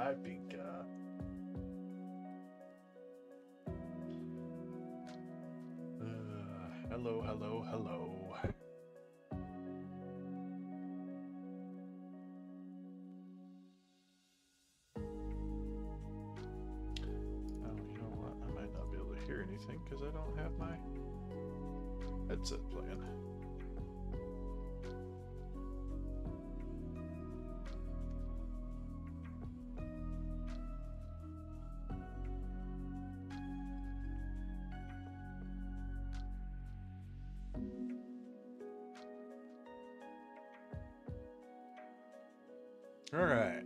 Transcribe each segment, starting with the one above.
Hi, Pinka. Hello, hello, hello. Oh, you know what? I might not be able to hear anything because I don't have my headset playing. All right.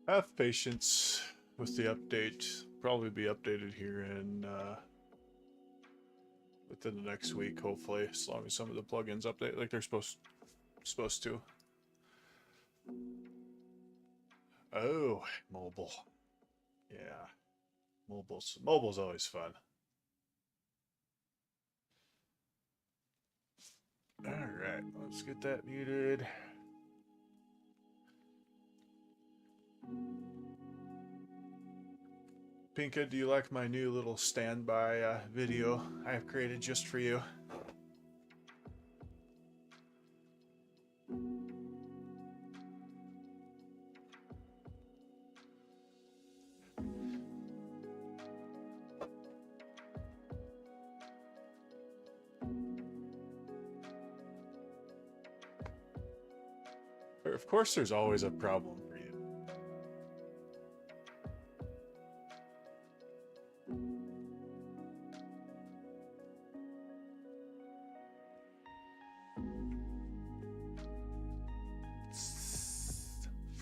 Have patience with the update. Probably be updated here in within the next week, hopefully, as long as some of the plugins update like they're supposed to. Oh, mobile. Yeah, mobile's always fun. All right, let's get that muted. Pinka, do you like my new little standby video I have created just for you? Of course, there's always a problem for you.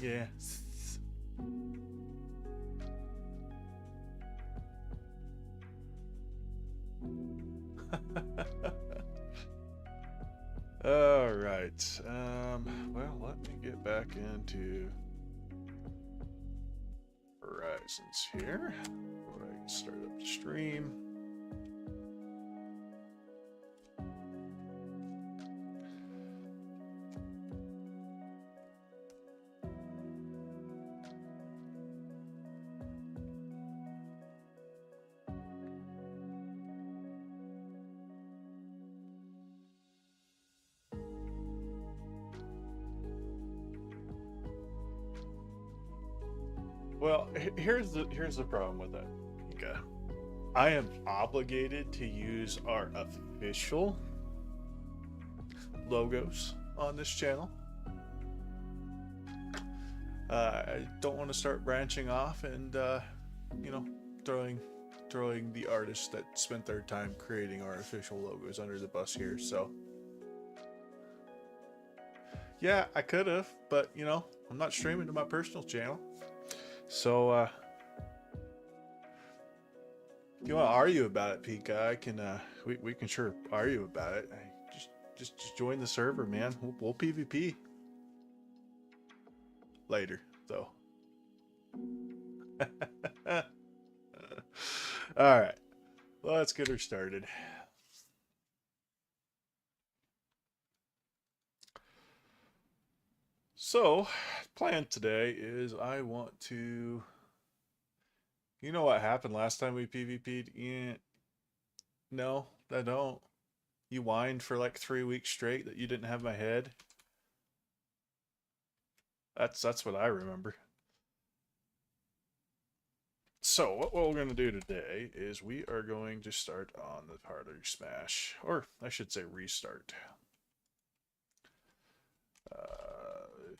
Yeah. All right. Well, let me get back into Horizons here. Before I can start up the stream. Well, here's the problem with that. Okay. I am obligated to use our official logos on this channel. I don't want to start branching off and you know, throwing the artists that spent their time creating our official logos under the bus here. So yeah, I could have, but you know, I'm not streaming to my personal channel. So if you want to argue about it, Pika, I can we can sure argue about it. Just join the server, man. We'll PvP later, though. All right, let's get her started. So, plan today is I want to. You know what happened last time we PvP'd? Yeah, no, I don't. You whined for like 3 weeks straight that you didn't have my head. That's what I remember. So what we're going to do today is we are going to start on the harder smash, or I should say restart.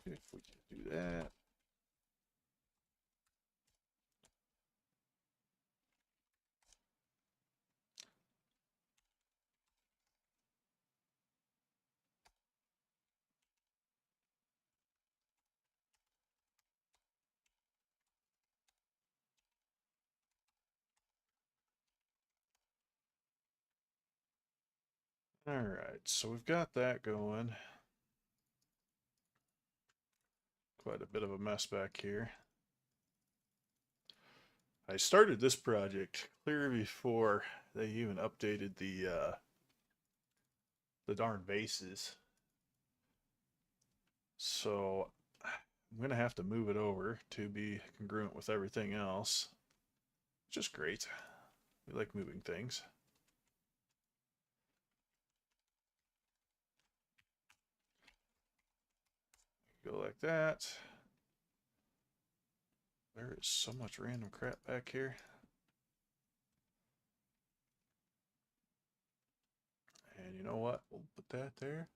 If we can do that. All right, so we've got that going. quite a bit of a mess back here. I started this project clear before they even updated the darn vases. So I'm gonna have to move it over to be congruent with everything else, which is great. We like moving things. Go like that. There is so much random crap back here. And you know what? We'll put that there.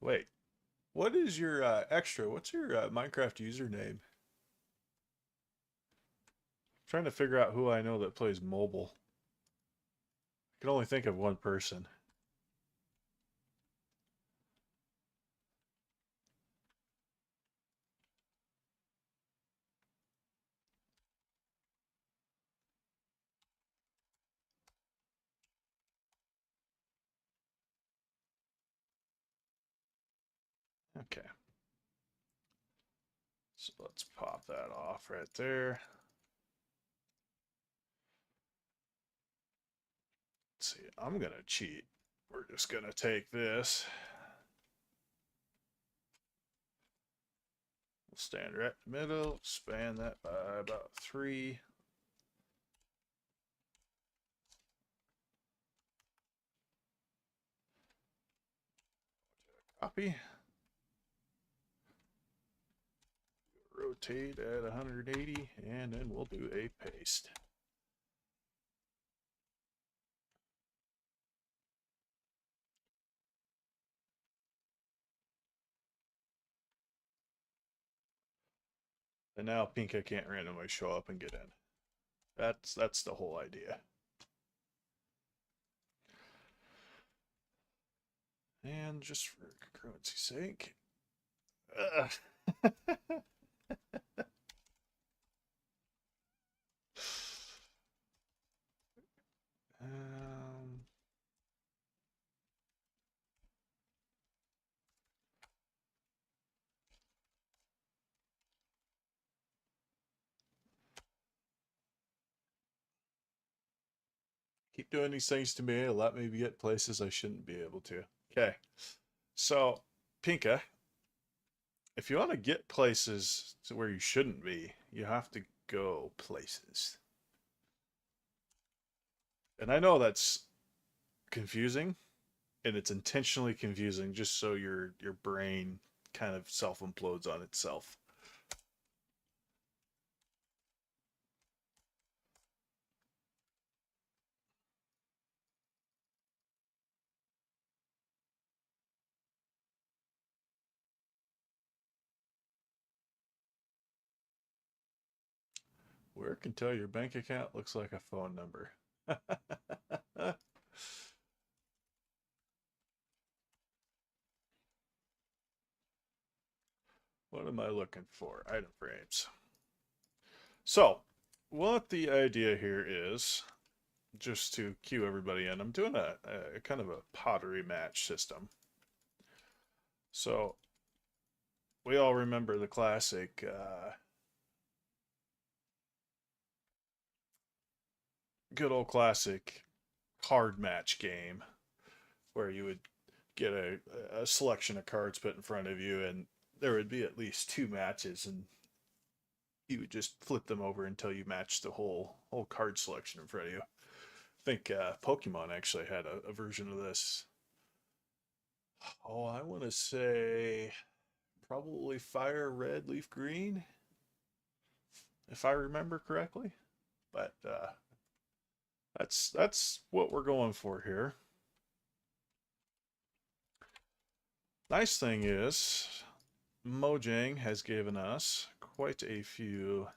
Wait, what is your extra? What's your Minecraft username? I'm trying to figure out who I know that plays mobile. I can only think of one person. Okay. So let's pop that off right there. Let's see, I'm going to cheat. We're just going to take this. We'll stand right in the middle, expand that by about 3. Copy. Rotate at 180, and then we'll do a paste. And now Pinka can't randomly show up and get in. That's the whole idea. And just for congruency's sake. um, keep doing these things to me. Let me get places I shouldn't be able to. Okay. So, Pinka, if you want to get places to where you shouldn't be, you have to go places. And I know that's confusing, and it's intentionally confusing just so your brain kind of self implodes on itself. Where can tell your bank account looks like a phone number. What am I looking for? Item frames. So, what the idea here is, just to cue everybody in, I'm doing a kind of a pottery match system. So, we all remember the classic good old classic card match game where you would get a selection of cards put in front of you, and there would be at least 2 matches, and you would just flip them over until you matched the whole card selection in front of you. I think Pokemon actually had a version of this. Oh, I want to say probably fire red, leaf green, if I remember correctly. But that's what we're going for here. Nice thing is, Mojang has given us quite a few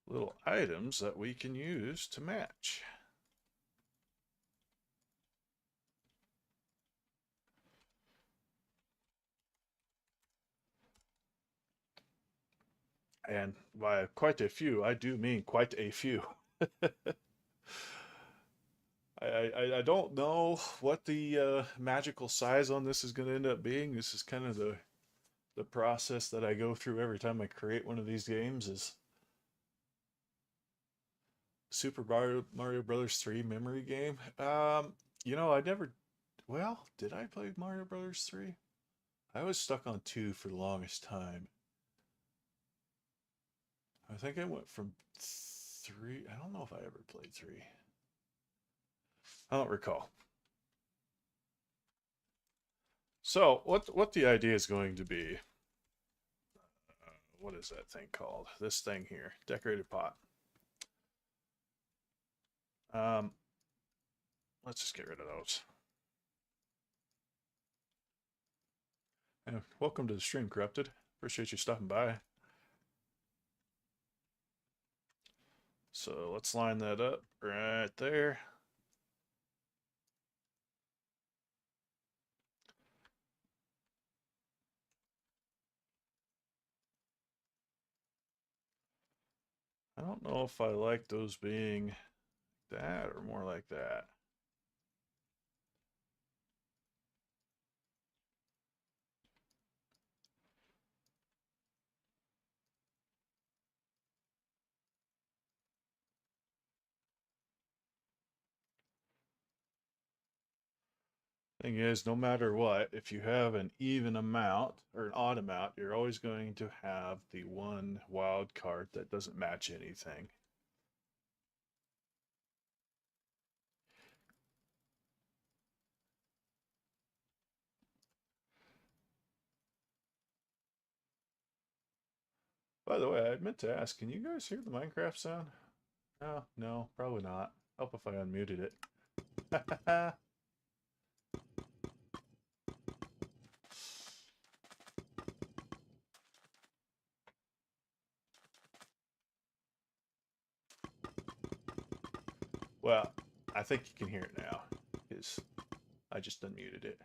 little items that we can use to match. And by quite a few, I do mean quite a few. I don't know what the magical size on this is going to end up being. This is kind of the process that I go through every time I create one of these games is Super Mario Brothers 3 memory game. I never. Well, did I play Mario Brothers 3? I was stuck on 2 for the longest time. I think I went from 3. I don't know if I ever played 3. I don't recall. So, what the idea is going to be, what is that thing called? This thing here, decorated pot. Um, let's just get rid of those. And welcome to the stream, Corrupted. Appreciate you stopping by. So let's line that up right there. I don't know if I like those being that or more like that. Thing is, no matter what, if you have an even amount or an odd amount, you're always going to have the one wild card that doesn't match anything. By the way, I meant to ask, can you guys hear the Minecraft sound? Oh, no, probably not. Help if I unmuted it. Well, I think you can hear it now, because I just unmuted it.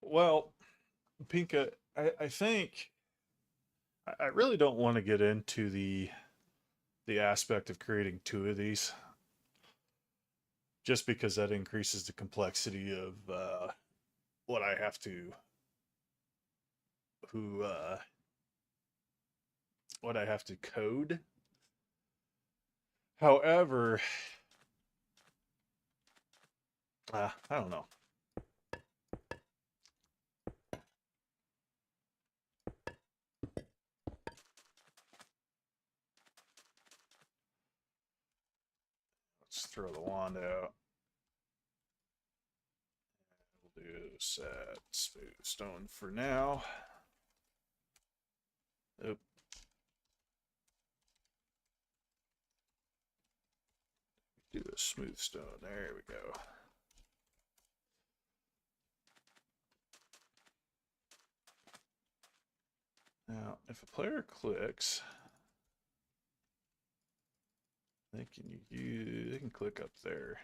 Well, Pinka, I think I really don't want to get into the aspect of creating two of these, just because that increases the complexity of what I have to who what I have to code. However, I don't know. Let's throw the wand out. We'll do set smooth stone for now. Oop. Do a smooth stone. There we go. Now, if a player clicks, they can click up there.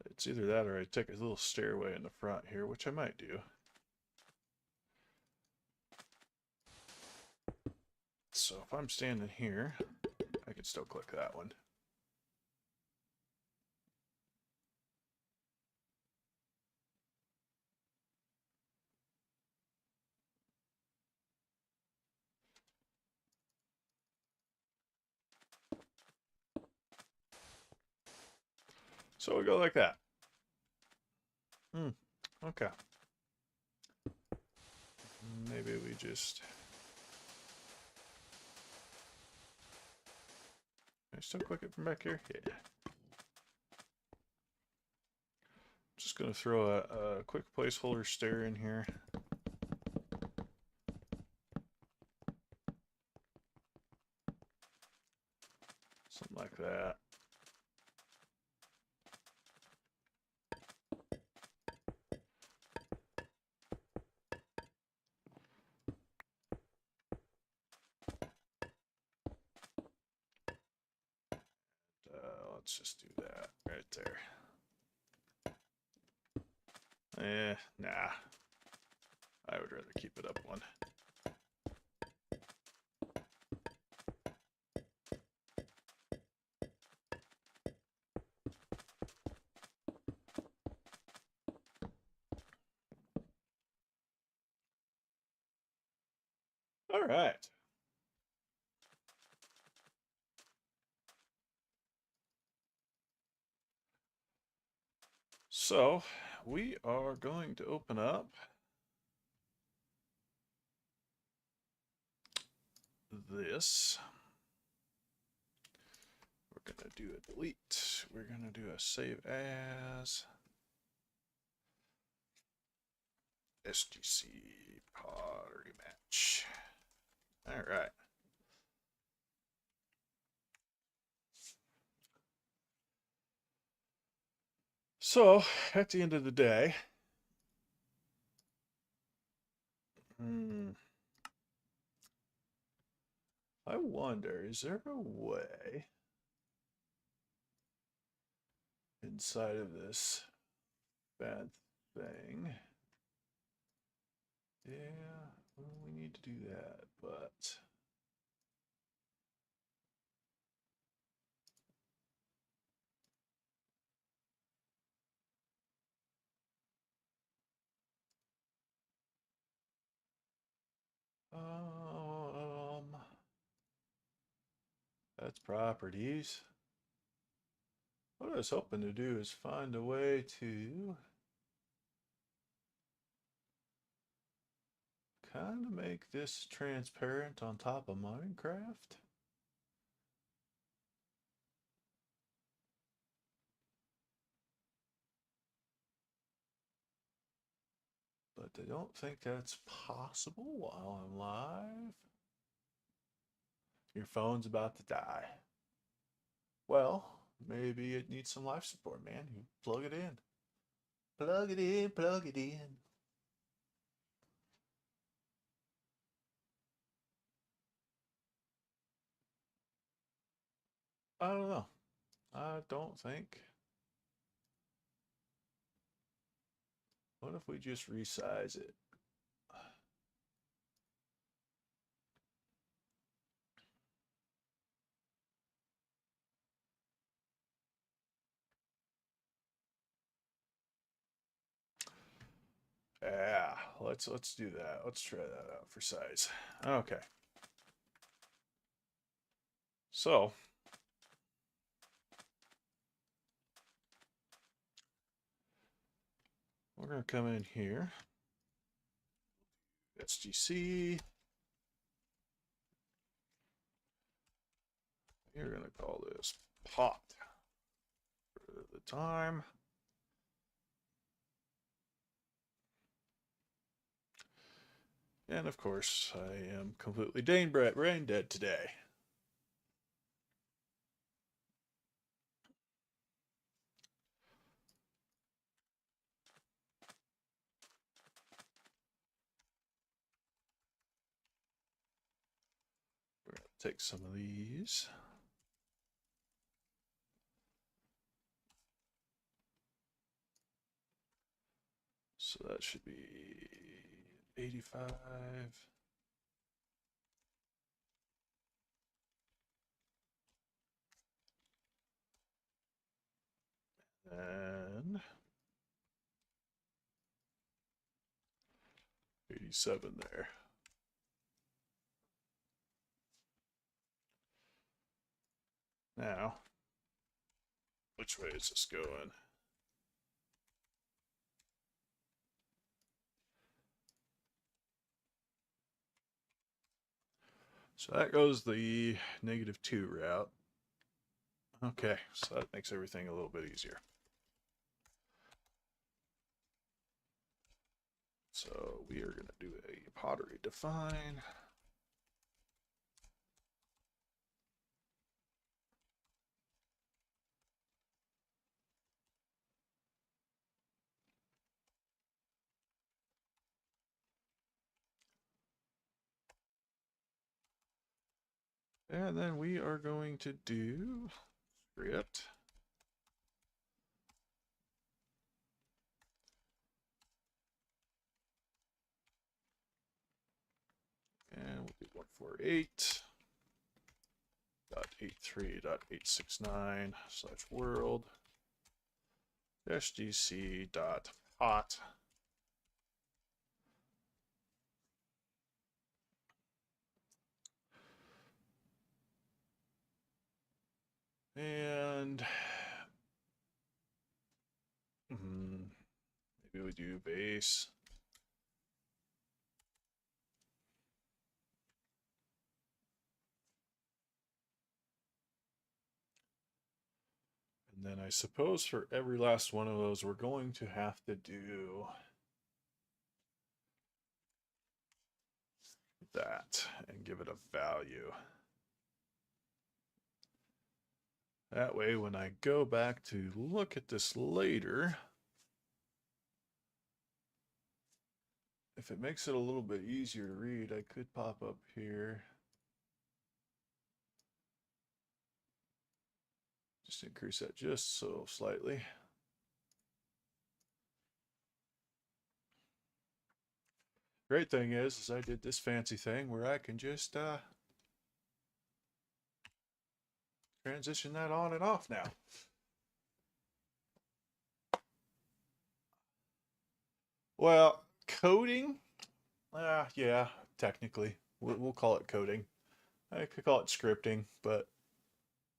It's either that or I take a little stairway in the front here, which I might do. So if I'm standing here, I can still click that one. So we go like that. Okay. Maybe we just... Can I still click it from back here? Yeah. Just going to throw a quick placeholder stair in here. Something like that. let's just do that right there. Nah. I would rather keep it up one. All right. So we are going to open up this. We're going to do a delete. We're going to do a save as SGC pottery match. All right. So at the end of the day, I wonder, is there a way inside of this bad thing? Yeah, well, we need to do that, but that's properties. What I was hoping to do is find a way to kind of make this transparent on top of Minecraft. But I don't think that's possible while I'm live. Your phone's about to die. Well, maybe it needs some life support, man. You plug it in. Plug it in, plug it in. I don't know. I don't think. What if we just resize it? Yeah, let's do that. Let's try that out for size. Okay. So we're gonna come in here. SGC. You're gonna call this pot for the time. And of course, I am completely brain dead today. We're going to take some of these. So that should be 85. And 87 there. Now, which way is this going? So that goes the -2 route. Okay, so that makes everything a little bit easier. So we are going to do a pottery define. And then we are going to do script 148.83.869/world -dc.hot. And maybe we do base. And then I suppose for every last one of those, we're going to have to do that and give it a value. That way, when I go back to look at this later, if it makes it a little bit easier to read, I could pop up here. Just increase that just so slightly. Great thing is I did this fancy thing where I can just transition that on and off now. Well, coding, yeah, technically, we'll call it coding. I could call it scripting, but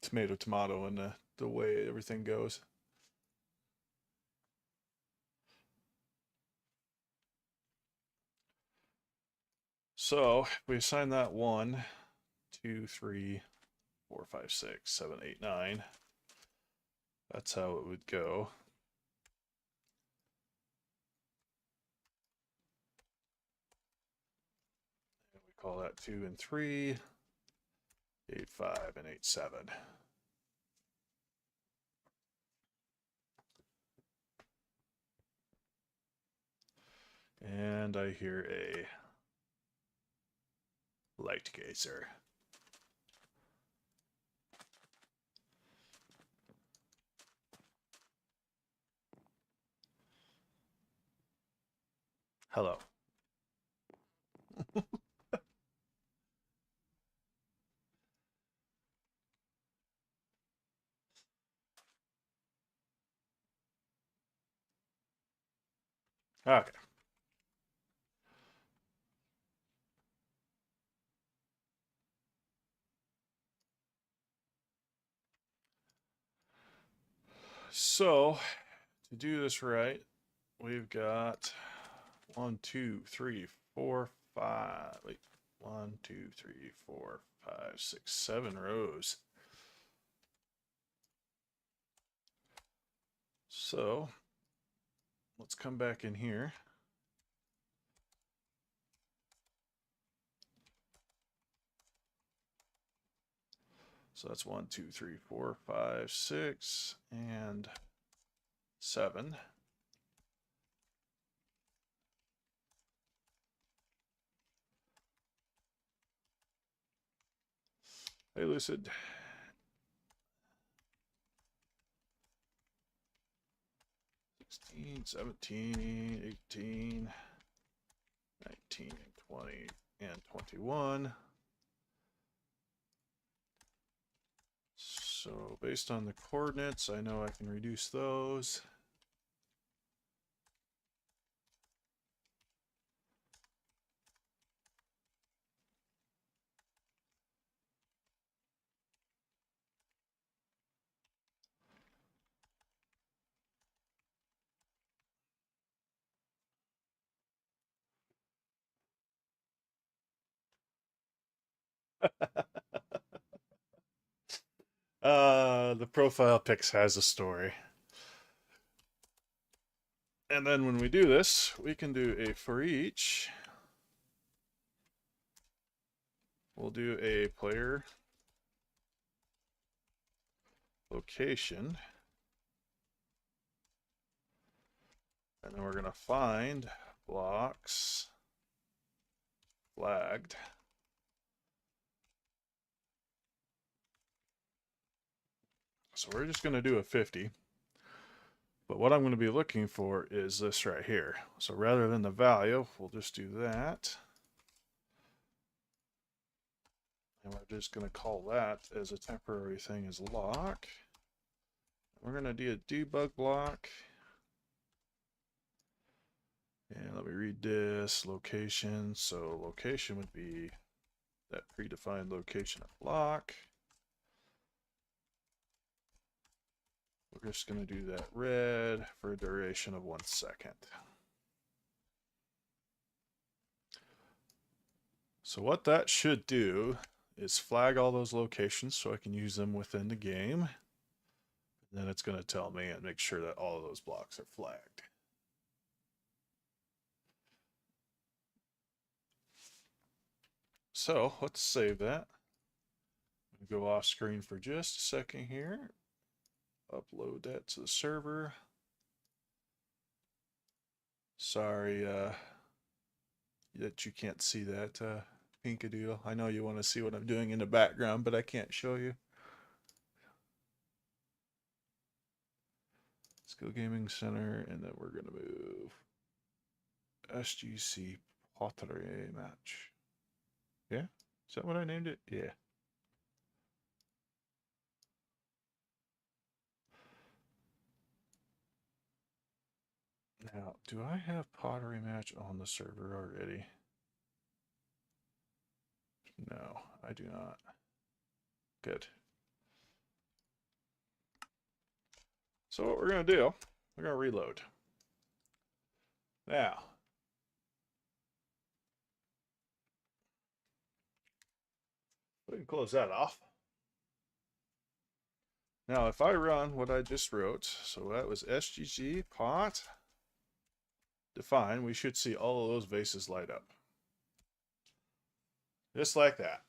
tomato, tomato, and the way everything goes. So we assign that 1, 2, 3, 4, 5, 6, 7, 8, 9. That's how it would go. And we call that 2 and 3, 8, 5, and 8, 7. And I hear a light gazer. Hello. Okay. So to do this right, we've got 1, 2, 3, 4, 5. Wait, 1, 2, 3, 4, 5, 6, 7 rows. So let's come back in here. So that's 1, 2, 3, 4, 5, 6, and 7. Hey, Lucid. 16, 17, 18, 19, 20, and 21. So based on the coordinates, I know I can reduce those. The profile pics has a story. And then when we do this, we can do a for each. We'll do a player location. And then we're going to find blocks flagged. So we're just going to do a 50. But what I'm going to be looking for is this right here. So rather than the value, we'll just do that. And we're just going to call that as a temporary thing as lock. We're going to do a debug block. And let me read this. Location. So location would be that predefined location of lock. We're just going to do that red for a duration of 1 second. So what that should do is flag all those locations so I can use them within the game. And then it's going to tell me and make sure that all of those blocks are flagged. So let's save that. Go off screen for just a second here. Upload that to the server. Sorry that you can't see that Pinkadoodle. I know you want to see what I'm doing in the background, but I can't show you. Let's go Gaming Center, and then we're going to move SGC Pottery Match. Yeah? Is that what I named it? Yeah. Now, do I have Pottery Match on the server already? No, I do not. Good. So what we're going to do, we're going to reload. Now, we can close that off. Now, if I run what I just wrote, so that was SGG pot define, we should see all of those vases light up. Just like that.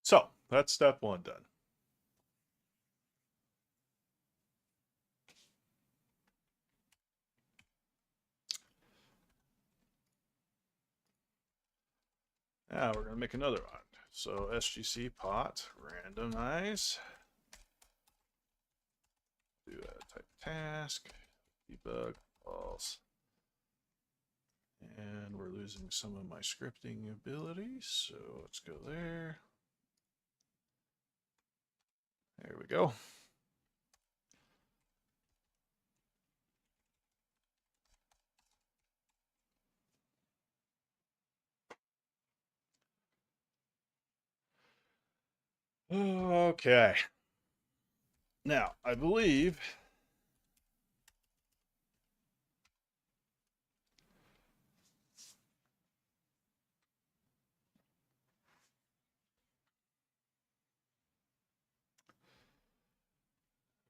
So, that's step 1 done. Now we're going to make another one. So SGC pot, randomize, do a type task, debug, false. And we're losing some of my scripting abilities, so let's go there. There we go. Okay. Now, I believe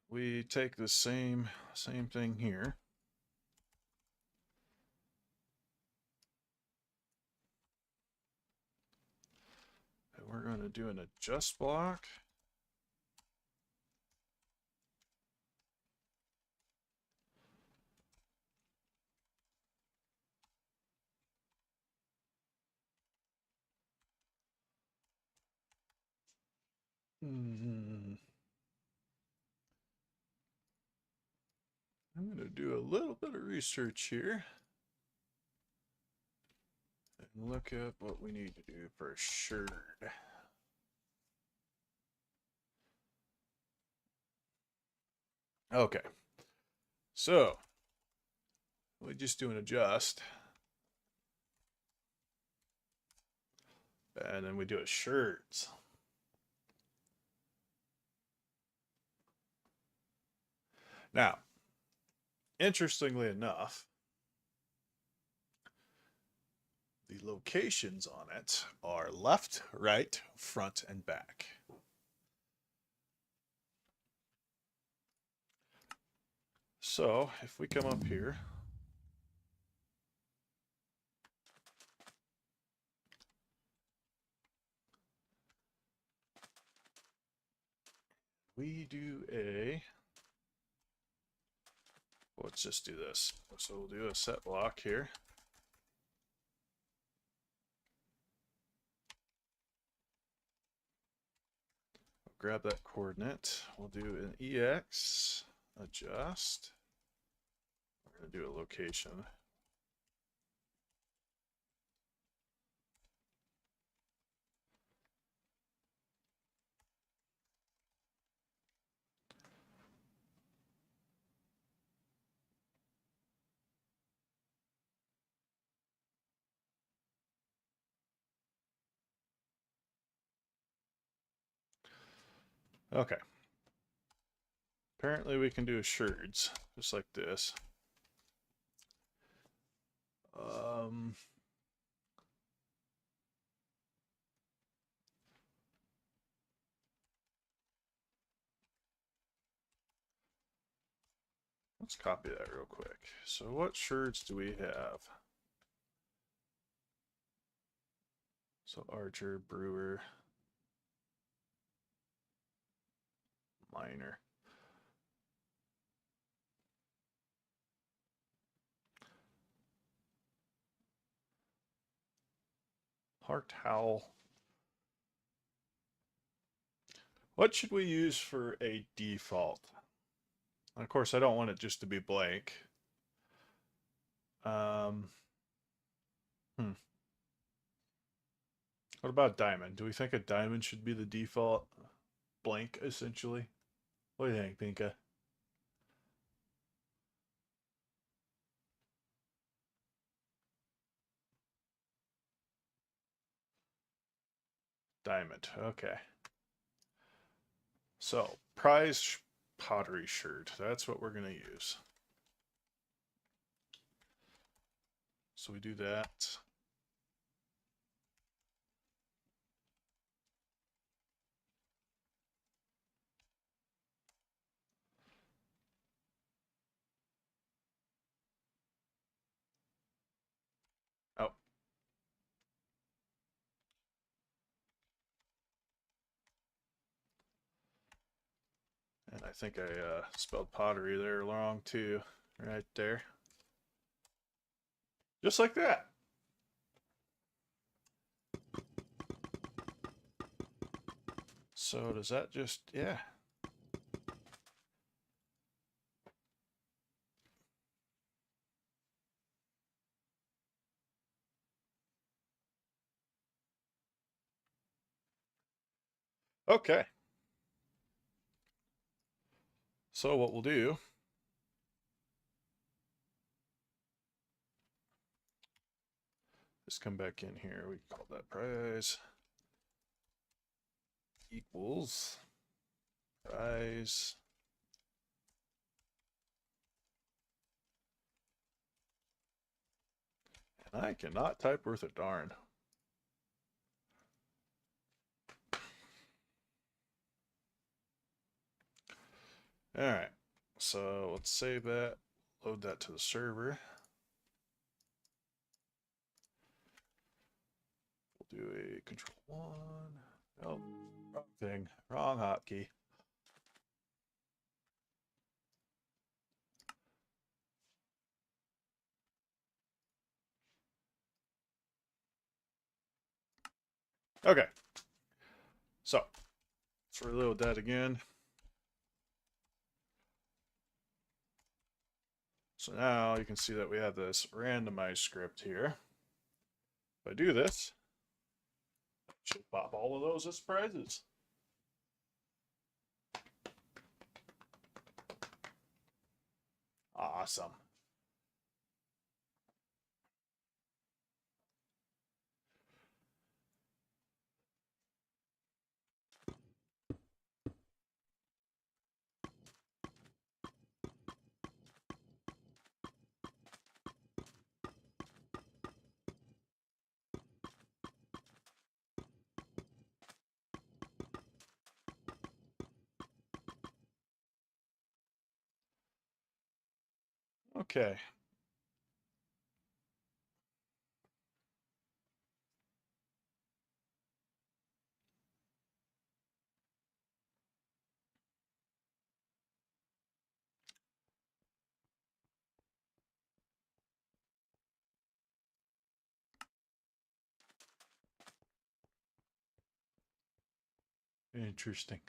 we take the same thing here. And we're going to do an adjust block. I'm going to do a little bit of research here and look up what we need to do for sure. Okay, so we just do an adjust, and then we do a shirts. Now, interestingly enough, the locations on it are left, right, front, and back. So if we come up here, we do a, let's just do this. So we'll do a set block here. grab that coordinate. We'll do an EX, adjust. We're going to do a location. Okay. Apparently we can do sherds, just like this. Let's copy that real quick. So what sherds do we have? So Archer, Brewer, Miner. Heart Howl. What should we use for a default? And of course, I don't want it just to be blank. What about diamond? Do we think a diamond should be the default blank, essentially? What do you think, Pinka? Diamond, okay. So, prize pottery sherd. That's what we're going to use. So we do that. Oh. And I think I spelled pottery there wrong too. Right there. Just like that. So does that just, yeah. Okay. So what we'll do is come back in here. We call that prize equals prize and I cannot type worth a darn. All right, so let's save that, load that to the server. We'll do a control one. Nope, wrong thing, wrong hotkey. Okay, so let's reload that again. So now you can see that we have this randomized script here. If I do this, it should pop all of those as prizes. Awesome. Okay. Interesting.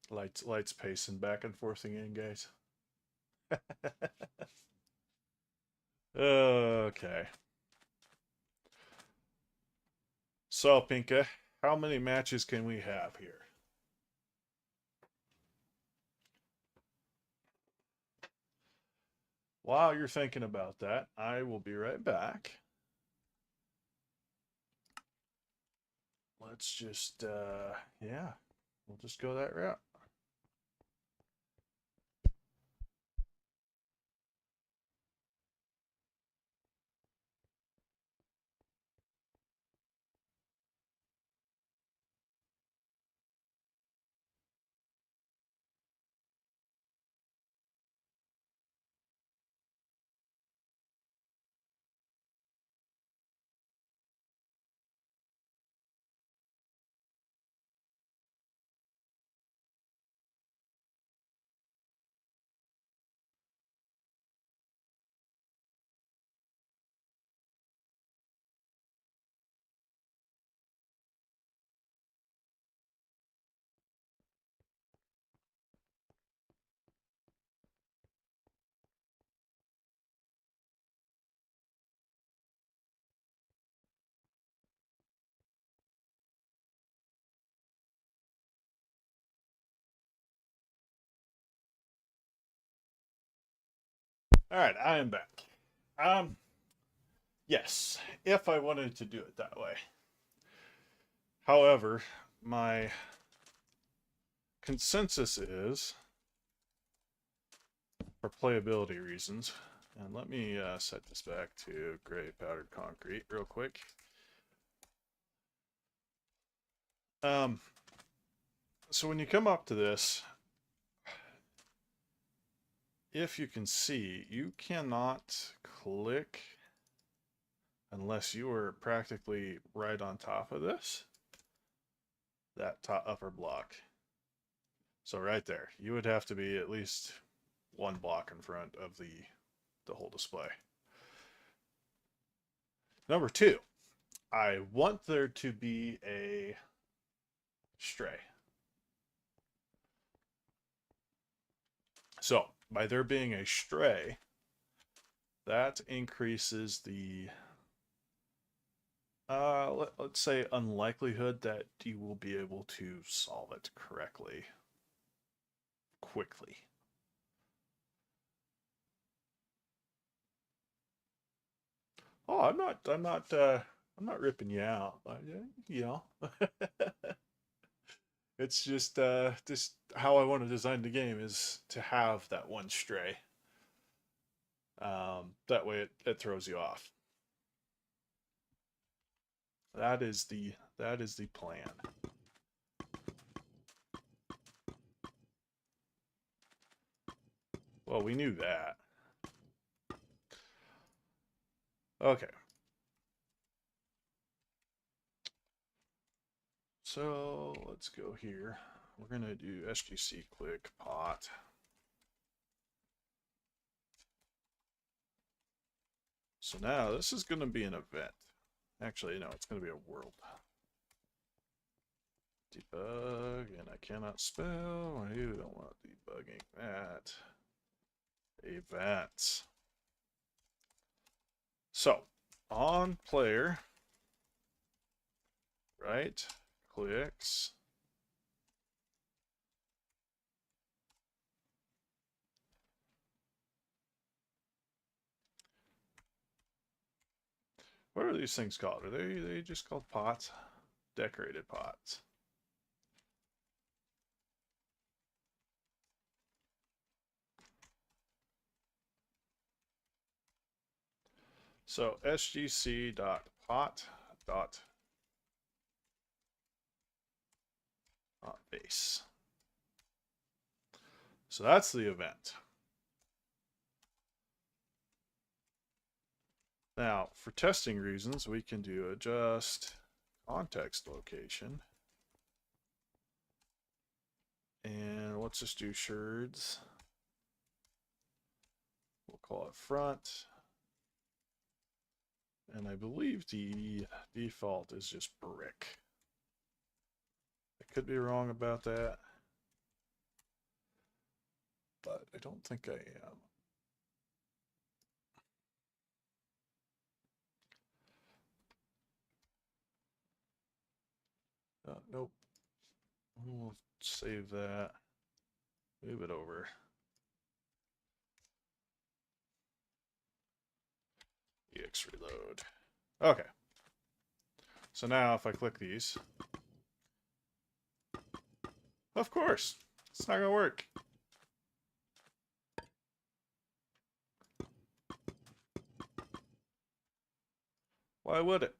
Lights pacing back and forth again, guys. Okay. So, Pinka, how many matches can we have here? While you're thinking about that, I will be right back. Let's just, yeah, we'll just go that route. All right, I am back. Um, yes, if I wanted to do it that way. However, my consensus is, for playability reasons, and let me set this back to gray powdered concrete real quick. So when you come up to this, if you can see, you cannot click unless you are practically right on top of this, that top upper block. So right there, you would have to be at least one block in front of the whole display. Number two, I want there to be a stray. So by there being a stray, that increases the let's say unlikelihood that you will be able to solve it correctly quickly. Oh, I'm not ripping you out. You know, it's just how I want to design the game is to have that one stray. That way it throws you off. That is the plan. Well, we knew that. Okay. So let's go here. We're gonna do SGC click pot. So now this is gonna be an event. Actually, no, it's gonna be a world. Debug, and I cannot spell. I don't want debugging that. Events. So on player, right clicks. What are these things called? Are they just called pots? Decorated pots. So sgc.pot.base. So that's the event. Now, for testing reasons, we can do adjust context location. And let's just do sherds. We'll call it front. And I believe the default is just brick. I could be wrong about that. but I don't think I am. Nope. We'll save that. Move it over. EX reload. Okay. So now if I click these, of course, it's not gonna work. Why would it?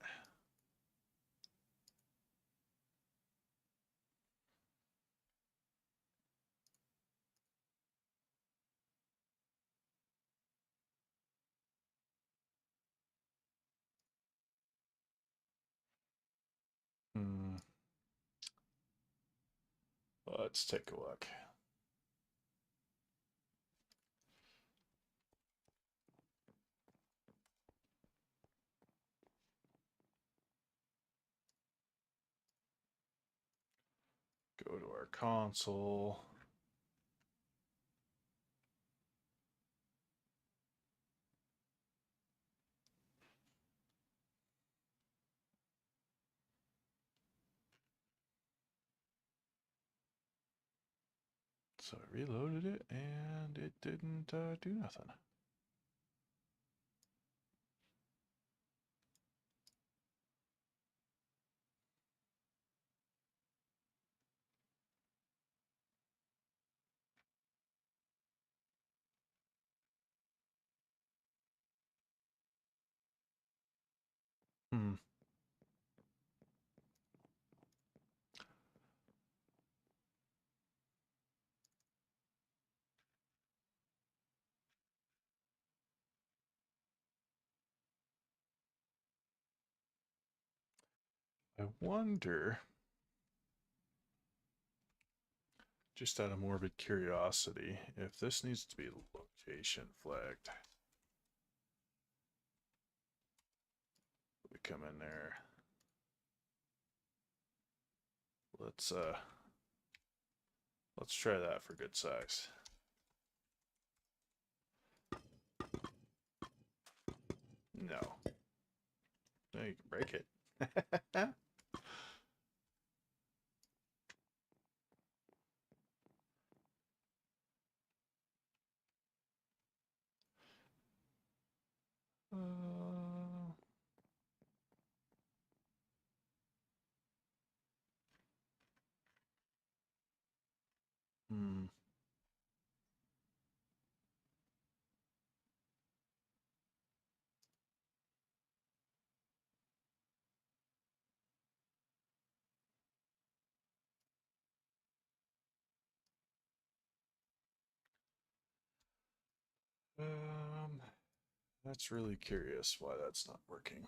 Let's take a look. Go to our console. So I reloaded it and it didn't do nothing. Hmm. I wonder, just out of morbid curiosity, if this needs to be location flagged. We come in there. Let's try that for good size. No. No, you can break it. Hmm. That's really curious why that's not working.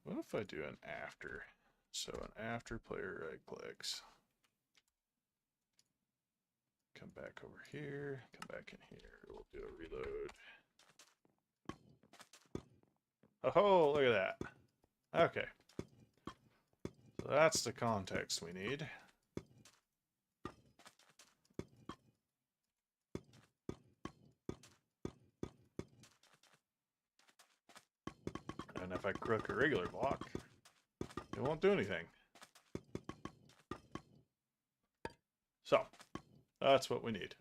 What if I do an after? So an after player right clicks. Come back over here, come back in here. We'll do a reload. Oh, look at that. Okay. So that's the context we need. And if I click a regular block, it won't do anything. So, that's what we need.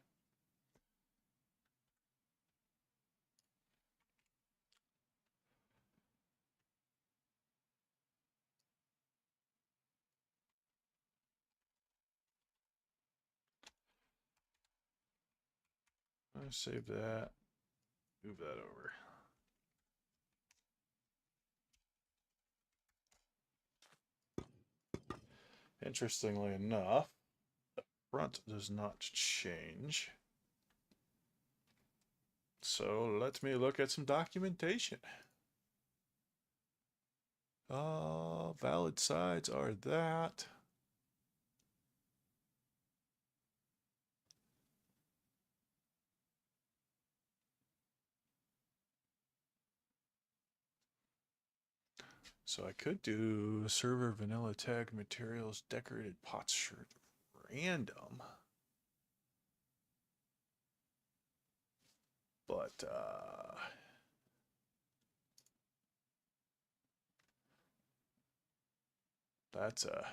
I save that, move that over. Interestingly enough, the front does not change. So let me look at some documentation. Valid sides are that. So I could do server vanilla tag materials decorated pots shirt random. But that's a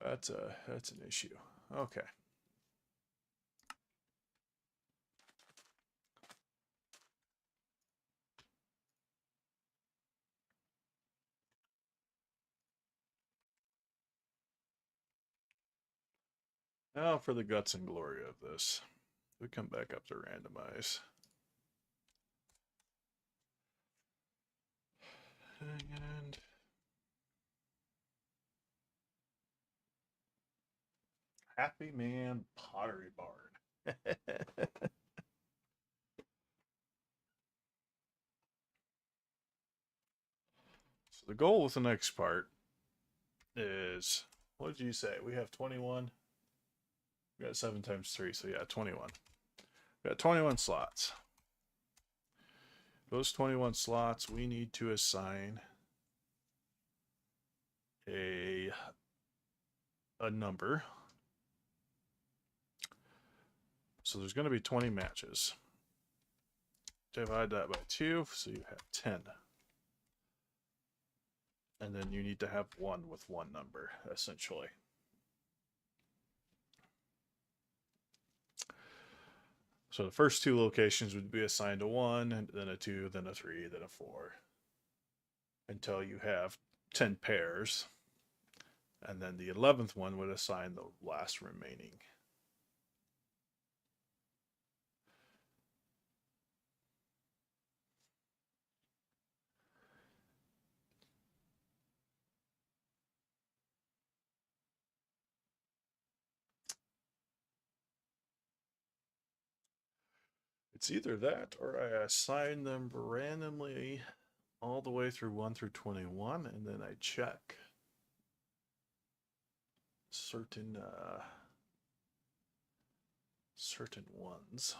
that's an issue. Okay. Now for the guts and glory of this. We come back up to randomize. And Happy Man Pottery Barn. So the goal with the next part is, what did you say? We have 21. We got 7 times 3, so yeah, 21. We got 21 slots. Those 21 slots, we need to assign a number. So there's going to be 20 matches. Divide that by 2, so you have 10. And then you need to have 1 with one number, essentially. So the first 2 locations would be assigned a 1, and then a 2, then a 3, then a 4. Until you have 10 pairs. And then the 11th one would assign the last remaining. It's either that or I assign them randomly all the way through 1 through 21, and then I check certain ones.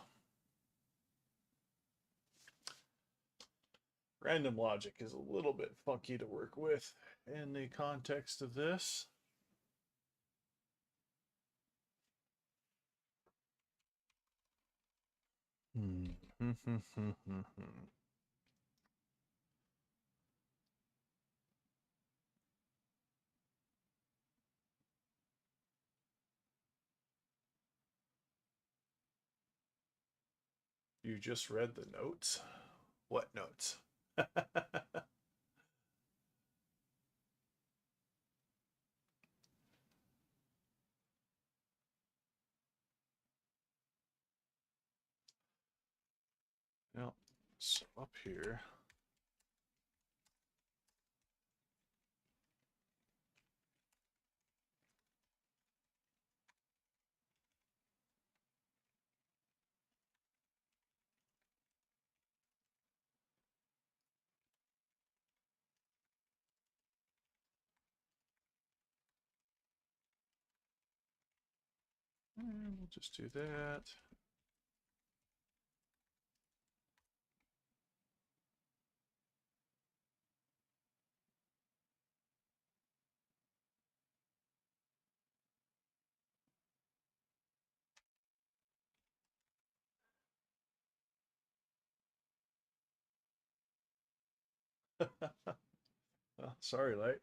Random logic is a little bit funky to work with in the context of this. You just read the notes? What notes? Now, so up here. And we'll just do that. Oh, sorry, Light.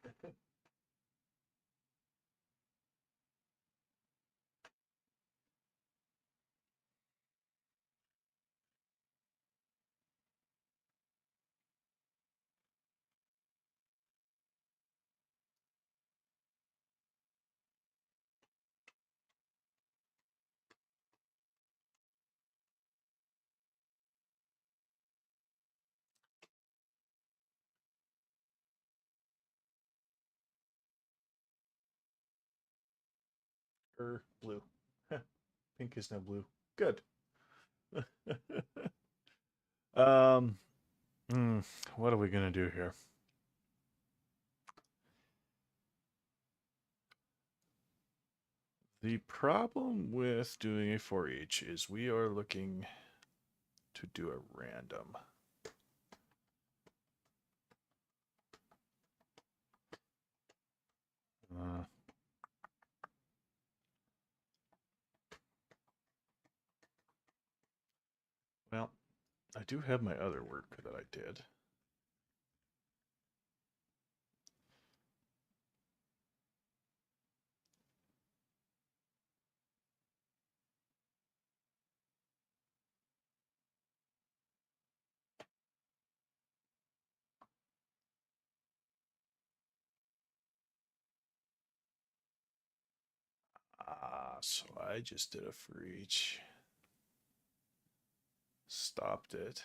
Blue. Pink is now blue. Good. um, what are we gonna do here? The problem with doing a for each is we are looking to do a random. Well, I do have my other work that I did. So I just did a for each. Stopped it.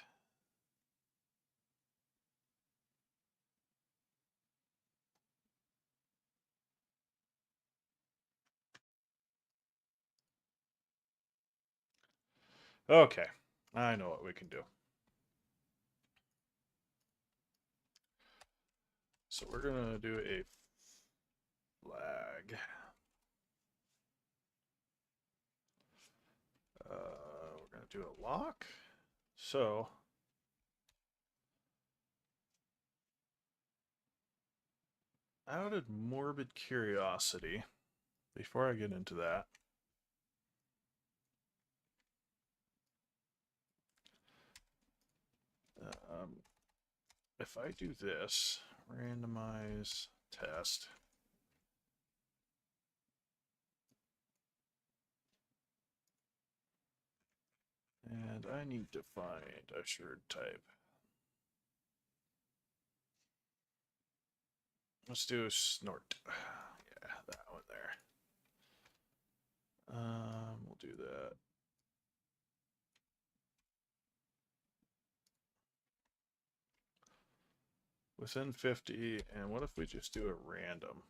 Okay, I know what we can do. So we're gonna do a flag. We're gonna do a lock. So out of morbid curiosity, before I get into that, if I do this, randomize test, and I need to find assured type. Let's do a snort. Yeah, that one there. We'll do that. Within 50, and what if we just do a random?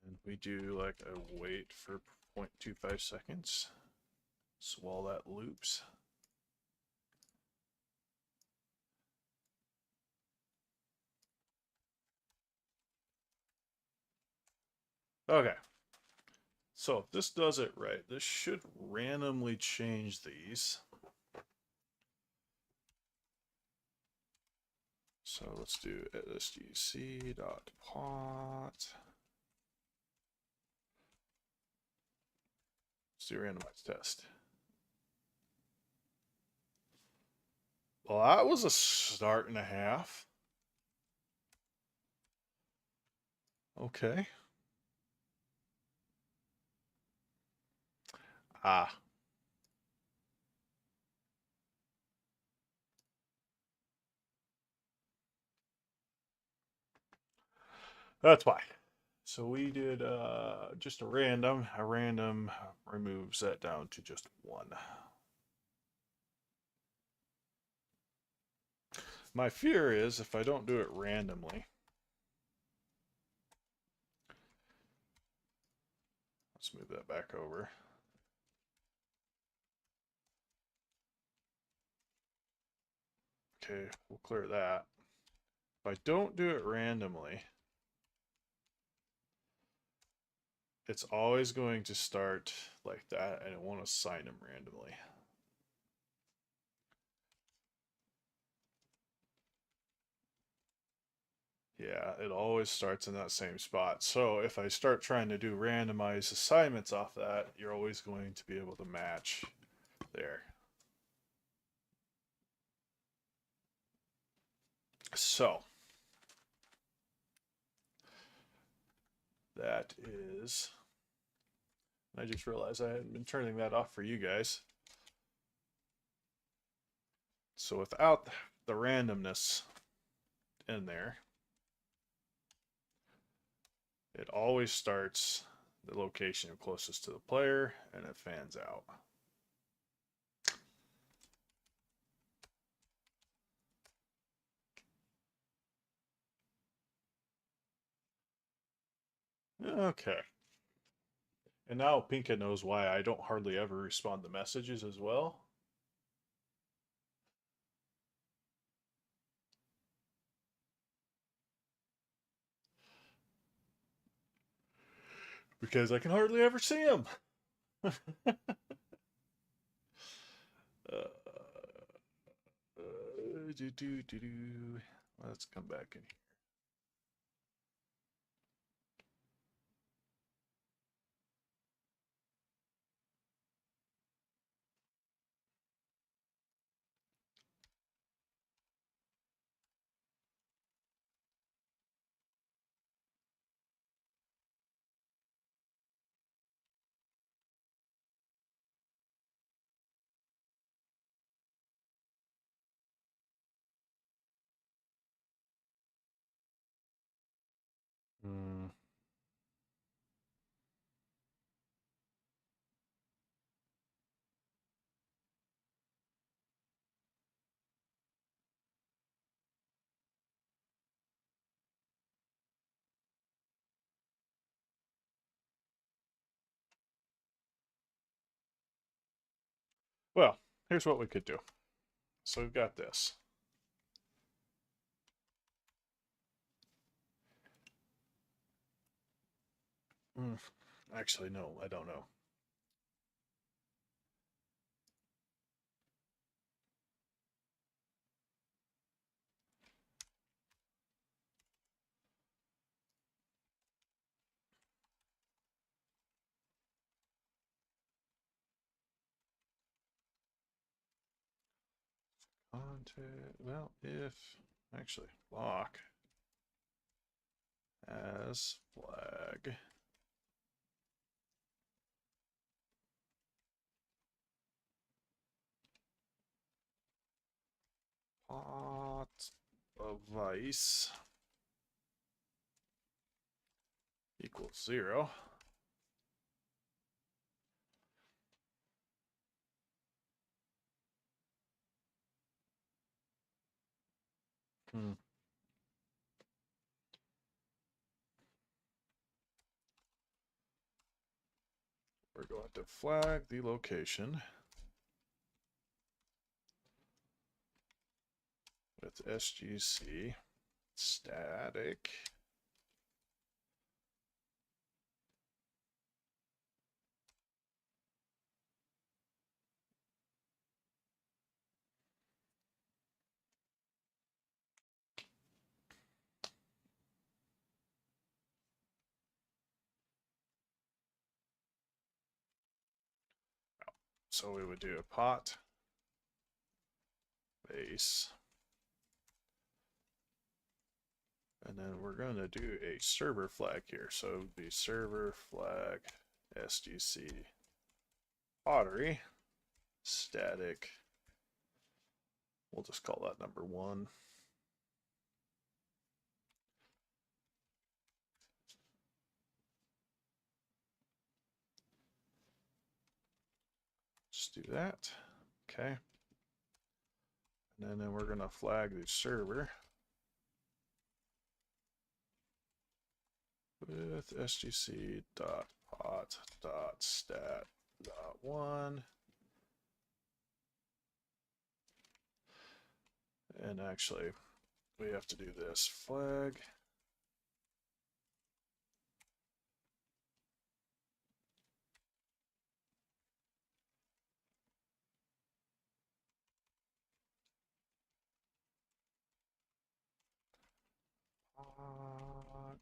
And we do like a wait for 0.25 seconds. So while that loops. Okay. So if this does it right, this should randomly change these. So let's do sgc.pot. Let's do randomized test. Well, that was a start and a half. Okay. Ah. That's why. So we did just a random. A random removes that down to just one. My fear is if I don't do it randomly. Let's move that back over. Okay, we'll clear that. If I don't do it randomly, it's always going to start like that and it won't assign them randomly. Yeah, it always starts in that same spot. So if I start trying to do randomized assignments off that, you're always going to be able to match there. So that is, I just realized I hadn't been turning that off for you guys. So without the randomness in there, it always starts the location closest to the player and it fans out. Okay. And now Pinka knows why I don't hardly ever respond to messages as well. because I can hardly ever see him. Let's come back in here. Hmm. Well, here's what we could do. So we've got this. Actually, no, I don't know. Content. Well, if actually block as flag. Pot of ice equals 0. We're going to flag the location with SGC static. So we would do a pot base. And then we're going to do a server flag here. So it would be server flag SGC pottery static. We'll just call that number 1. Just do that. Okay. And then we're going to flag the server with sgc dot pot dot stat dot 1. And actually, we have to do this flag. Pot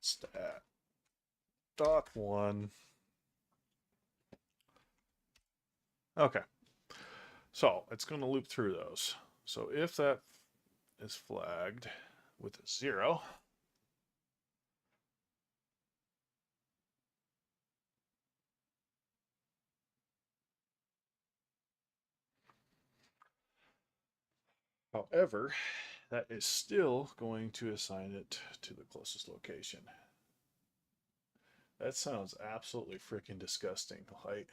stat dot 1. Okay. So it's going to loop through those. So if that is flagged with a 0, however, that is still going to assign it to the closest location. That sounds absolutely freaking disgusting, right?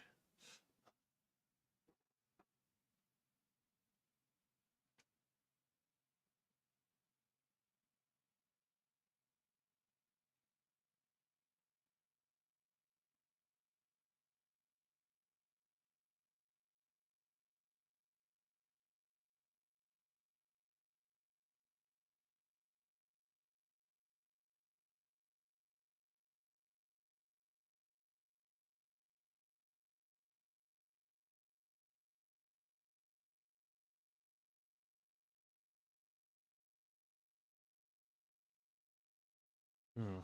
Hmm.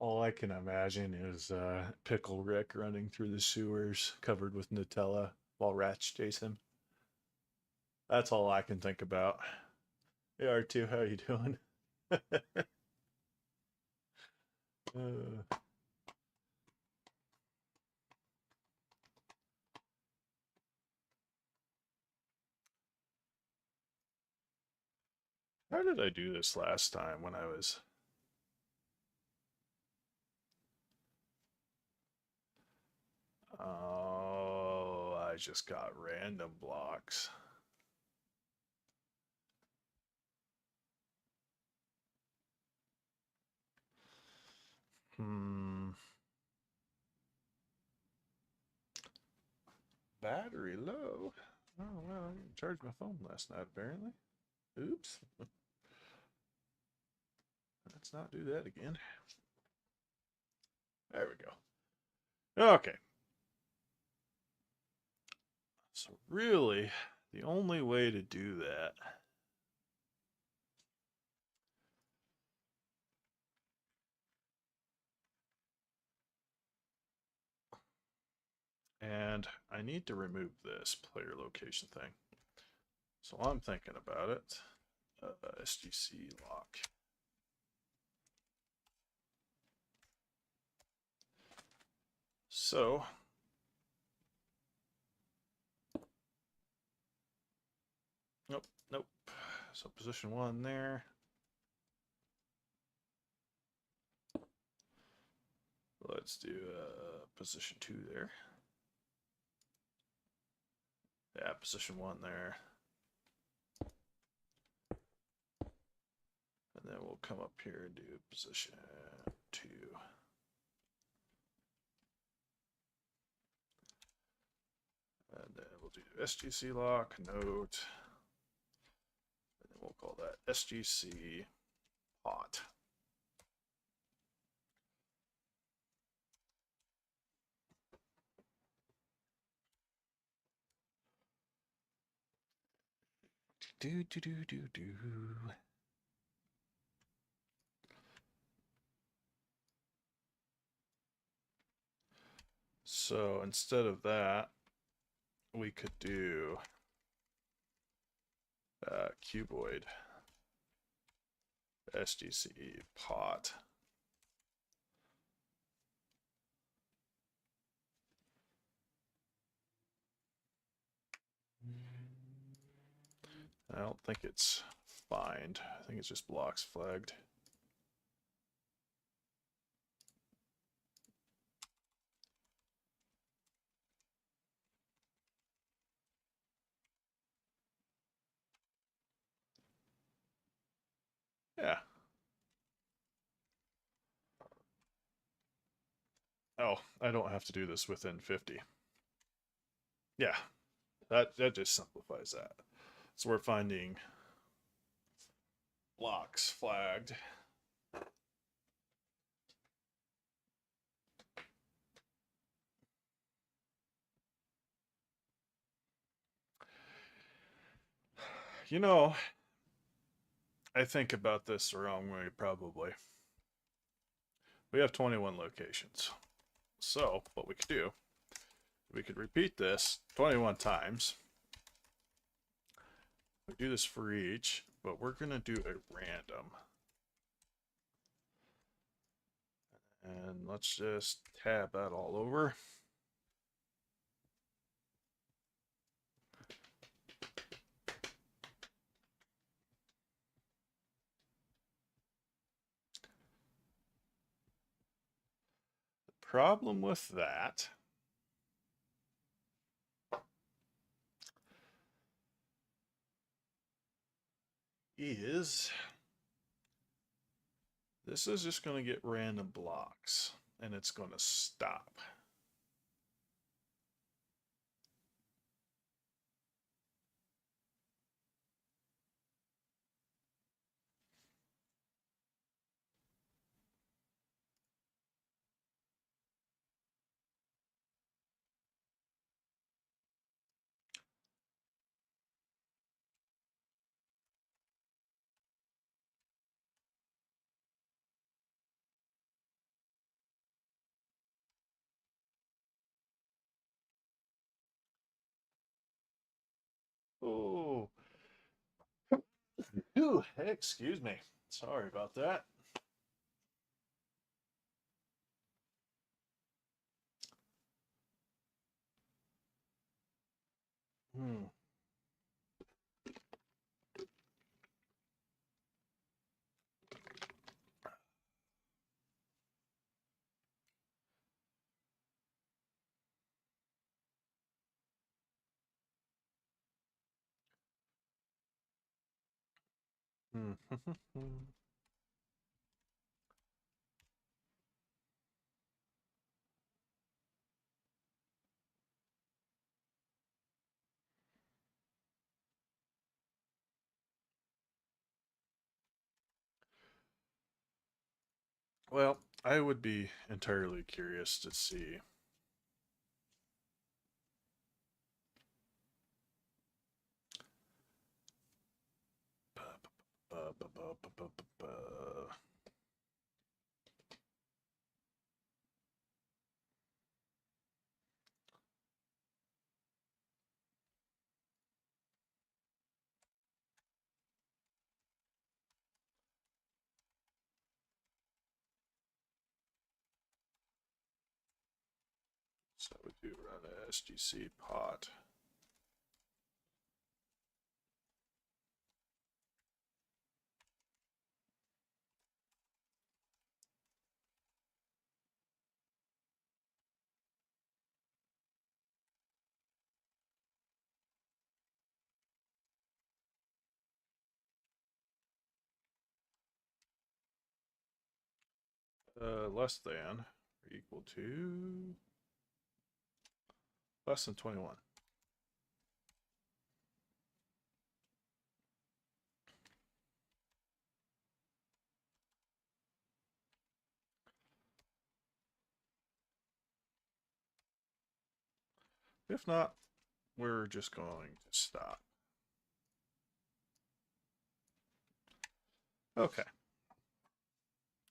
All I can imagine is Pickle Rick running through the sewers covered with Nutella while rats chase him. That's all I can think about. Hey R2, how you doing? uh, how did I do this last time when I was... Oh, I just got random blocks. Hmm. Battery low. Oh, well, I didn't charge my phone last night, apparently. Oops. Let's not do that again. There we go. Okay. So really, the only way to do that and I need to remove this player location thing. So I'm thinking about it. SGC lock. So nope, nope. So position 1 there. Let's do position 2 there. Yeah, position 1 there. And then we'll come up here and do position 2. And then we'll do SGC lock, note. And then we'll call that SGC hot. Do do do do do. So instead of that, we could do cuboid SGC pot. I don't think it's find. I think it's just blocks flagged. Yeah. Oh, I don't have to do this within 50. Yeah, that just simplifies that. So we're finding blocks flagged. You know, I think about this the wrong way, probably. We have 21 locations. So, what we could do, we could repeat this 21 times. We do this for each, but we're going to do a random. And let's just tab that all over. The problem with that is this is just going to get random blocks and it's going to stop. Oh, ooh, excuse me. Sorry about that. Hmm. Hmm. Well, I would be entirely curious to see. So we do run a SGC pot. Less than or equal to less than 21. If not, we're just going to stop. Okay.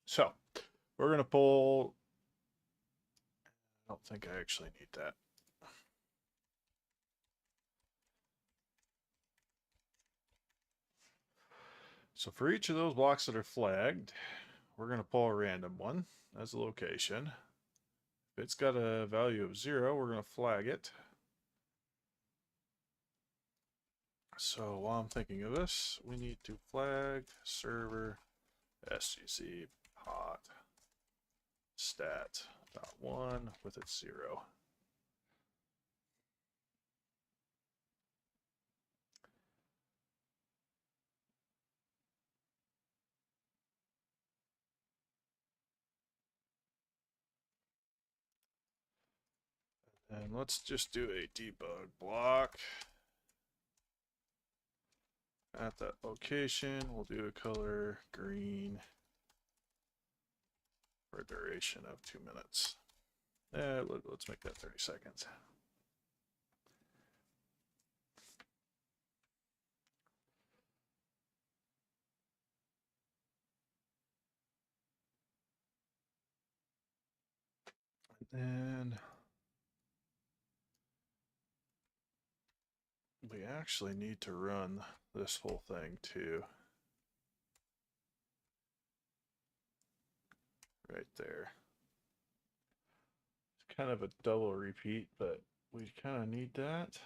So we're going to pull. I don't think I actually need that. So for each of those blocks that are flagged, we're going to pull a random one as a location. If it's got a value of 0, we're going to flag it. So while I'm thinking of this, we need to flag server SGC pot stat.1 with its 0. And let's just do a debug block. At that location, we'll do a color green for a duration of 2 minutes. Let's make that 30 seconds. And we actually need to run this whole thing too. Right there. It's kind of a double repeat, but we kind of need that.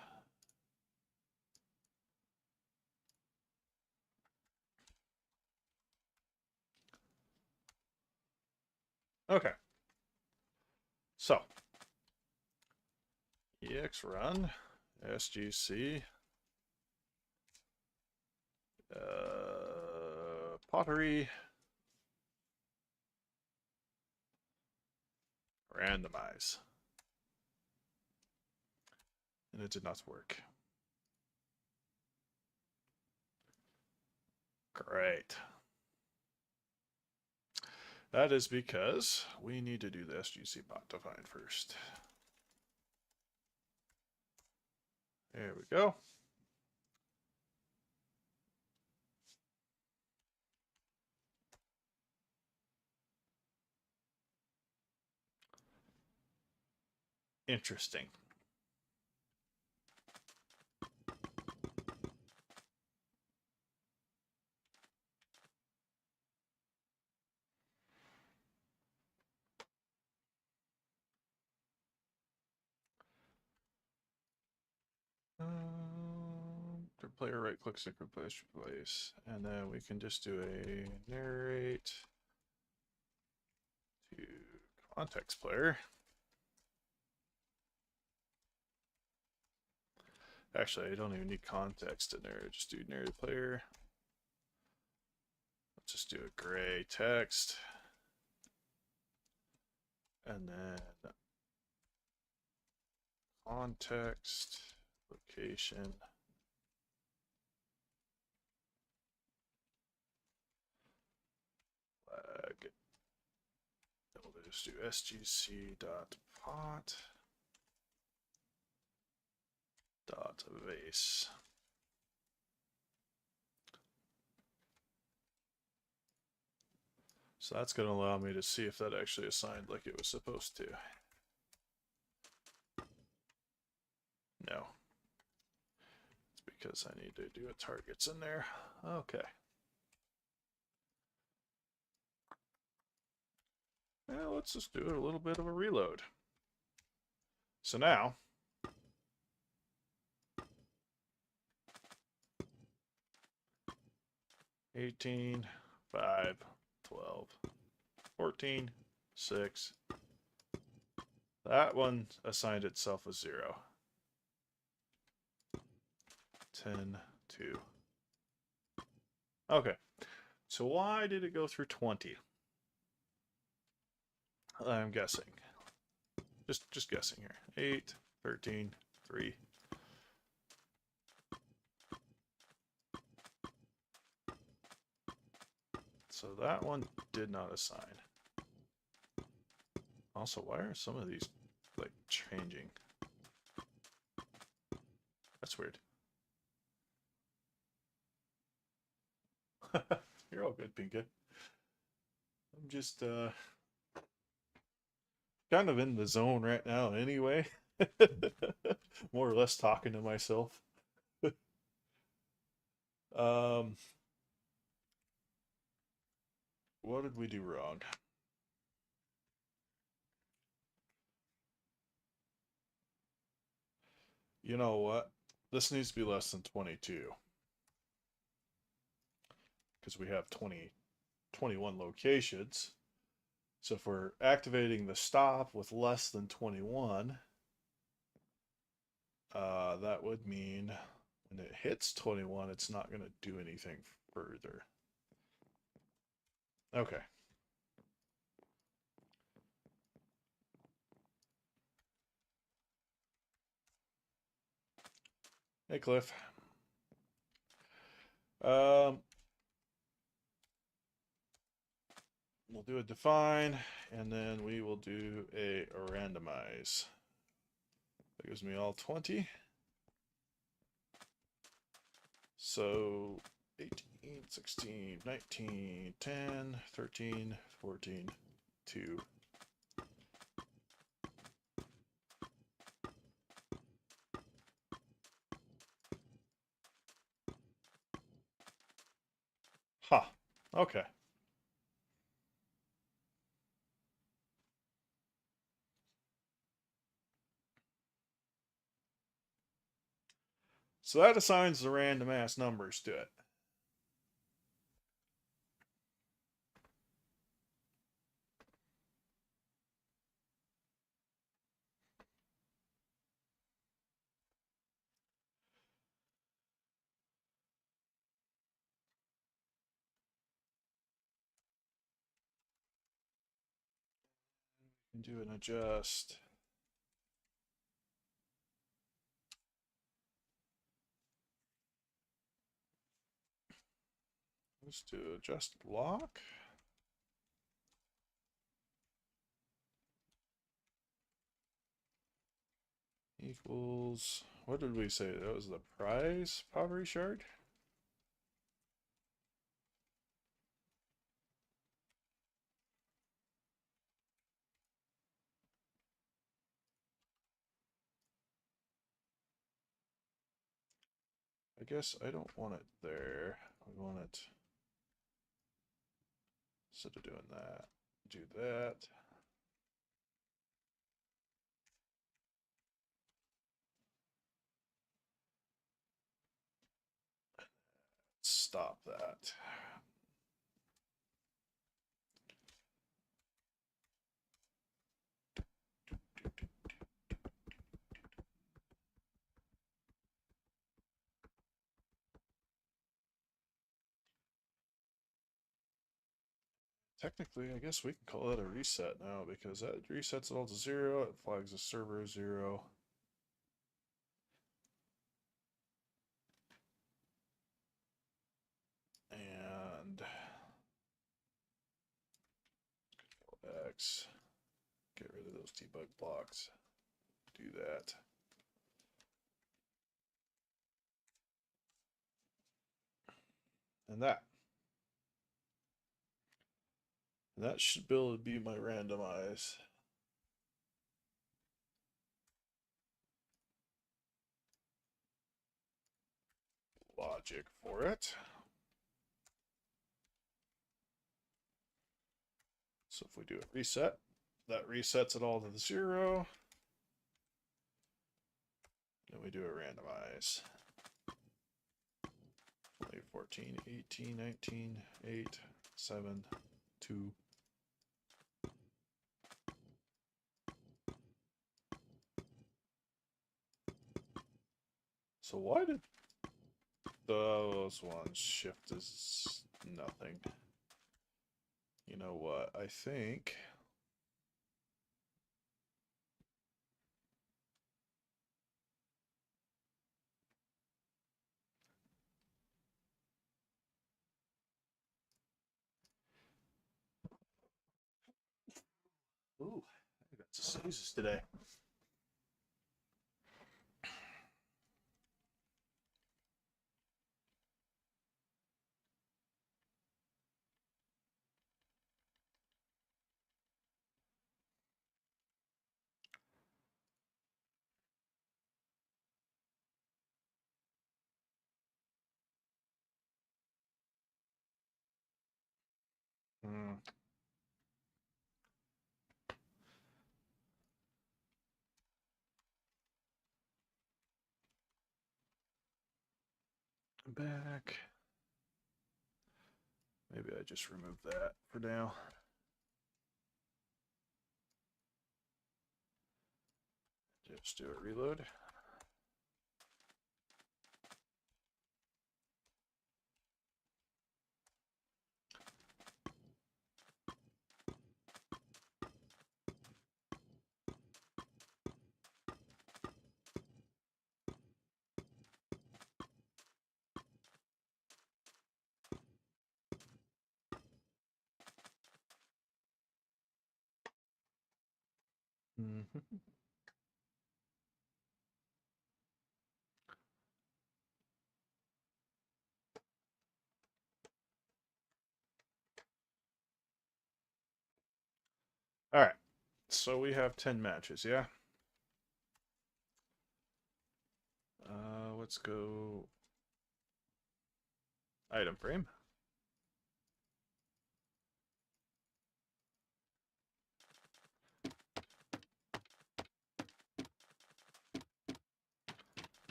Okay. So, ex run sgc pottery randomize. And it did not work. Great. That is because we need to do the SGC pot define first. There we go. Interesting. For player right click, replace, and then we can just do a narrate to context player. Actually, I don't even need context in there. Just do narrative player. Let's just do a gray text. And then context, location. Flag. We'll just do sgc.pot dot vase. So that's going to allow me to see if that actually assigned like it was supposed to. No. It's because I need to do a targets in there. Okay. Now let's just do a little bit of a reload. So now, $18, $5, $12, $14, $6. That one assigned itself a 0. $10, $2. Okay. So why did it go through 20? I'm guessing. Just guessing here. 8, 13, 3. So that one did not assign. Also, why are some of these like changing? That's weird. You're all good, Pinka. I'm just kind of in the zone right now anyway. More or less talking to myself. What did we do wrong? You know what? This needs to be less than 22. Because we have 21 locations. So if we're activating the stop with less than 21, that would mean when it hits 21, it's not going to do anything further. Okay. Hey, Cliff. We'll do a define, and then we will do a randomize. That gives me all 20. So 18, 16, 19, 10, 13, 14, 2. Huh. Okay. So that assigns the random ass numbers to it. Do an adjust. Let's do adjust block. Equals, what did we say? That was the prize poverty shard? I guess I don't want it there. I want it, instead of doing that, do that. stop that. Technically, I guess we can call that a reset now because that resets it all to 0. It flags the server as 0. And X, get rid of those debug blocks. Do that. And that. And that should be able to be my randomize. Logic for it. So if we do a reset, that resets it all to the 0. Then we do a randomize. 14, 18, 19, 8, 7, 2. So why did those ones shift as nothing? You know what? I think ooh, I got some sneezes today. Hmm. Back. Maybe I just remove that for now. Just do a reload. Mm-hmm. All right. So we have 10 matches, yeah? Let's go item frame.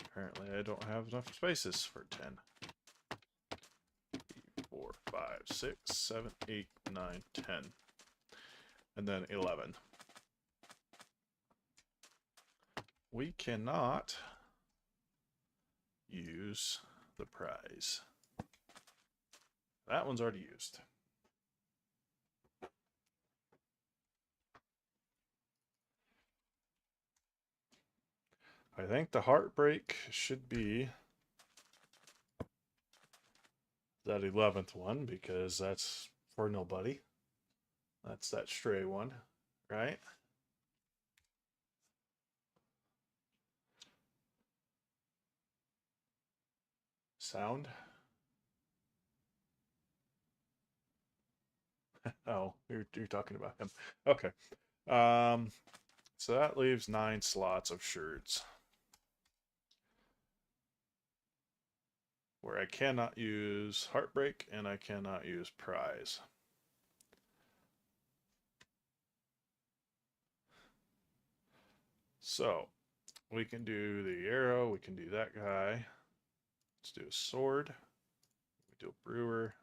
Apparently I don't have enough spaces for 10. 4, 5, 6, 7, 8, 9, 10. And then 11. We cannot use the prize. That one's already used. I think the heartbreak should be that 11th one because that's for nobody. That's that stray one, right? Sound. Oh, you're talking about him. Okay. So that leaves 9 slots of sherds where I cannot use heartbreak and I cannot use prize. So we can do the arrow, we can do that guy. Let's do a sword. We do a brewer.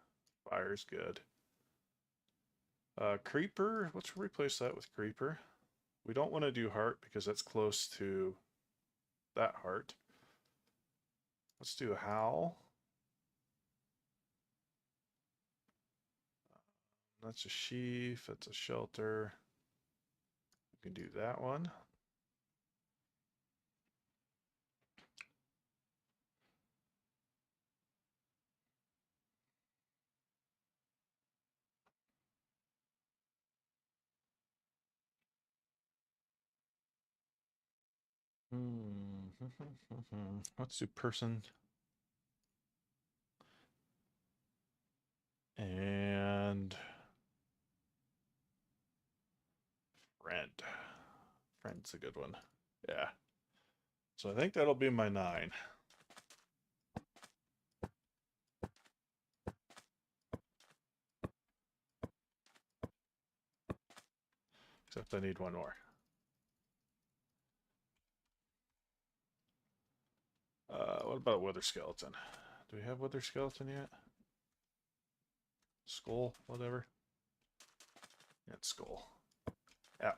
Fire's good. Creeper. Let's replace that with creeper. We don't want to do heart because that's close to that heart. Let's do a howl. That's a sheaf. That's a shelter. We can do that one. Let's do person. And friend. Friend's a good one. Yeah. So I think that'll be my 9. Except I need one more. What about a wither skeleton? Do we have wither skeleton yet? Skull, whatever. Yeah, it's skull. Yeah.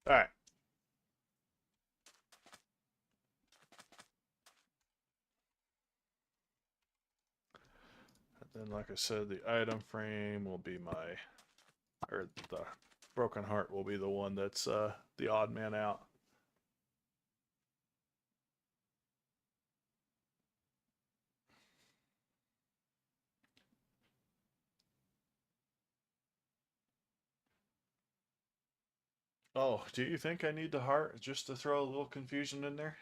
Alright. And then, like I said, the item frame will be my, or the broken heart will be the one that's the odd man out. Oh, do you think I need the heart just to throw a little confusion in there?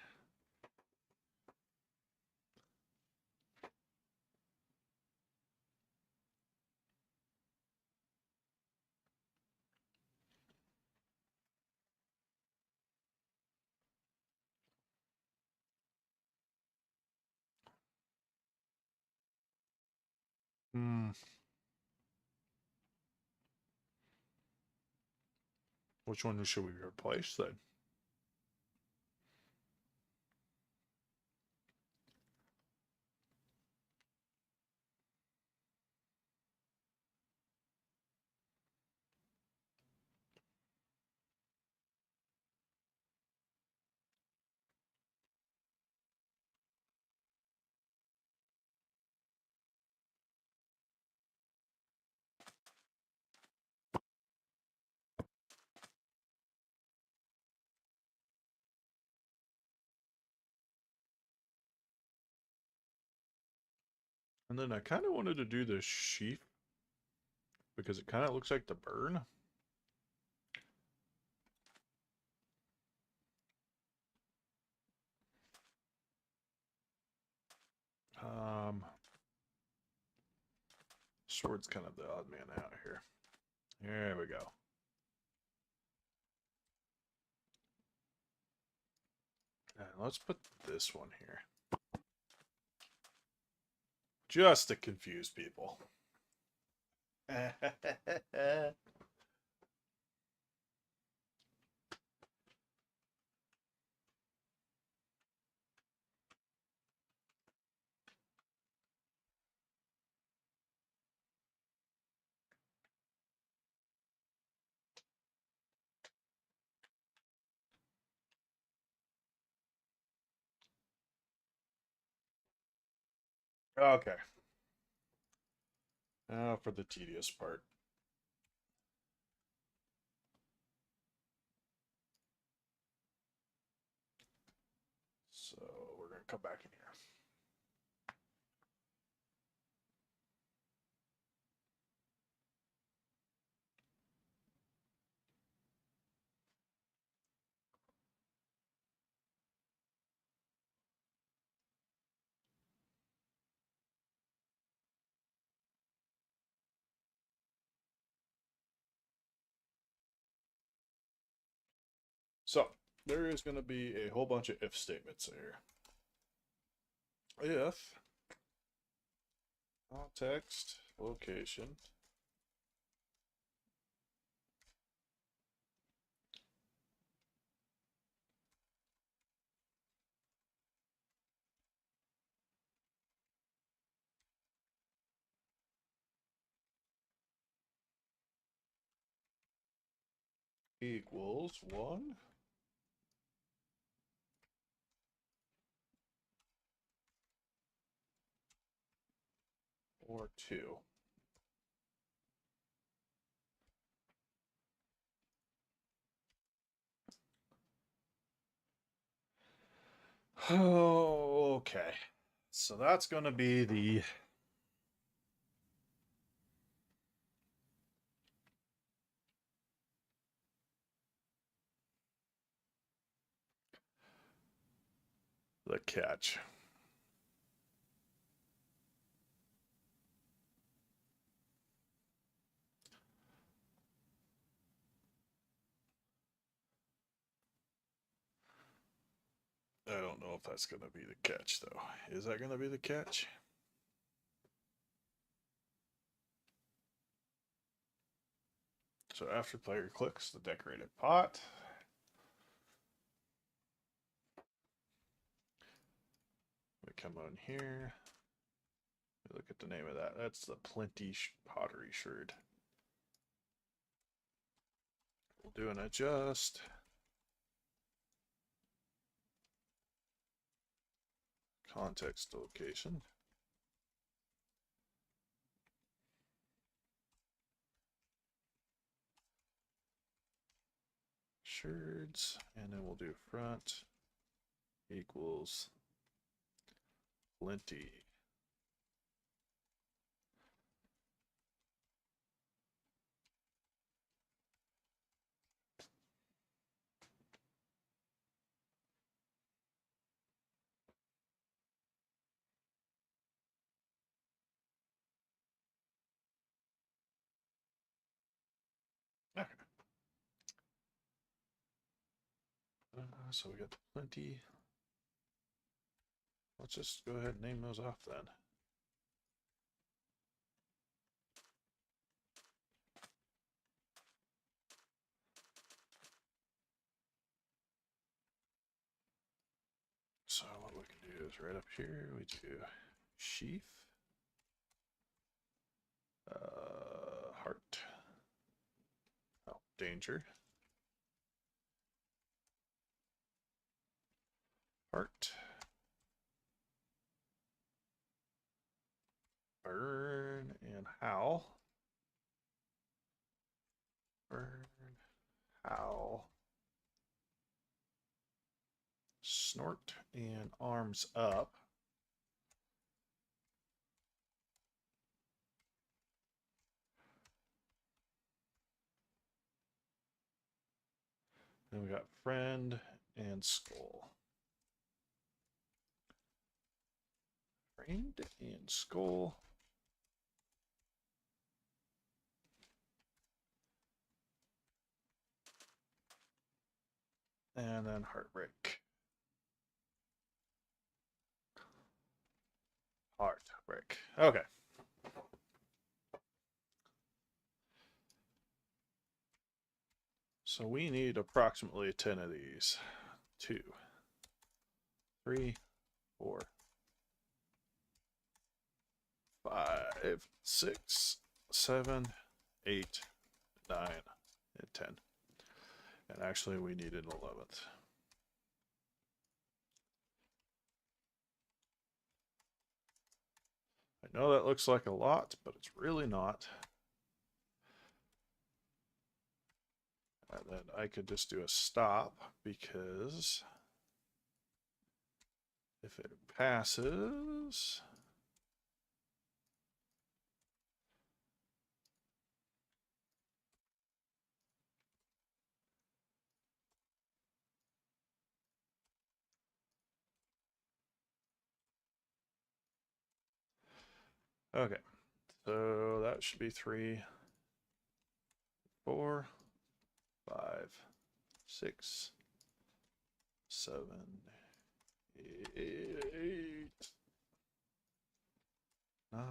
Hmm. Which one should we replace then? And then I kind of wanted to do the sheaf because it kind of looks like the burn. Sword's kind of the odd man out here. There we go. And let's put this one here. Just to confuse people. Okay. Now for the tedious part. So we're going to come back in here. So there is going to be a whole bunch of if statements here. If context location equals 1 or 2. Oh, okay. So that's going to be the catch. I don't know if that's going to be the catch, though. Is that going to be the catch? So after player clicks the decorated pot, we come on here. We look at the name of that. That's the Plenty Pottery Sherd. We'll do an adjust. Context location. Sherds, and then we'll do front equals plenty. Okay. So we got the plenty. Let's just go ahead and name those off then. So what we can do is right up here, we do sheaf, heart, oh, danger, heart, burn, and howl, burn, howl, snort, and arms up. Then we got friend and skull. Friend and skull. And then heartbreak. Heartbreak. Okay. So we need approximately 10 of these. 2, 3, 4, 5, 6, 7, 8, 9, and 10. And actually we need an 11th. I know that looks like a lot, but it's really not. And then I could just do a stop because if it passes, okay, so that should be 3, 4, 5, 6, 7, 8, 9,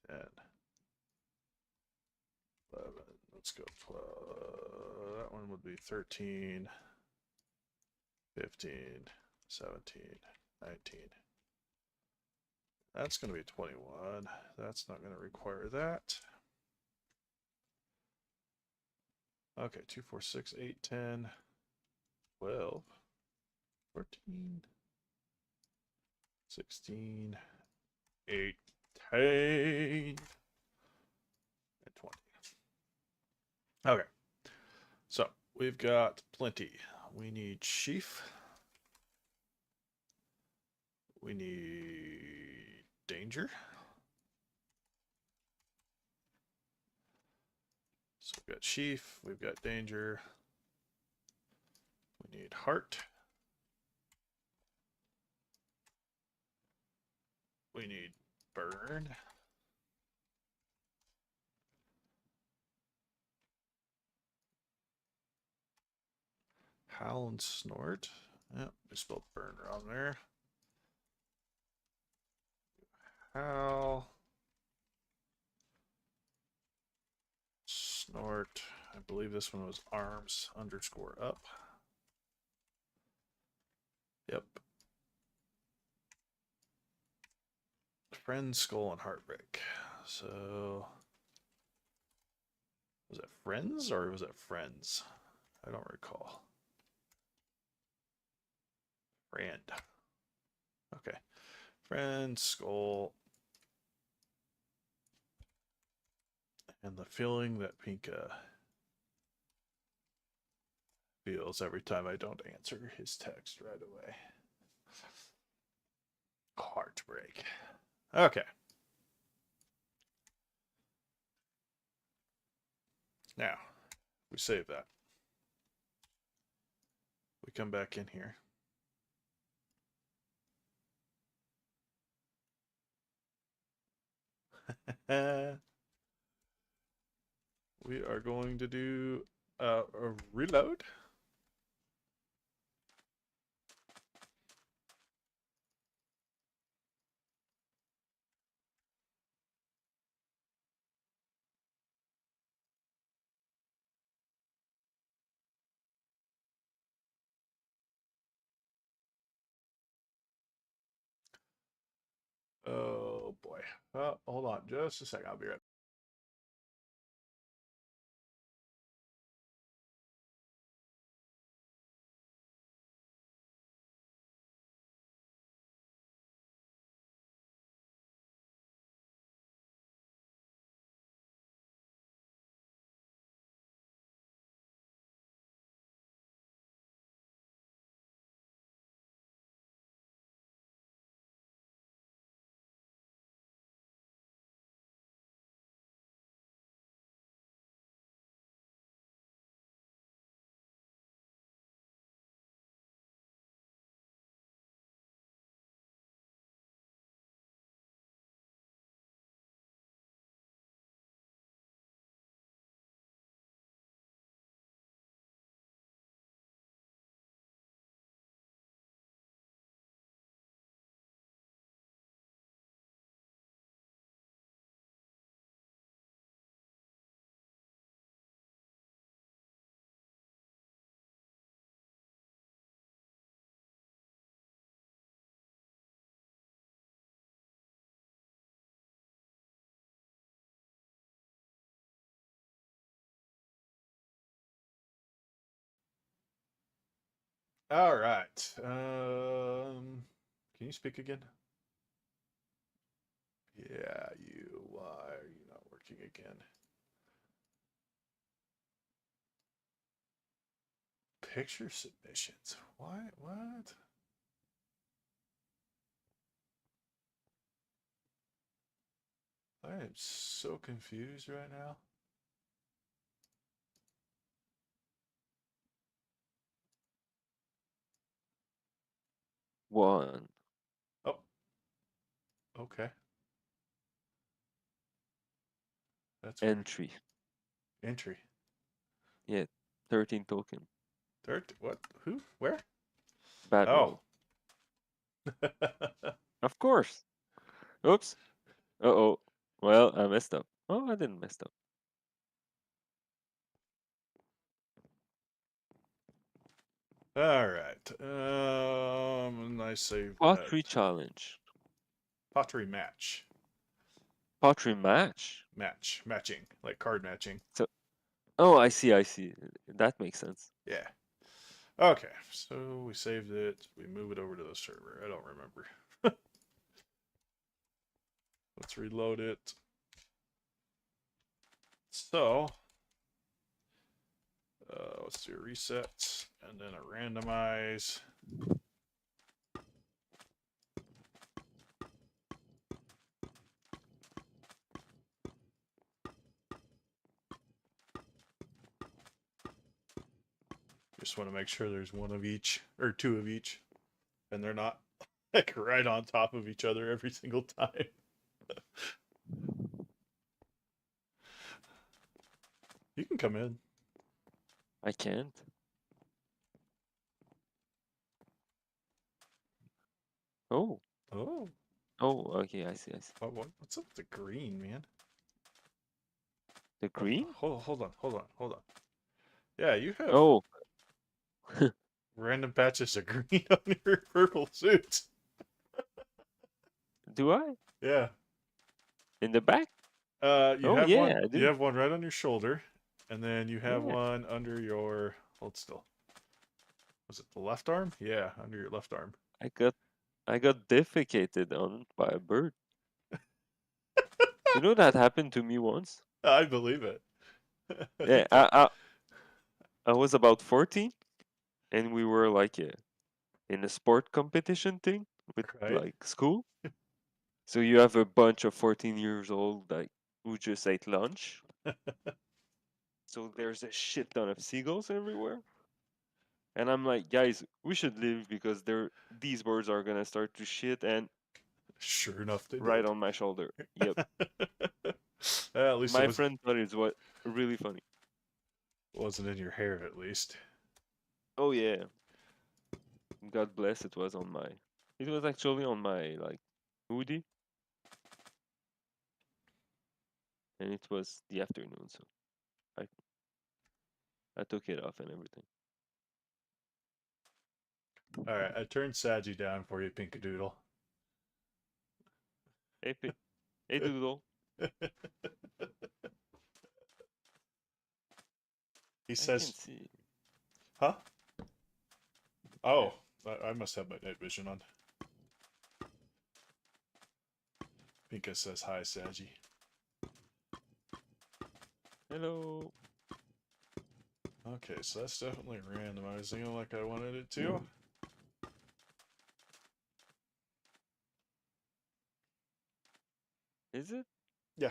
10, 11. Let's go 12. That one would be 13, 15, 17, 19. That's going to be 21. That's not going to require that. Okay, 2, 4, 6, 8, 10, 12, 14, 16, 18, and 20. Okay, so we've got plenty. We need sheaf. We need danger. So we've got sheaf, we've got danger. We need heart. We need burn. Howl and snort. Yep, we spelled burn wrong there. Howl. Snort. I believe this one was arms underscore up. Yep. Friend, skull, and heartbreak. So, was it friends or was it friends? I don't recall. Friend. Okay. Friend, skull, and the feeling that Pinka feels every time I don't answer his text right away. Heartbreak. Okay. Now, we save that. We come back in here. We are going to do a reload. Oh boy. Hold on just a second. I'll be right back. All right. Can you speak again? Yeah, you. Why are you not working again? Picture submissions. Why? What? I am so confused right now. One. Oh, okay. That's weird. Entry. Entry. Yeah, 13 token. Third. What? Who? Where? Bad Oh. roll. Of course. Oops. Uh-oh. Well, I messed up. Oh, I didn't mess up. All right. Nice save that. Pottery challenge. Pottery match. Pottery match. Matching, like card matching. So, Oh, I see. I see. That makes sense. Yeah. Okay, so we saved it. We move it over to the server. I don't remember. Let's reload it. So, let's do a reset and then a randomize. Just want to make sure there's one of each or two of each, and they're not like right on top of each other every single time. You can come in. I can't. Oh. Oh, Oh, okay. I see. I see. what's up with the green, man? The Oh, green? hold on. Yeah, you have Oh, random patches of green on your purple suit. do I? Yeah. In the back? You Oh, have yeah, one. I You do. have one right on your shoulder, and then you have Yeah. one under your. Hold still. Was it the left arm? Yeah, under your left arm. I got I got defecated on by a bird. You know that happened to me once? I believe it. I Yeah, think that. I was about 14 and we were like in a sport competition thing with Right. like school. So you have a bunch of 14 years old like who just ate lunch. So there's a shit ton of seagulls everywhere. And I'm like, guys, we should leave because these birds are gonna start to shit and Sure enough, they right did. on my shoulder. Yep. At least it My friend thought it was really funny. wasn't in your hair, at least. Oh yeah. God bless it was on my it was actually on my like hoodie and it was the afternoon, so I I took it off and everything. All right, I turned Saji down for you, Pinkadoodle. Hey hey Doodle. He I can says, see. "Huh? Yeah. Oh, I must have my night vision on." Pinka says, "Hi, Saji." Hello. Okay, so that's definitely randomizing it like I wanted it to. Is it? Yeah.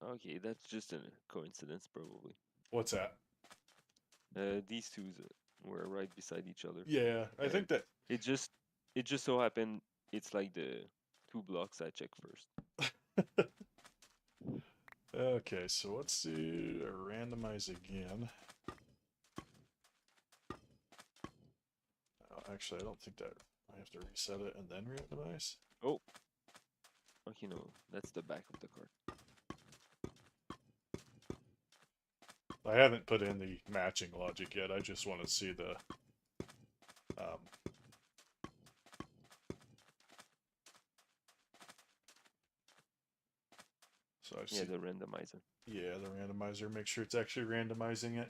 Okay, that's just a coincidence probably. What's that? These two were right beside each other. Yeah, I And think that. it just it just so happened it's like the two blocks I checked first. Okay, so let's do a randomize again. Oh, actually, I don't think that I have to reset it and then randomize. Oh, okay, no, that's the back of the card. I haven't put in the matching logic yet. I just want to see the. Um, so I Yeah, see. the randomizer. Yeah, the randomizer. Make sure it's actually randomizing it.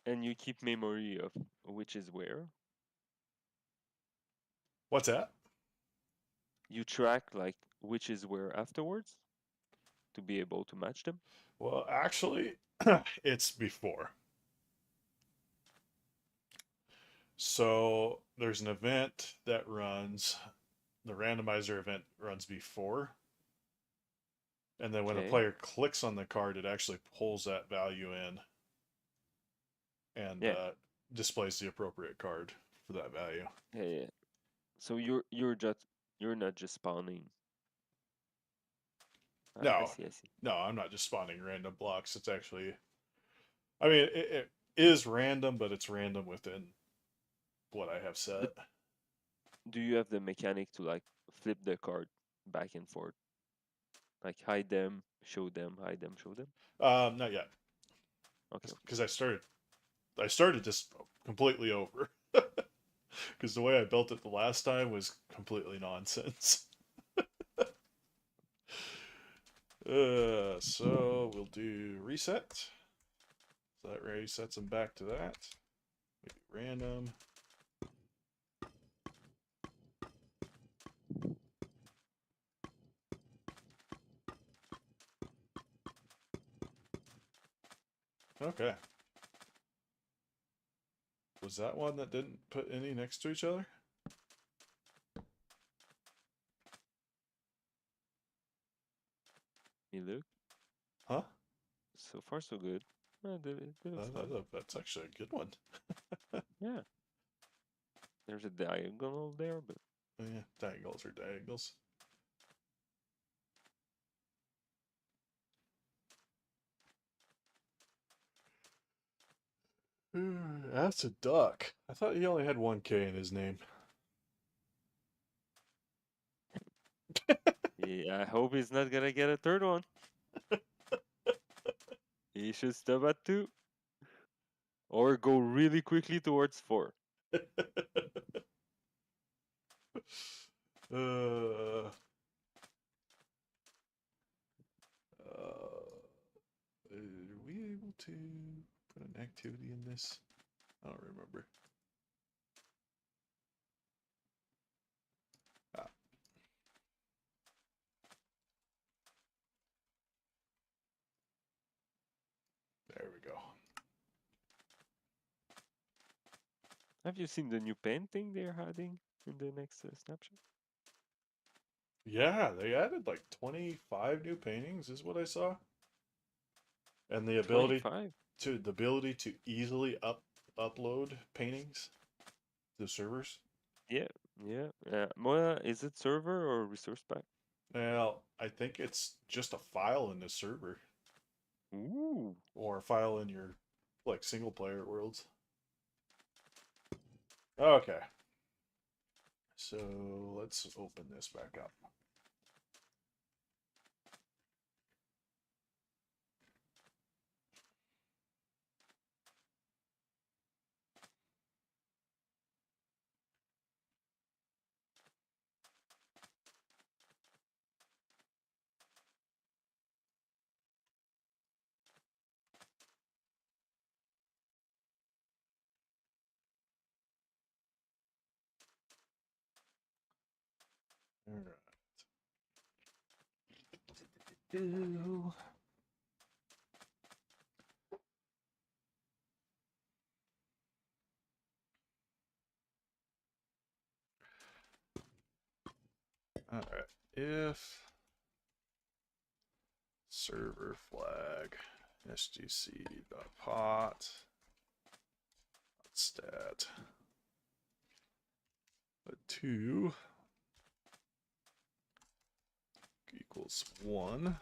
And you keep memory of which is where. What's that? You track like which is where afterwards to be able to match them. Well, actually, it's before. So there's an event that runs. The randomizer event runs before, and then when a Okay. player clicks on the card, it actually pulls that value in and Yeah. displays the appropriate card for that value. Yeah, yeah. So you're not just spawning. I No, see, I see. no, I'm not just spawning random blocks. It's actually, I mean, it is random, but it's random within what I have set. But do you have the mechanic to like flip the card back and forth? Like hide them, show them, hide them, show them? Not yet, Okay, okay. because I started just completely over. Because the way I built it the last time was completely nonsense. So we'll do reset. So that resets them back to that. Maybe random. Okay. Was that one that didn't put any next to each other? You look. Huh? So far, so good. That looks fine. That's actually a good one. Yeah. There's a diagonal there, but Oh, yeah, diagonals are diagonals. That's a duck. I thought he only had 1K in his name. yeah, I hope he's not gonna get a third one. He should stop at 2. Or go really quickly towards 4. uh, are we able to put an activity in this? I don't remember. Ah, there we go. Have you seen the new painting they're adding in the next snapshot? Yeah, they added like 25 new paintings, is what I saw. And the ability 25? to easily upload paintings to servers. Yeah, yeah. Well, is it server or resource pack? Well, I think it's just a file in the server Ooh. or a file in your like single player worlds. Okay. So let's open this back up. All right. All right. If server flag sgc.pot stat 2 equals 1.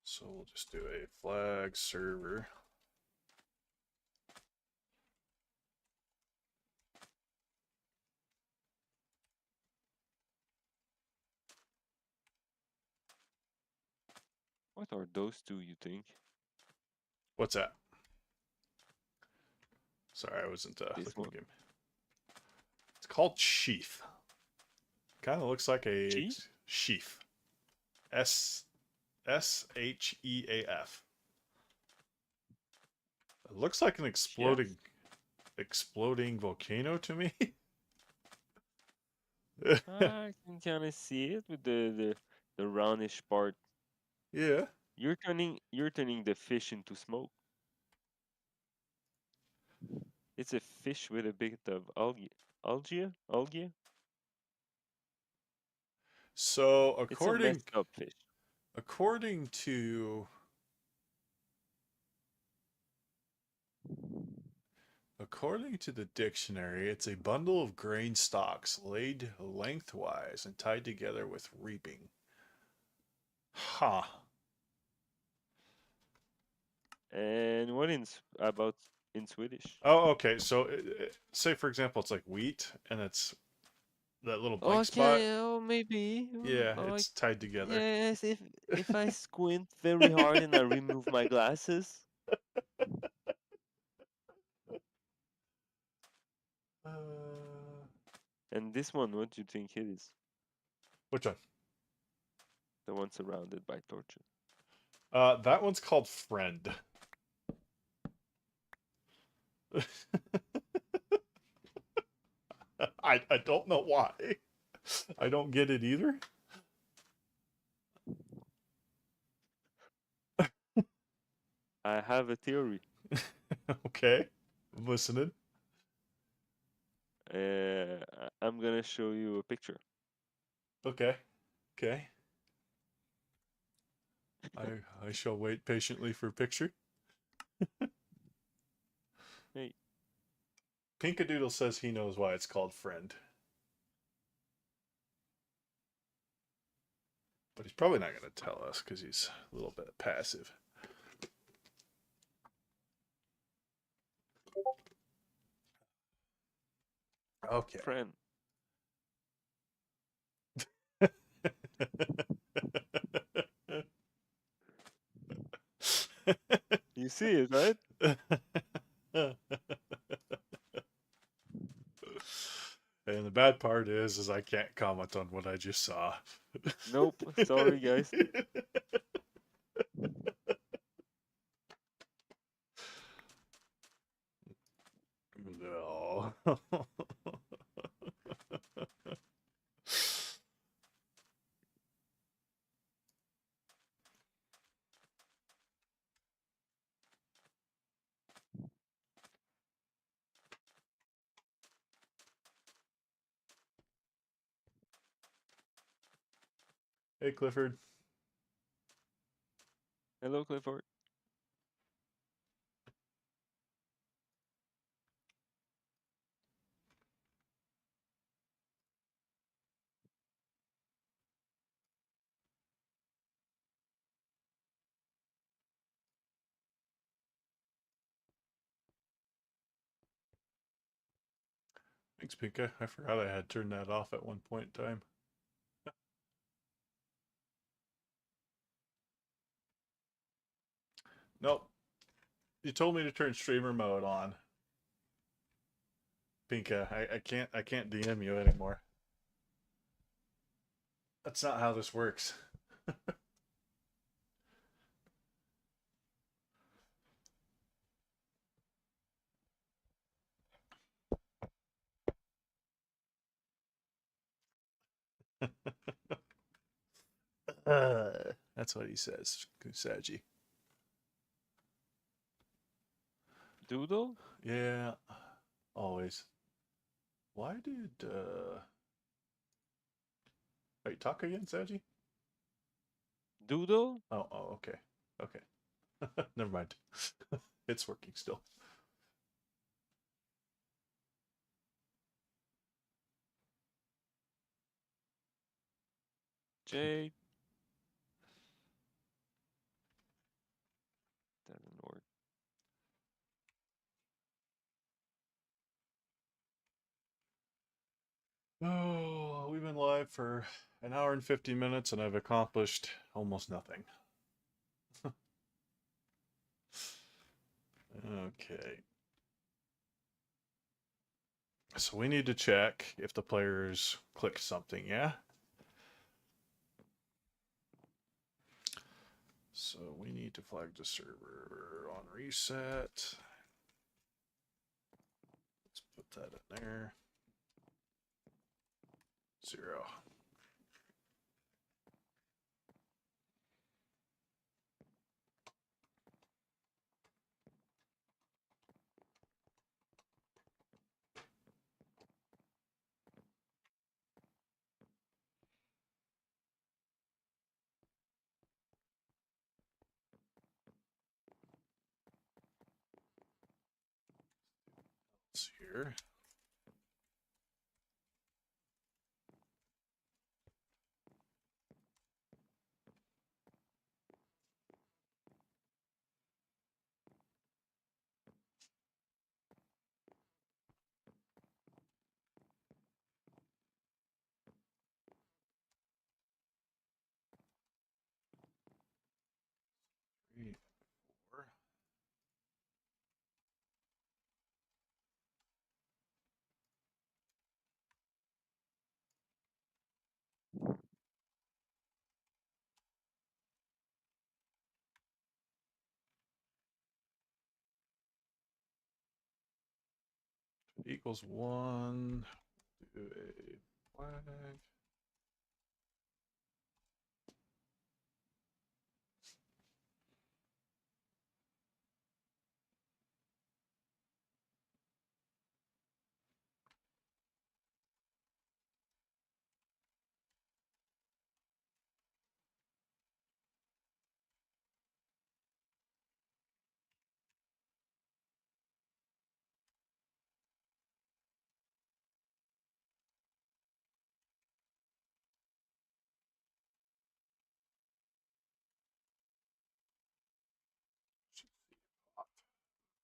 So we'll just do a flag server. What are those two, you think? What's that? Sorry, I wasn't This looking one. at the game. It's called Sheath. Kind of looks like a G? sheath. Sheaf. It looks like an Chef? exploding volcano to me. I can kind of see it with the roundish part. Yeah. You're turning the fish into smoke. It's a fish with a bit of algae. So It's a messed up fish. according to the dictionary, it's a bundle of grain stalks laid lengthwise and tied together with reaping. Huh. And what about in Swedish. Oh, okay. So, say for example, it's like wheat, and it's that little blank spot. Okay, oh maybe. Yeah, it's tied together. Yes, if I squint very hard and I remove my glasses. Uh, And this one, what do you think it is? which one? The one surrounded by torches. That one's called friend. I don't know why. I don't get it either. I have a theory. Okay, I'm listening. I'm gonna show you a picture. Okay, okay. I shall wait patiently for a picture. Hey, Pinkadoodle says he knows why it's called friend, but he's probably not going to tell us because he's a little bit passive. Okay. friend. You see it, right? And the bad part is I can't comment on what I just saw. Nope. Sorry, guys. No. Hey, Clifford. Hello, Clifford. Thanks, Pinka. I forgot I had turned that off at one point in time. Nope. You told me to turn streamer mode on. Pinka, I can't DM you anymore. That's not how this works. That's what he says, Kusaji. Doodle? Yeah, always. Why did Wait, talk again, Saji? Doodle? Oh, okay. Okay. Never mind. It's working still. Jade? Doesn't work. Oh, we've been live for an hour and 50 minutes and I've accomplished almost nothing. Okay. So we need to check if the players clicked something, yeah? So we need to flag the server on reset. Let's put that in there. 0. Let's here. equals 1, do a flag.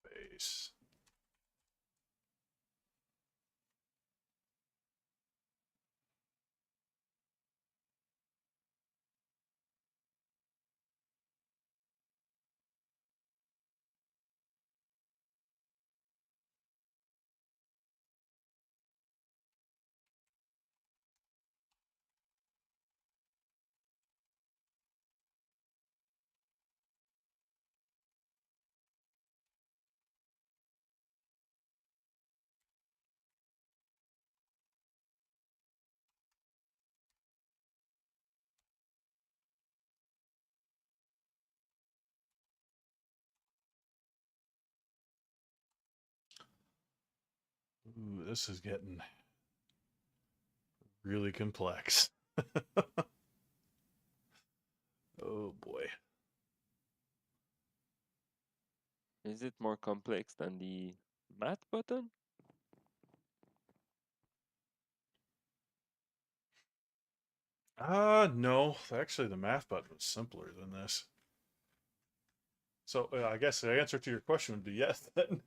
Base. Ooh, this is getting really complex. Oh boy. Is it more complex than the math button? No. Actually, the math button was simpler than this. So I guess the answer to your question would be yes then.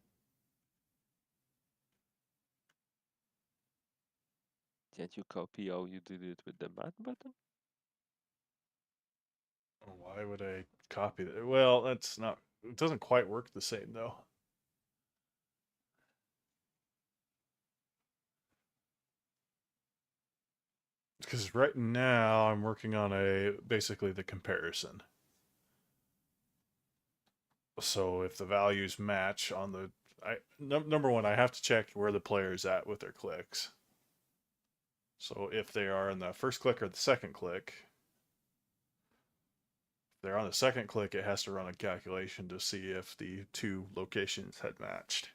Can't you copy how you did it with the math button? Why would I copy that? Well, that's not. It doesn't quite work the same though. Because right now I'm working on basically the comparison. So if the values match on the number one, I have to check where the player's at with their clicks. So if they are in the first click or the second click, if they're on the second click, it has to run a calculation to see if the two locations had matched.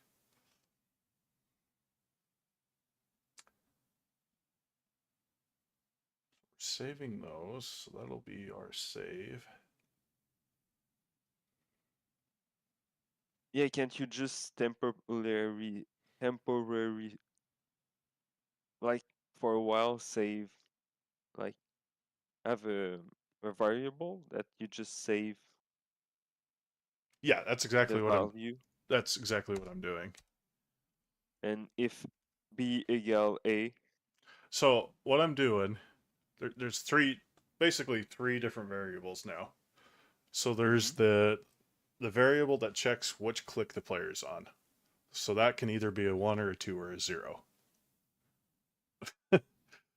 Saving those, so that'll be our save. Yeah, can't you just temporary, like for a while, save, like have a variable that you just save Yeah, that's the exactly what I'm. value, That's exactly what I'm doing. and if b equal a, So what I'm doing, there's basically three different variables now. So there's mm-hmm. the variable that checks which click the player's on. So that can either be a 1 or a 2 or a 0.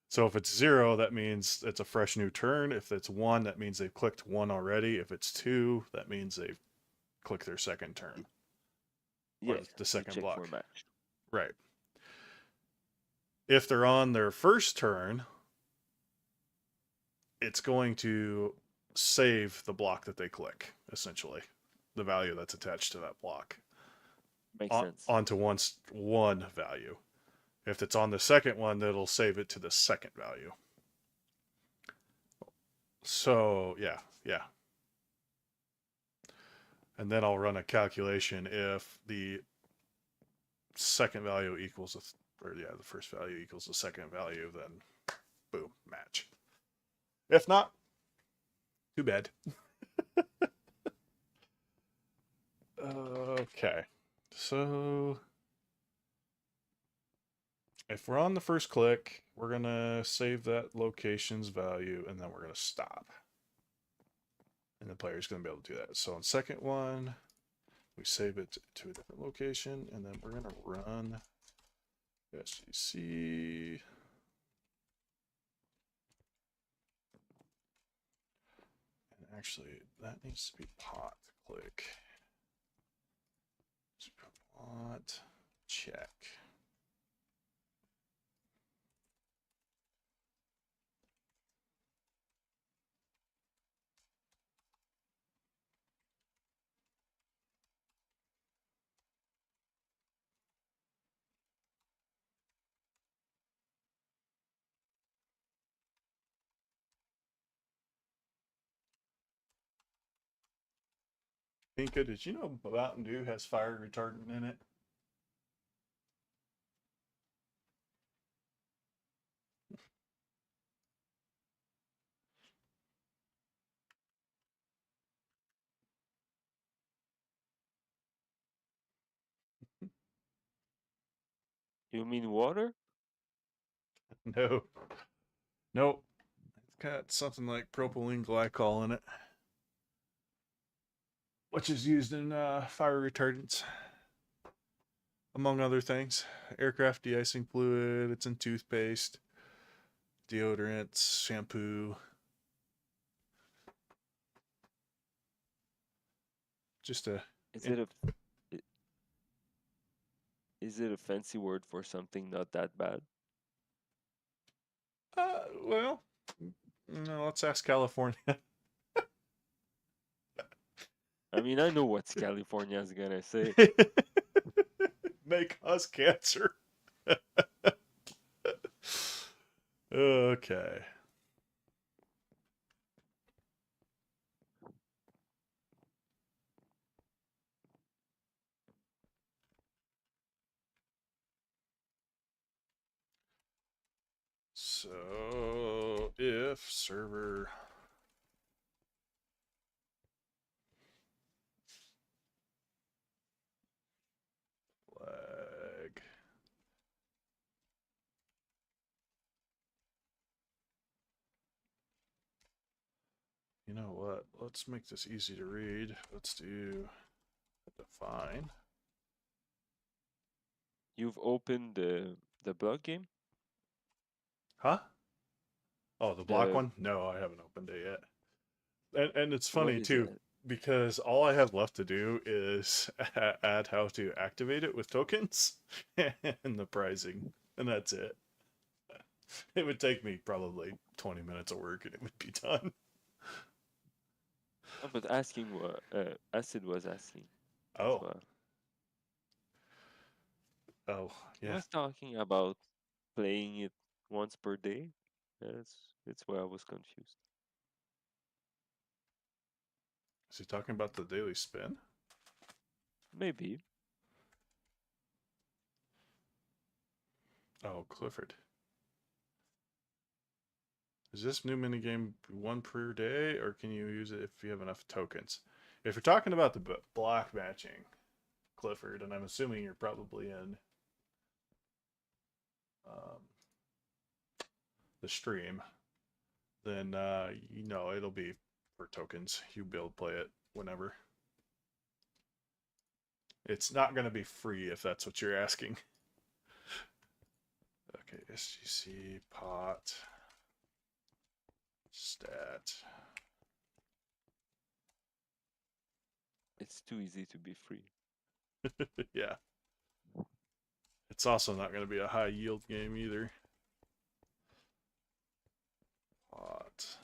So if it's 0, that means it's a fresh new turn. If it's 1, that means they've clicked 1 already. If it's 2, that means they've clicked their second turn or Yeah, the you second check for block. match. Right. If they're on their first turn, it's going to save the block that they click, essentially, the value that's attached to that block Makes sense. onto one value. If it's on the second one, that'll save it to the second value. So yeah. And then I'll run a calculation if the second value equals the first value equals the second value, then boom, match. If not, too bad. Okay. So if we're on the first click, we're going to save that location's value and then we're going to stop. And the player's going to be able to do that. So on second one, we save it to a different location and then we're going to run SGC. And actually, that needs to be pot click. Pot check. Pinka, did you know Mountain Dew has fire retardant in it? You mean water? No. Nope. It's got something like propylene glycol in it, which is used in fire retardants, among other things. Aircraft de-icing fluid, it's in toothpaste, deodorants, shampoo. Just a. Is it a i- is it a fancy word for something not that bad? Well, no, let's ask California. I mean, I know what California's gonna say. May cause cancer. Okay. So if server flag, you know what? Let's make this easy to read. Let's do define. You've opened the blog game? Huh? Oh, the block The one? No, I haven't opened it yet. And it's what funny is too it? because all I have left to do is add how to activate it with tokens and the pricing, and that's it. It would take me probably 20 minutes of work and it would be done. Oh, but asking what Acid was asking. That's Oh, what oh, he yeah. was talking about playing it once per day. That's where I was confused. Is he talking about the daily spin? Maybe. Oh, Clifford. Is this new minigame one per day, or can you use it if you have enough tokens? If you're talking about the block matching, Clifford, and I'm assuming you're probably in um, the stream, then you know it'll be for tokens. You'll be able to play it whenever. It's not going to be free if that's what you're asking. Okay, SGC pot stat. It's too easy to be free. Yeah, it's also not going to be a high yield game either. Pot.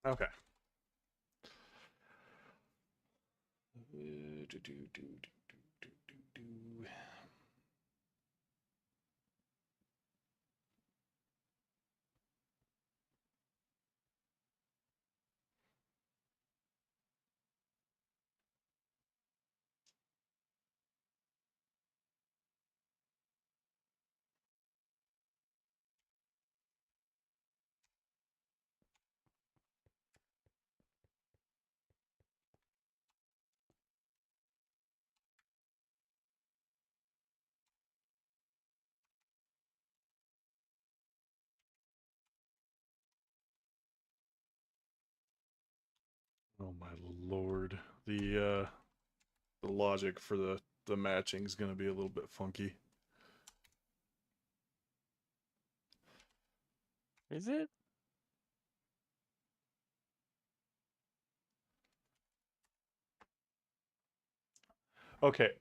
Okay. Oh my lord. The logic for the matching is going to be a little bit funky. Is it? Okay.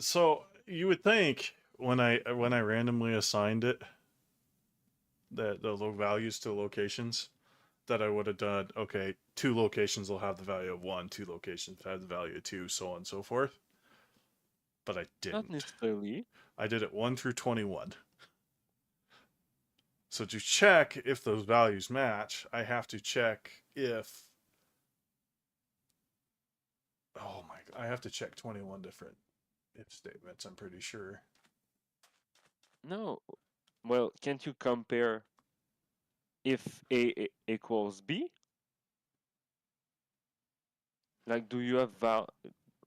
So you would think when I randomly assigned it that the low values to locations that I would have done, okay, two locations will have the value of one, two locations have the value of two, so on and so forth. but I Not didn't. necessarily. I did it 1 through 21. So to check if those values match, I have to check if. Oh my! I have to check 21 different if statements. I'm pretty sure. No. Well, can't you compare if equals B? Like, do you have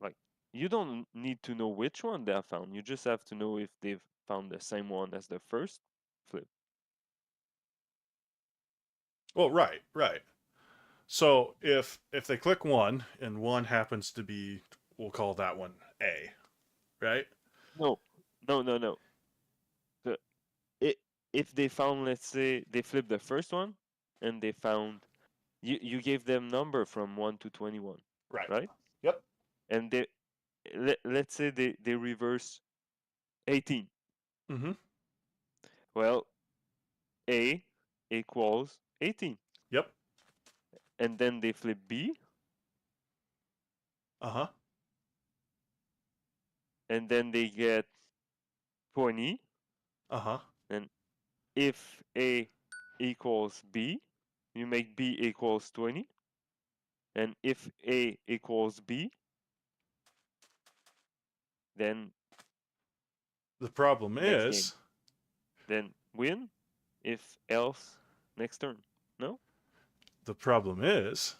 like you don't need to know which one they have found. You just have to know if they've found the same one as the first flip. Well, right. So if they click one and one happens to be, we'll call that one A, right? No, no. The, it, if they found, let's say, they flipped the first one, and they found you gave them number from 1 to 21, Right. right? Yep. And let's say they reverse 18. Mm-hmm. Well, A equals 18. Yep. And then they flip B, Uh-huh. and then they get 20. Uh-huh. And if A equals B, you make B equals 20. And if A equals B, then The problem next game. is Then win. If else, next turn. No? the problem is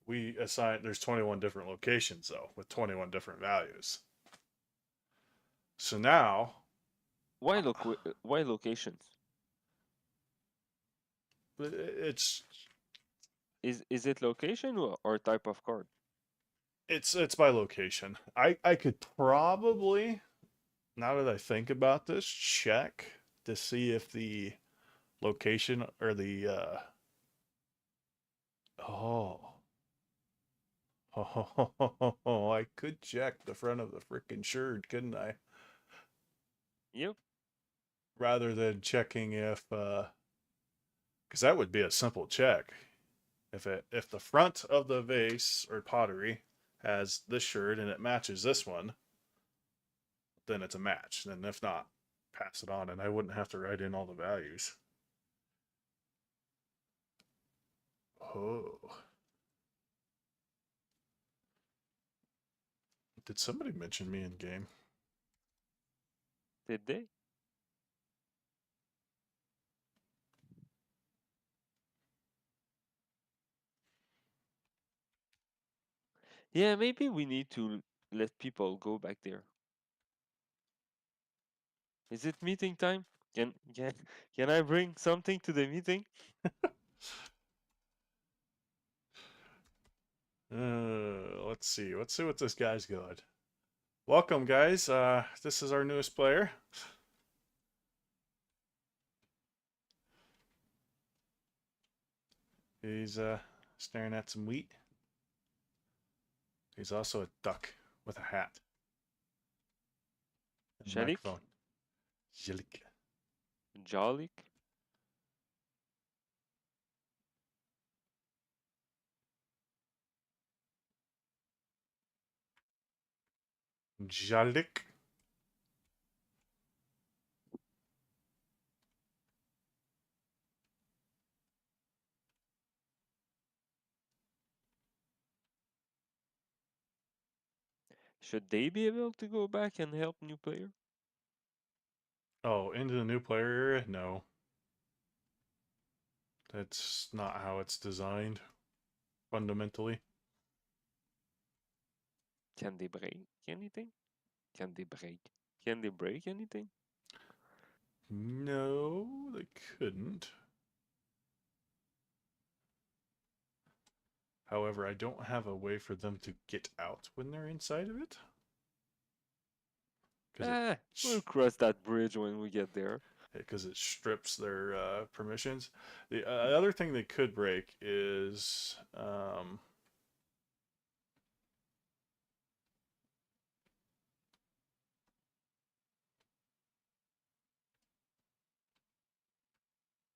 we assign there's 21 different locations though with 21 different values. So now Why locations? it's Is it location or type of card? it's by location. I could probably, now that I think about this, check to see if the location or the oh oh I could check the front of the freaking shirt, couldn't I? Yep. Rather than checking if because that would be a simple check. If the front of the vase or pottery has this shirt and it matches this one, then it's a match. And if not, pass it on, and I wouldn't have to write in all the values. Oh, did somebody mention me in game? Did they? Yeah, maybe we need to let people go back there. Is it meeting time? Can can I bring something to the meeting? Let's see. Let's see what this guy's got. Welcome, guys. This is our newest player. He's staring at some wheat. He's also a duck with a hat and a Shalik? microphone. Jilik. Jalik? Jalik. Should they be able to go back and help new player? Oh, into the new player area? No. That's not how it's designed, fundamentally. Can they break anything? Can they break? Can they break anything? No, they couldn't. However, I don't have a way for them to get out when they're inside of it. Ah, we'll cross that bridge when we get there. Because it strips their permissions. The other thing they could break is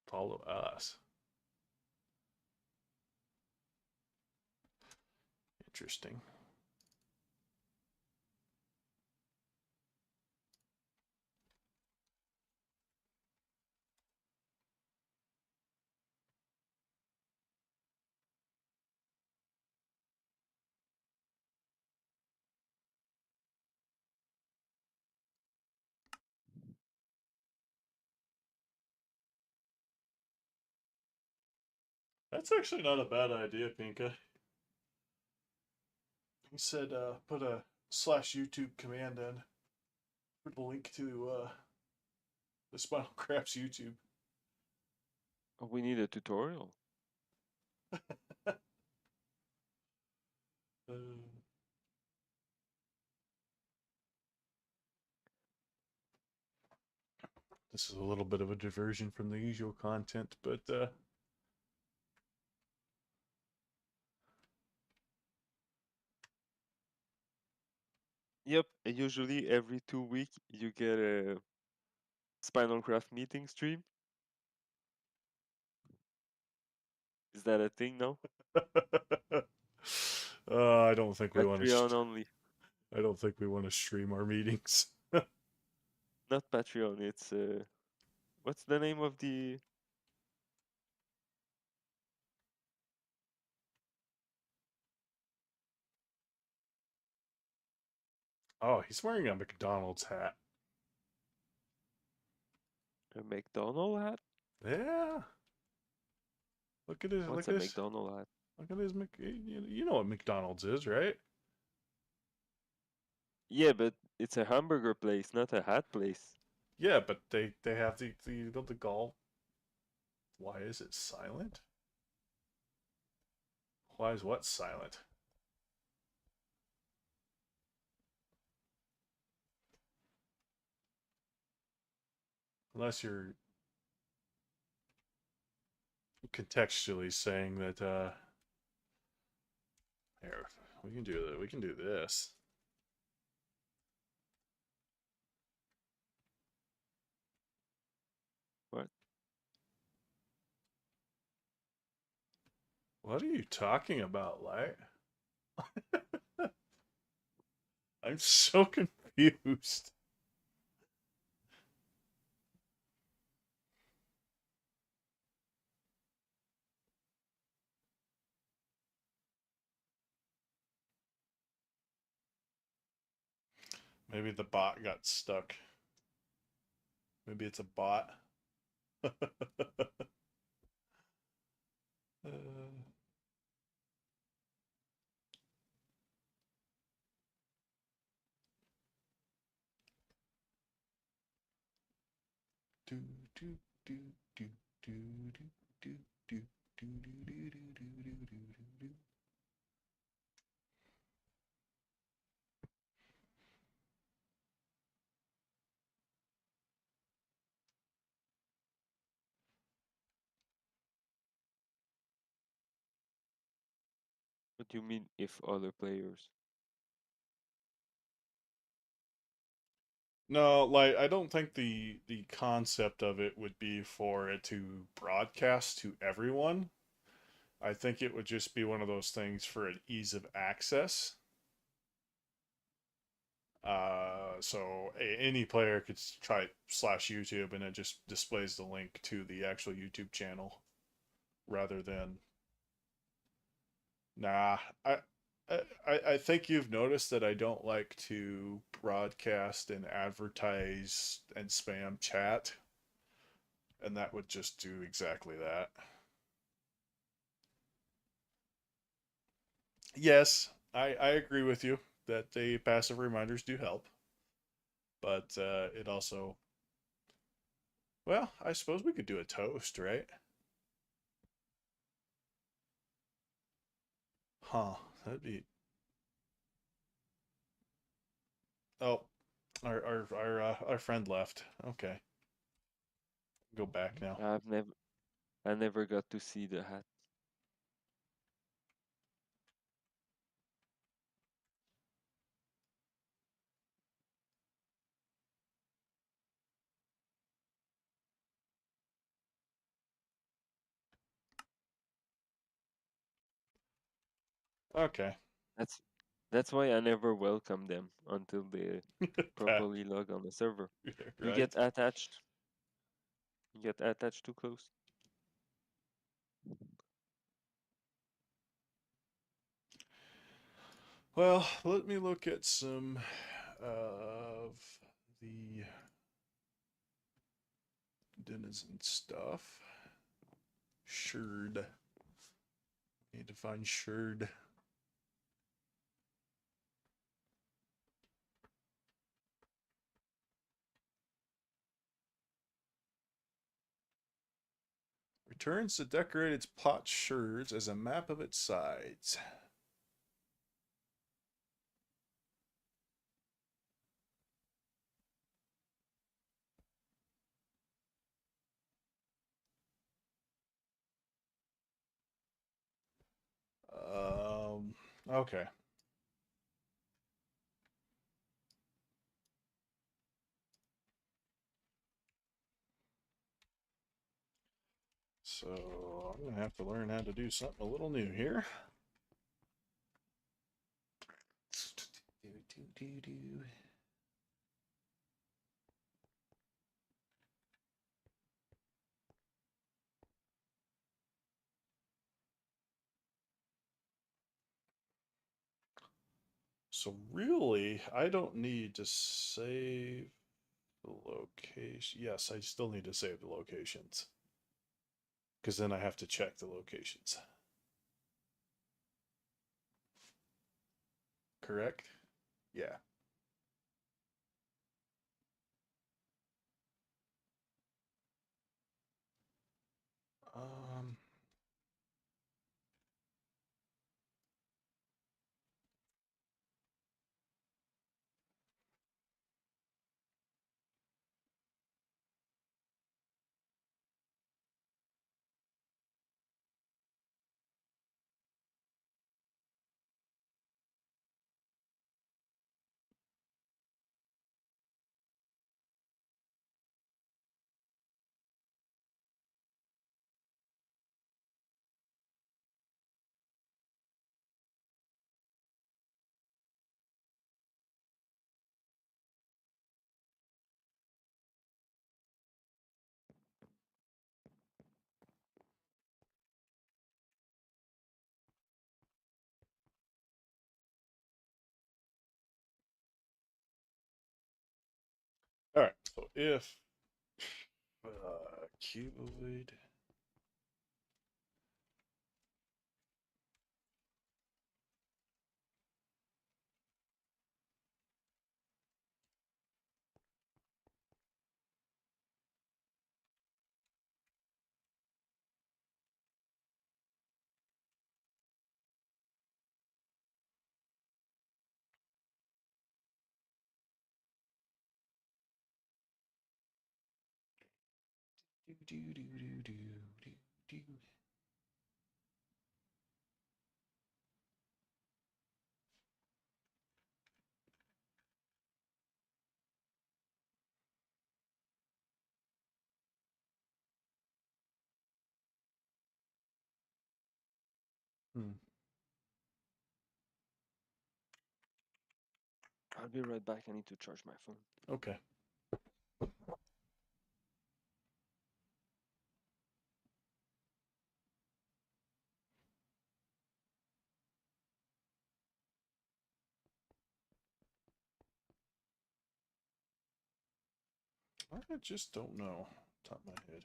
follow us. Interesting. That's actually not a bad idea, Pinka. He said put a /YouTube command in for the link to the Spinalcraft's YouTube. Oh, we need a tutorial. Uh, this is a little bit of a diversion from the usual content, but Yep, and usually every 2 weeks you get a Spinalcraft meeting stream. Is that a thing now? I don't think we want to. Patreon only. I don't think we want to stream our meetings. Not Patreon, it's what's the name of the Oh, he's wearing a McDonald's hat. McDonald hat? Yeah. Look at his. What's Look a at his. McDonald hat? Look at his. You know what McDonald's is, right? Yeah, but it's a hamburger place, not a hat place. Yeah, but they have the gall. Why is it silent? Why is what silent? Unless you're contextually saying that here, we can do that. We can do this. What? What are you talking about, Light? I'm so confused. Maybe the bot got stuck. Maybe it's a bot. uh, do do do do do do do do do do do do do do do. What do you mean if other players? No, like I don't think the concept of it would be for it to broadcast to everyone. I think it would just be one of those things for an ease of access. So any player could try /YouTube and it just displays the link to the actual YouTube channel rather than. Nah, I think you've noticed that I don't like to broadcast and advertise and spam chat, and that would just do exactly that. Yes, I agree with you that the passive reminders do help, but it also. Well, I suppose we could do a toast, right? Huh, that'd be. Oh, our friend left. Okay, go back now. I never got to see the hat. Okay. That's that's why I never welcome them until they Pat, properly log on the server. You right? get attached. You get attached too close. Well, let me look at some of the denizen stuff. Sure. Need to find sherd. Returns the decorated pot sherds as a map of its sides. Okay. So I'm going to have to learn how to do something a little new here. So really, I don't need to save the location. Yes, I still need to save the locations. Because then I have to check the locations. Correct? Yeah. Um, all right. So if cuboid. Do, do, do, do, do, do. Hmm. I'll be right back. I need to charge my phone. Okay. I just don't know. Top of my head.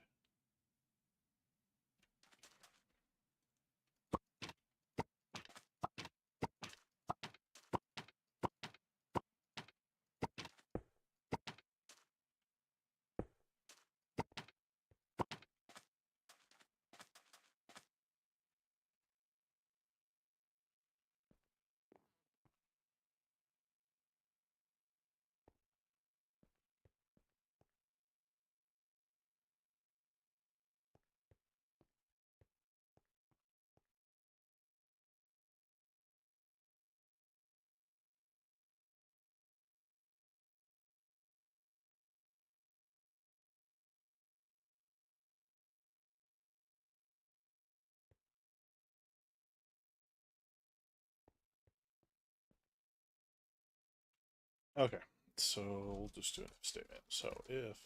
Okay. So we'll just do an if statement. So if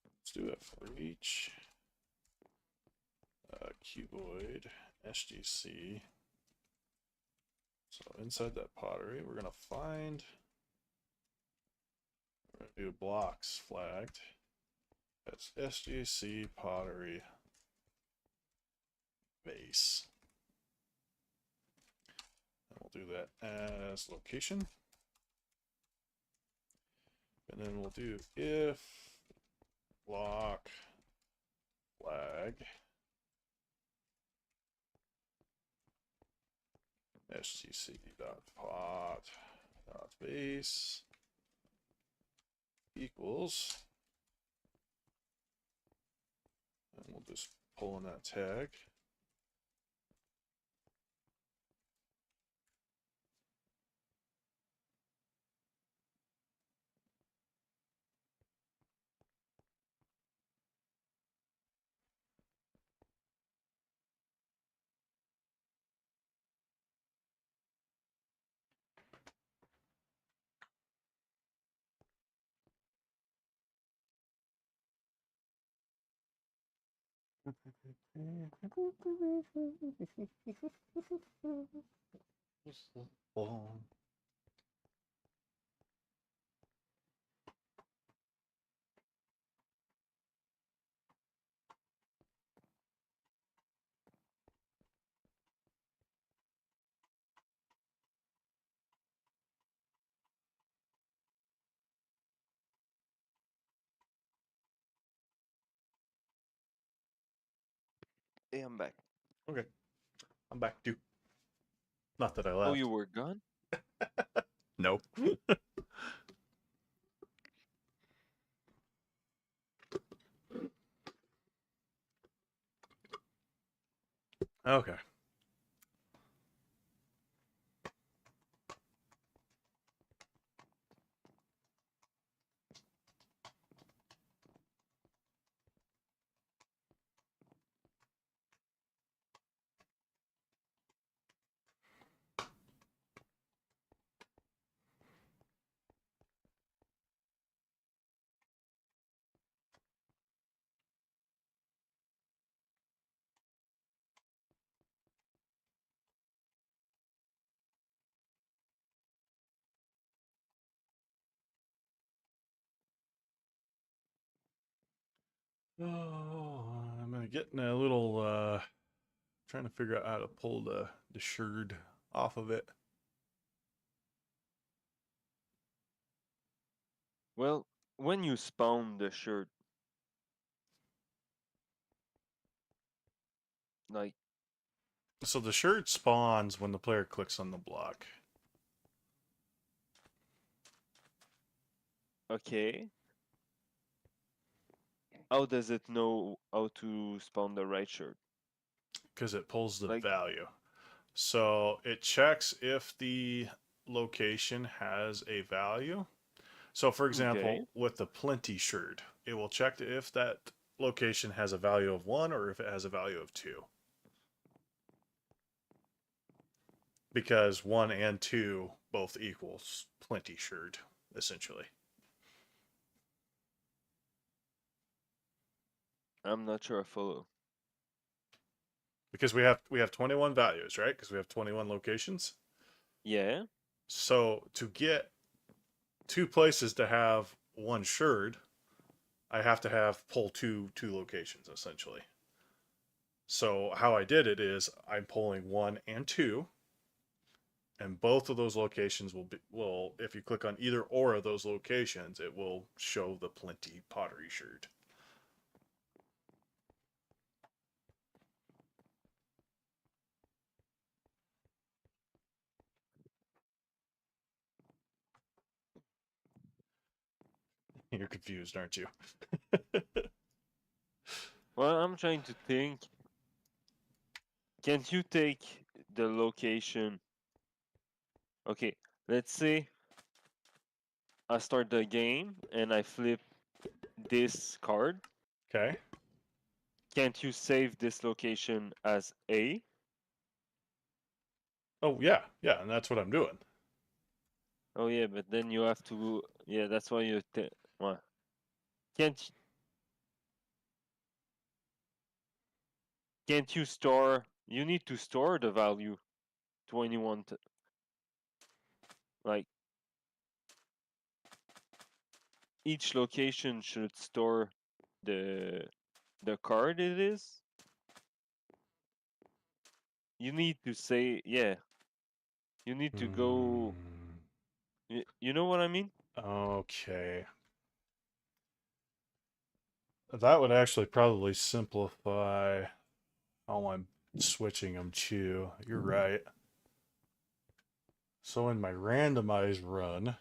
let's do it for each cuboid SGC. So inside that pottery, we're gonna find. We're gonna do blocks flagged. That's SGC pottery base. we'll do that as location. And then we'll do if block flag stc.pot.base equals, and we'll just pull in that tag. Hey, I'm back. Okay, I'm back too. Not that I Oh, left. you were gone? Nope. Okay. Oh, I'm getting a little trying to figure out how to pull the sherd off of it. Well, when you spawn the shirt, like, So the sherd spawns when the player clicks on the block. okay, how does it know how to spawn the right shirt? Because it pulls the Like, value. So it checks if the location has a value. So for okay, example, with the plenty sherd, it will check if that location has a value of 1 or if it has a value of 2. Because 1 and 2 both equals plenty sherd, essentially. I'm not sure I follow. Because we have 21 values, right? Because we have 21 locations. Yeah, So to get 2 places to have 1 sherd, I have to have pull two locations essentially. So how I did it is I'm pulling 1 and 2, and both of those locations will if you click on either or of those locations, it will show the plenty pottery sherd. You're confused, aren't you? well, I'm trying to think. Can't you take the location? Okay, let's say I start the game and I flip this card. Okay. Can't you save this location as A? Oh yeah, yeah, and that's what I'm doing. Oh yeah, but then you have to. Yeah, that's why you. What? Can't can't you store? You need to store the value 21. Like each location should store the the card it is. You need to say yeah. You need to go. Hmm. You know what I mean? Okay. That would actually probably simplify how I'm switching them too. You're right. So in my randomized run,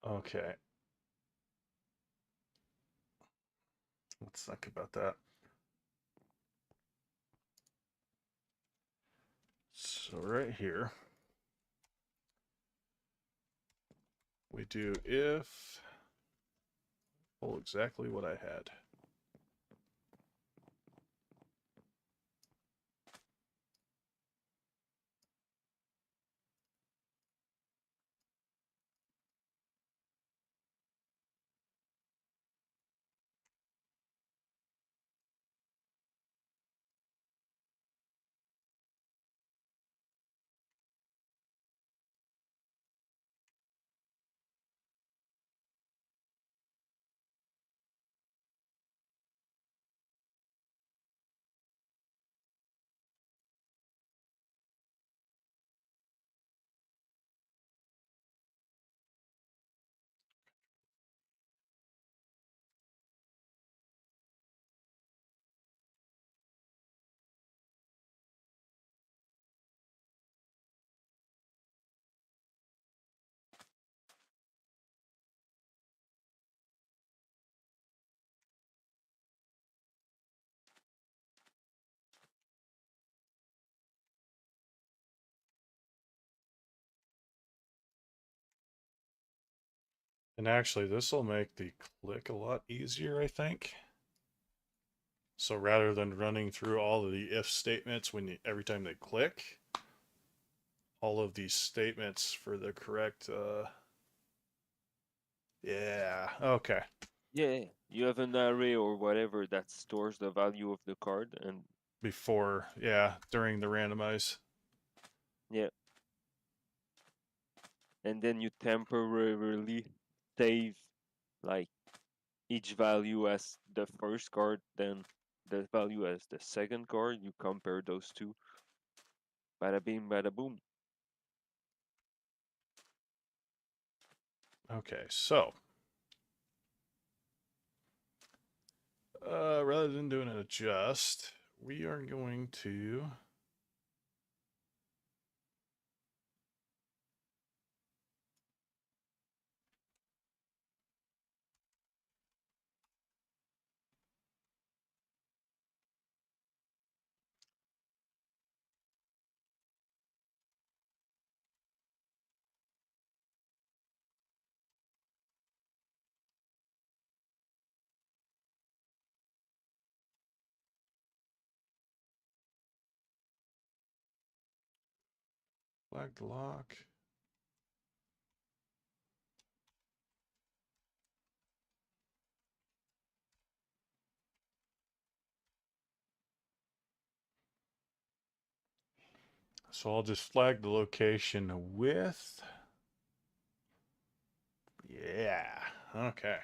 okay, let's think about that. So right here, we do if, pull exactly what I had. And actually, this will make the click a lot easier, I think. So rather than running through all of the if statements every time they click, all of these statements for the correct, yeah, okay. Yeah. You have an array or whatever that stores the value of the card, and Before, yeah, during the randomize. yeah, and then you temporarily save like each value as the first card, then the value as the second card. You compare those two. Bada bing, bada boom. Okay, so rather than doing an adjust, we are going to flag the lock. So I'll just flag the location with, yeah, okay.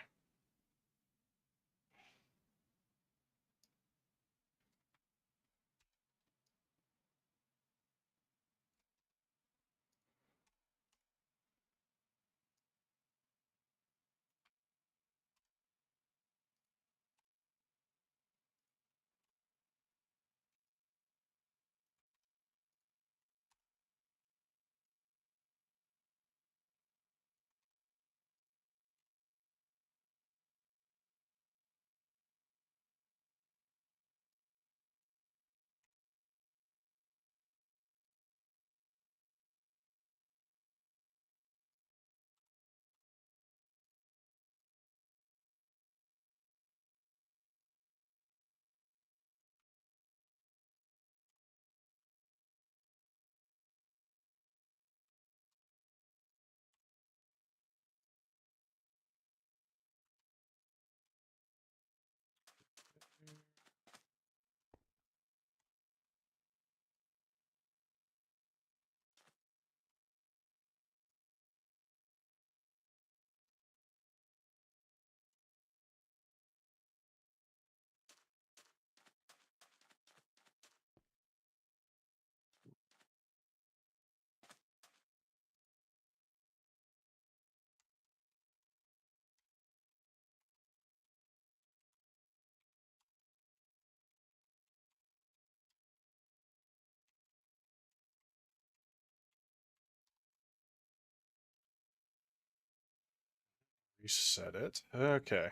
Reset it. Okay.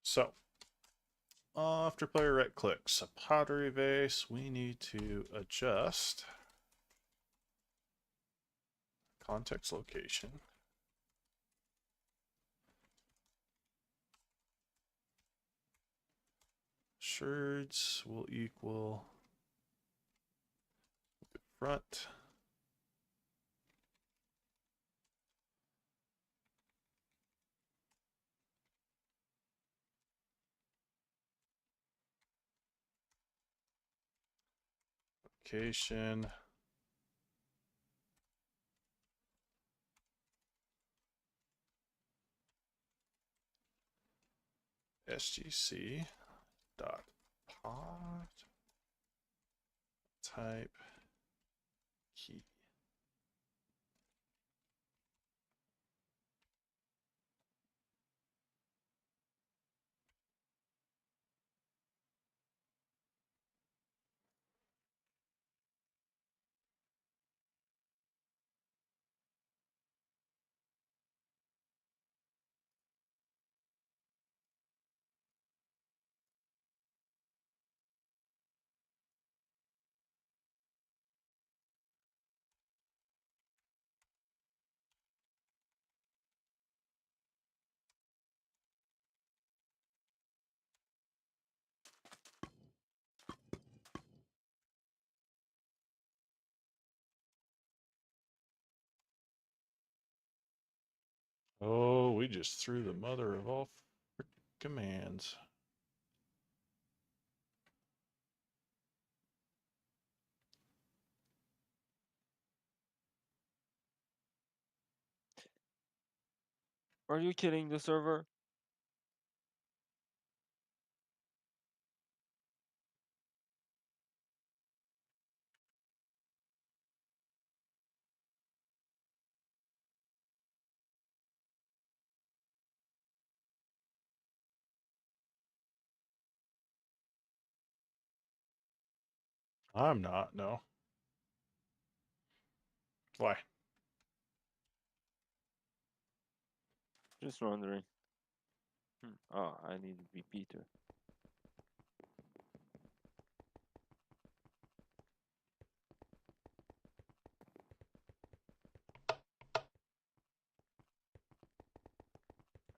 So, after player right clicks a pottery vase, we need to adjust context location. Shards will equal front. Location. SGC dot pot type key. Oh, we just threw the mother of all commands. Are you kidding the server? I'm not, no. Why? Just wondering. Oh, I need to be Peter.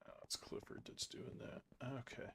Oh, it's Clifford that's doing that. Okay.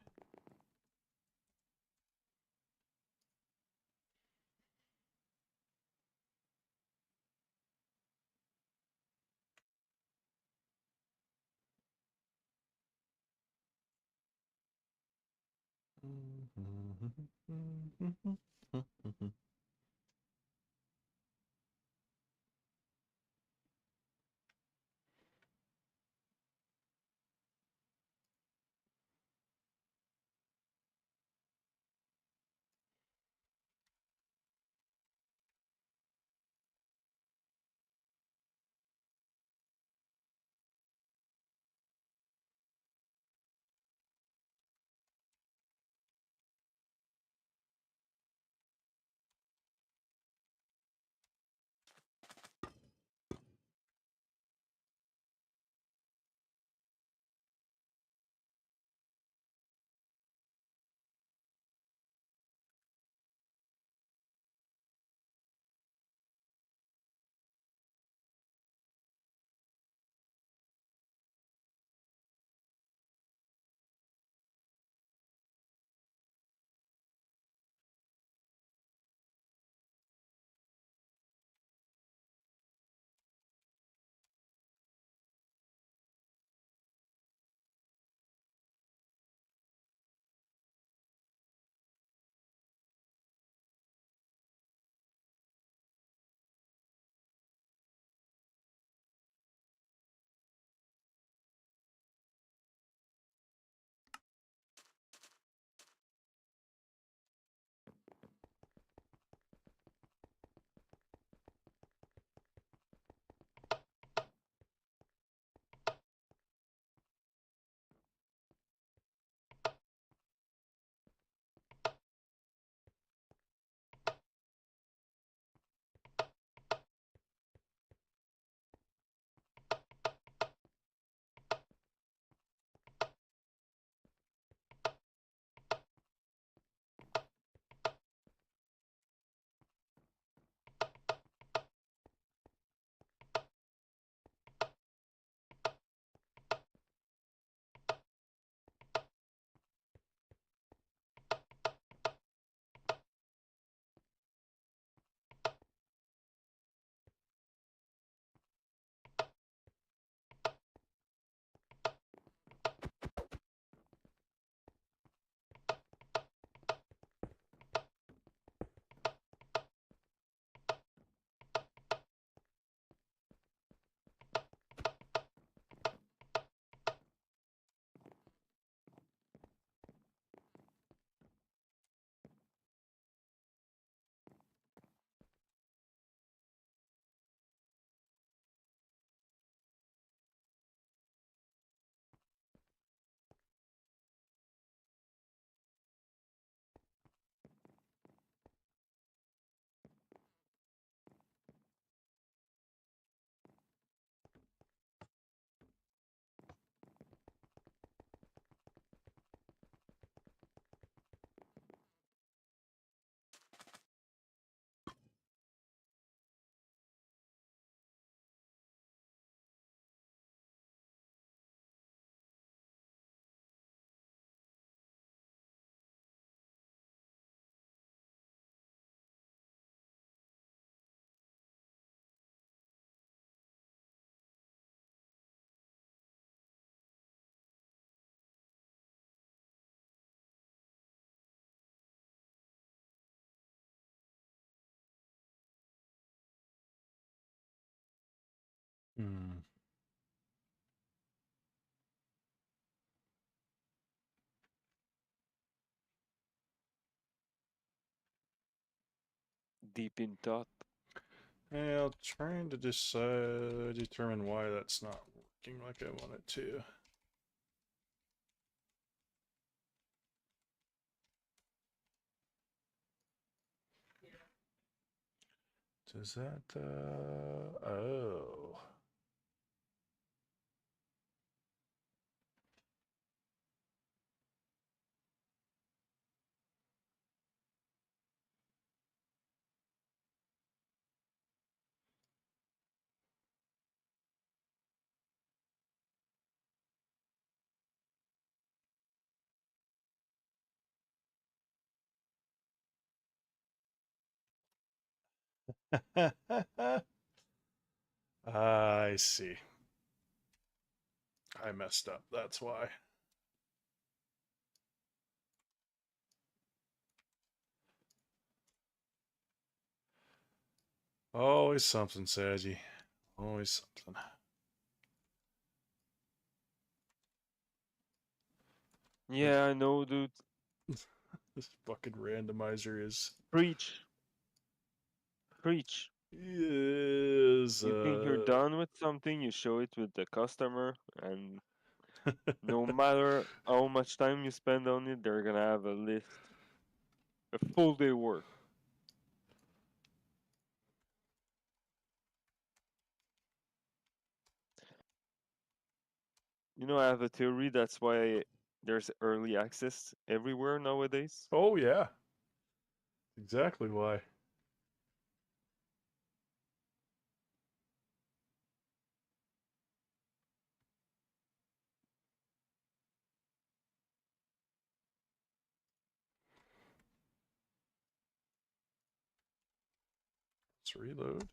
Hmm. Deep in thought. Yeah, trying to decide, determine why that's not working like I want it to. Does that, oh. I see. I messed up. That's why. Always something, Saggy. Always something. Yeah, I know, dude. This fucking randomizer Preach. Preach. is You think you're done with something, you show it with the customer, and no matter how much time you spend on it, they're gonna have a list, a full day work. You know, I have a theory that's why there's early access everywhere nowadays. Oh yeah. Exactly why. Let's reload.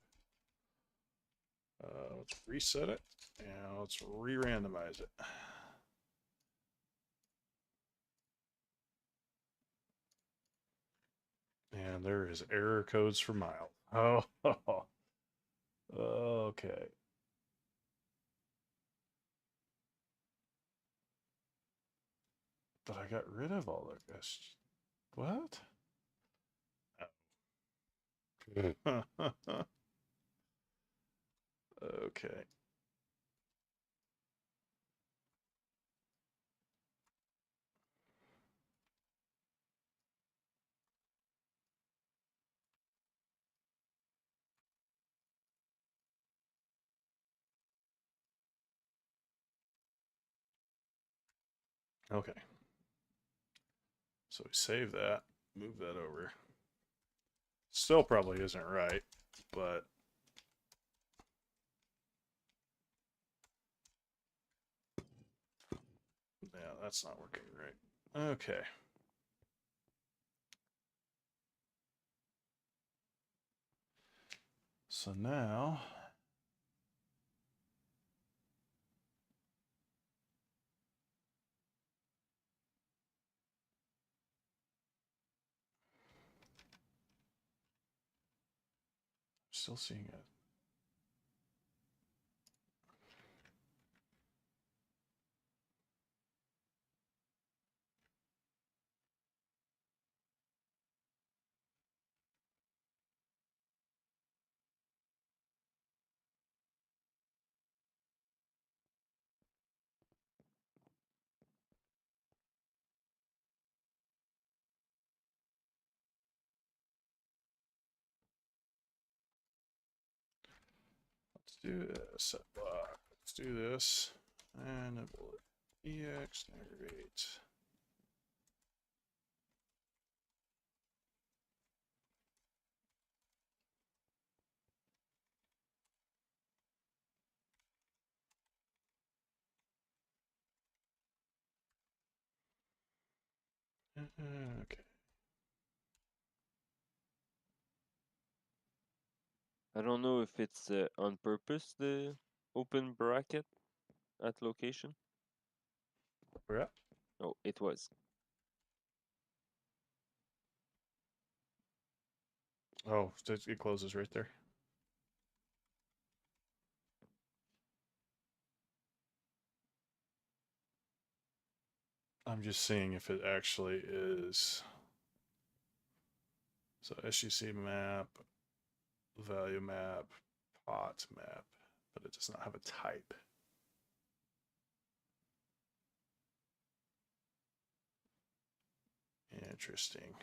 Let's reset it. And let's re-randomize it. And there is error codes for miles. Oh, okay. But I got rid of all the guys. What? Okay. Okay. So we save that, move that over. Still probably isn't right, but yeah, that's not working right. Okay. So now still seeing it. Let's do this. Let's do this. And it will EX aggregate. Okay. I don't know if it's on purpose, the open bracket at location. We're at. Oh, it was. Oh, it closes right there. I'm just seeing if it actually is. So SUC map, value map, pot map, but it does not have a type. Interesting.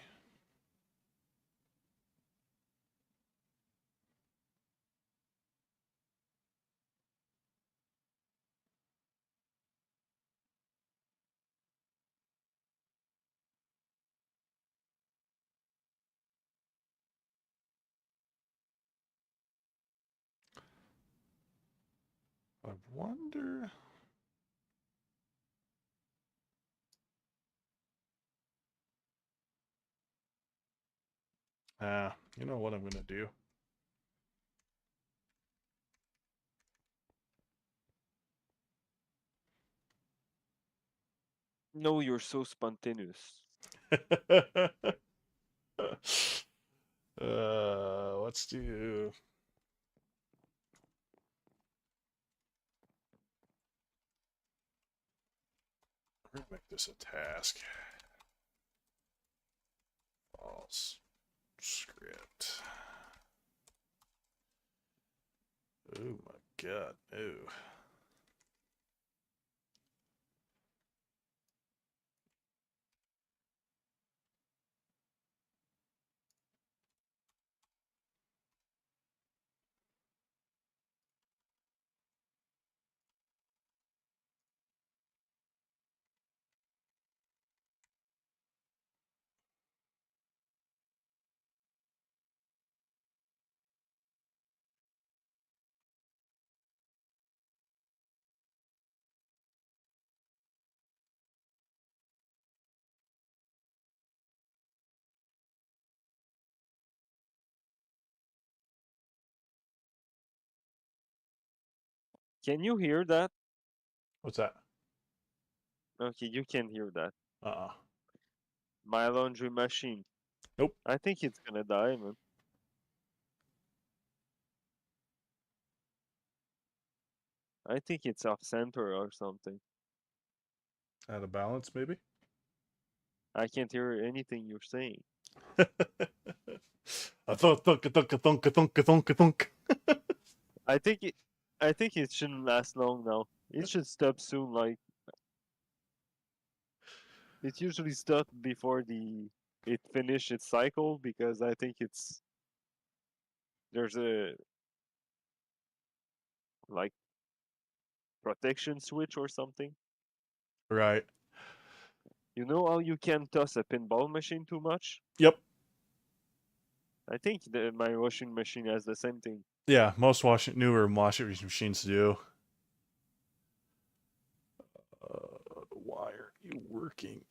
I wonder. You know what I'm going to do? No, you're so spontaneous. Let's do. We're gonna make this a task. False script. Oh my god. Oh. Can you hear that? What's that? Okay, you can hear that. Uh-uh. My laundry machine. Nope. I think it's gonna die, man. I think it's off center or something. Out of balance, maybe? I can't hear anything you're saying. A thunk, thunk, a thunk, a thunk, a thunk, a thunk, a thunk. I think it I think it shouldn't last long now. It should stop soon, like it usually stops before it finish its cycle because I think there's a like protection switch or something. Right. You know how you can toss a pinball machine too much? Yep. I think my washing machine has the same thing. Yeah, most newer washing machines do. Why aren't you working?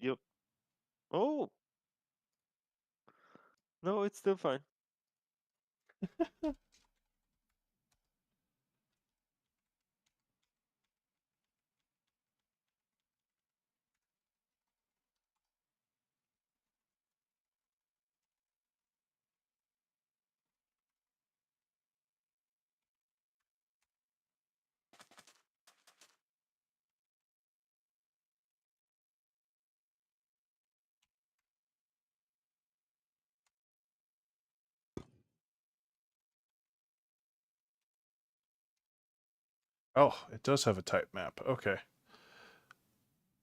Yep. Oh, no, it's still fine. Oh, it does have a type map. Okay.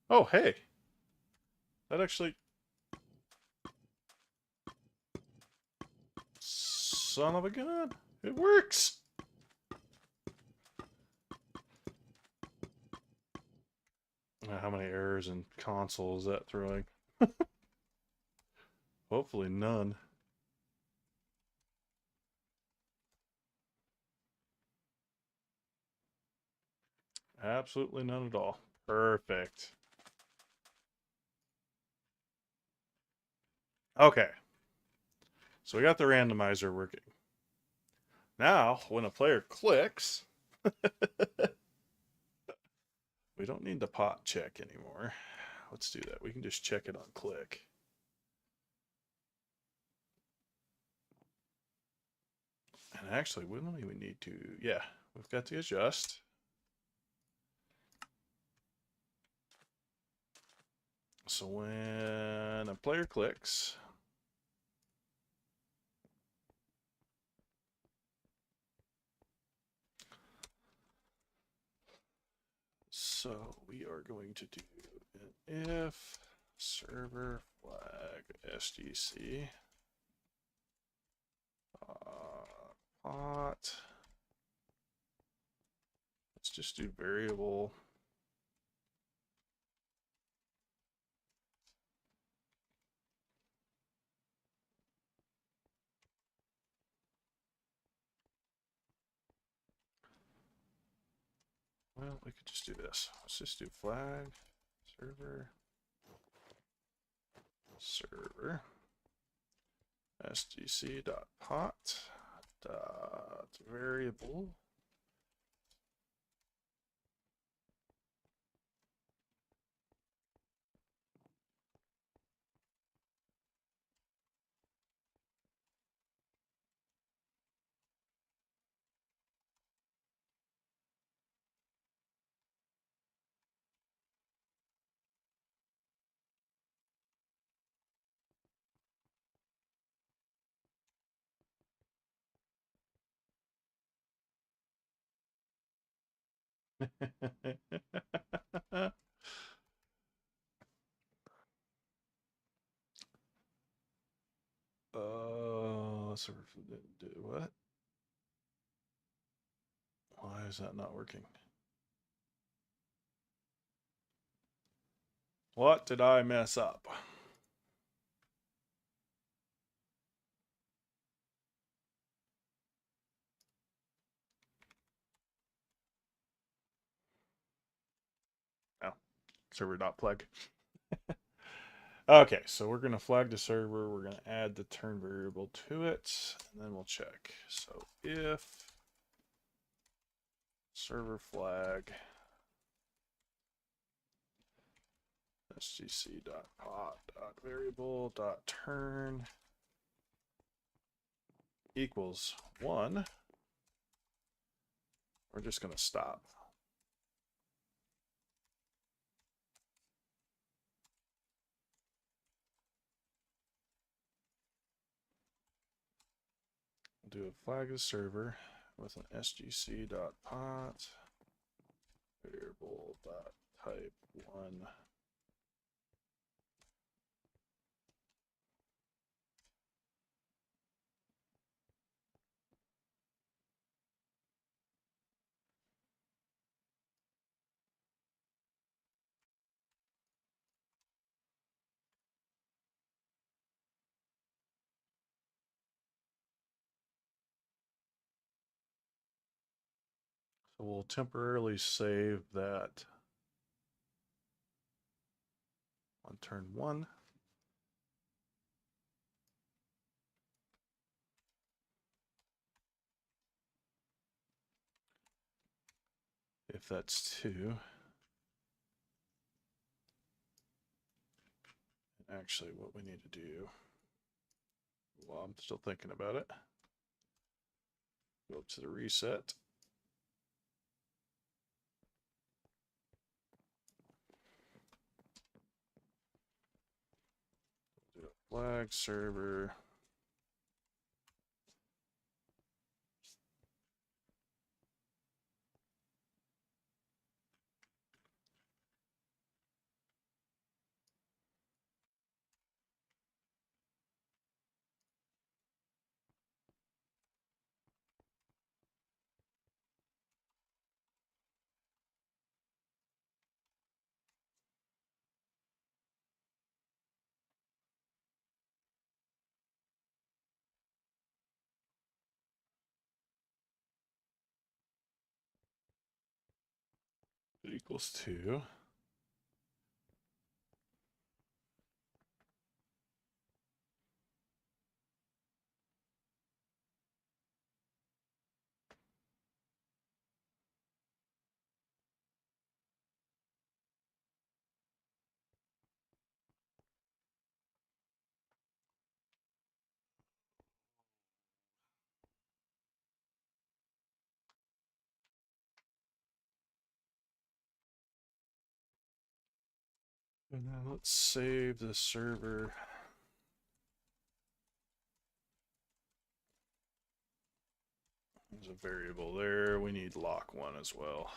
Oh, hey. That actually. Son of a gun. It works. How many errors in console is that throwing? Hopefully none. Absolutely none at all. Perfect. Okay. So we got the randomizer working. Now, when a player clicks, we don't need the pot check anymore. Let's do that. We can just check it on click. Actually, we don't even need to. Yeah, we've got to adjust. So when a player clicks, so we are going to do an if server flag SGC pot. Let's just do variable. Well, we could just do this. Let's just do flag server sgc dot pot dot variable. Server do what? Why is that not working? What did I mess up? Oh, server.flag. Okay, so we're going to flag the server. We're going to add the turn variable to it, and then we'll check. So if server flag sgc.pot.variable.turn equals 1, we're just going to stop. We'll do a flag the server with an sgc.pot variable.type 1. So we'll temporarily save that on turn 1. If that's 2. Actually, what we need to do, well, I'm still thinking about it. Go up to the reset. Do a flag server. It equals 2. And then let's save the server. There's a variable there. We need lock one as well.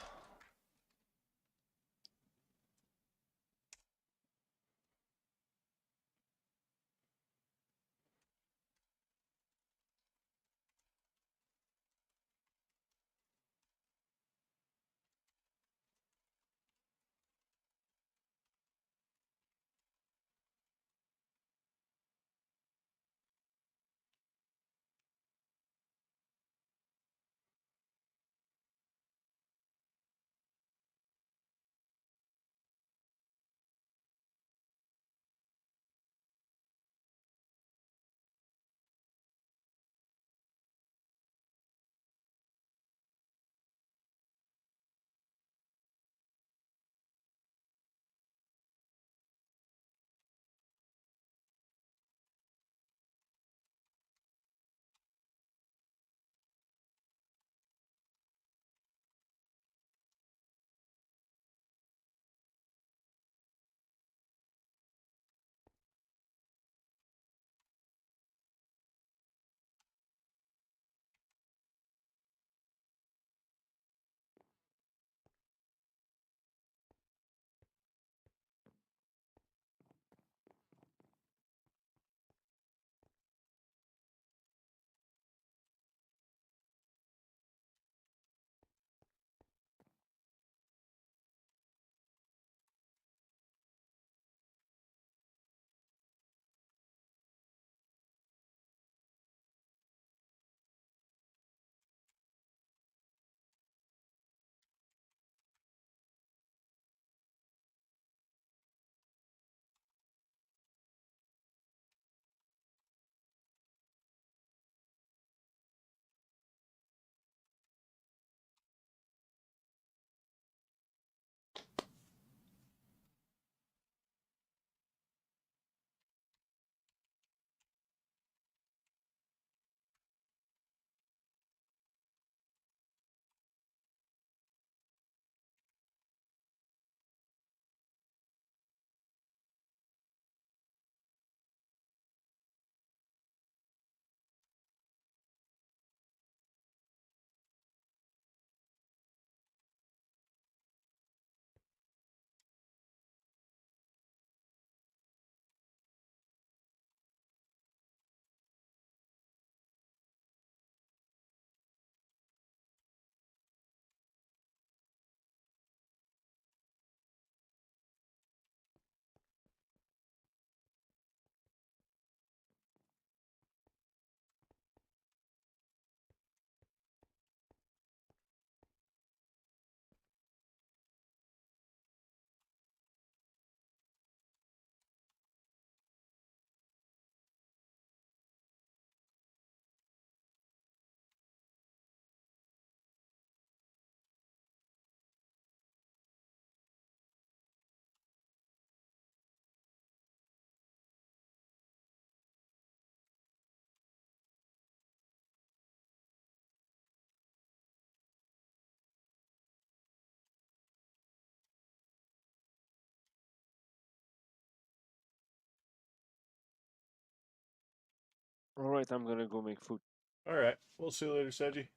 All right, I'm gonna go make food. All right. We'll see you later, Seji.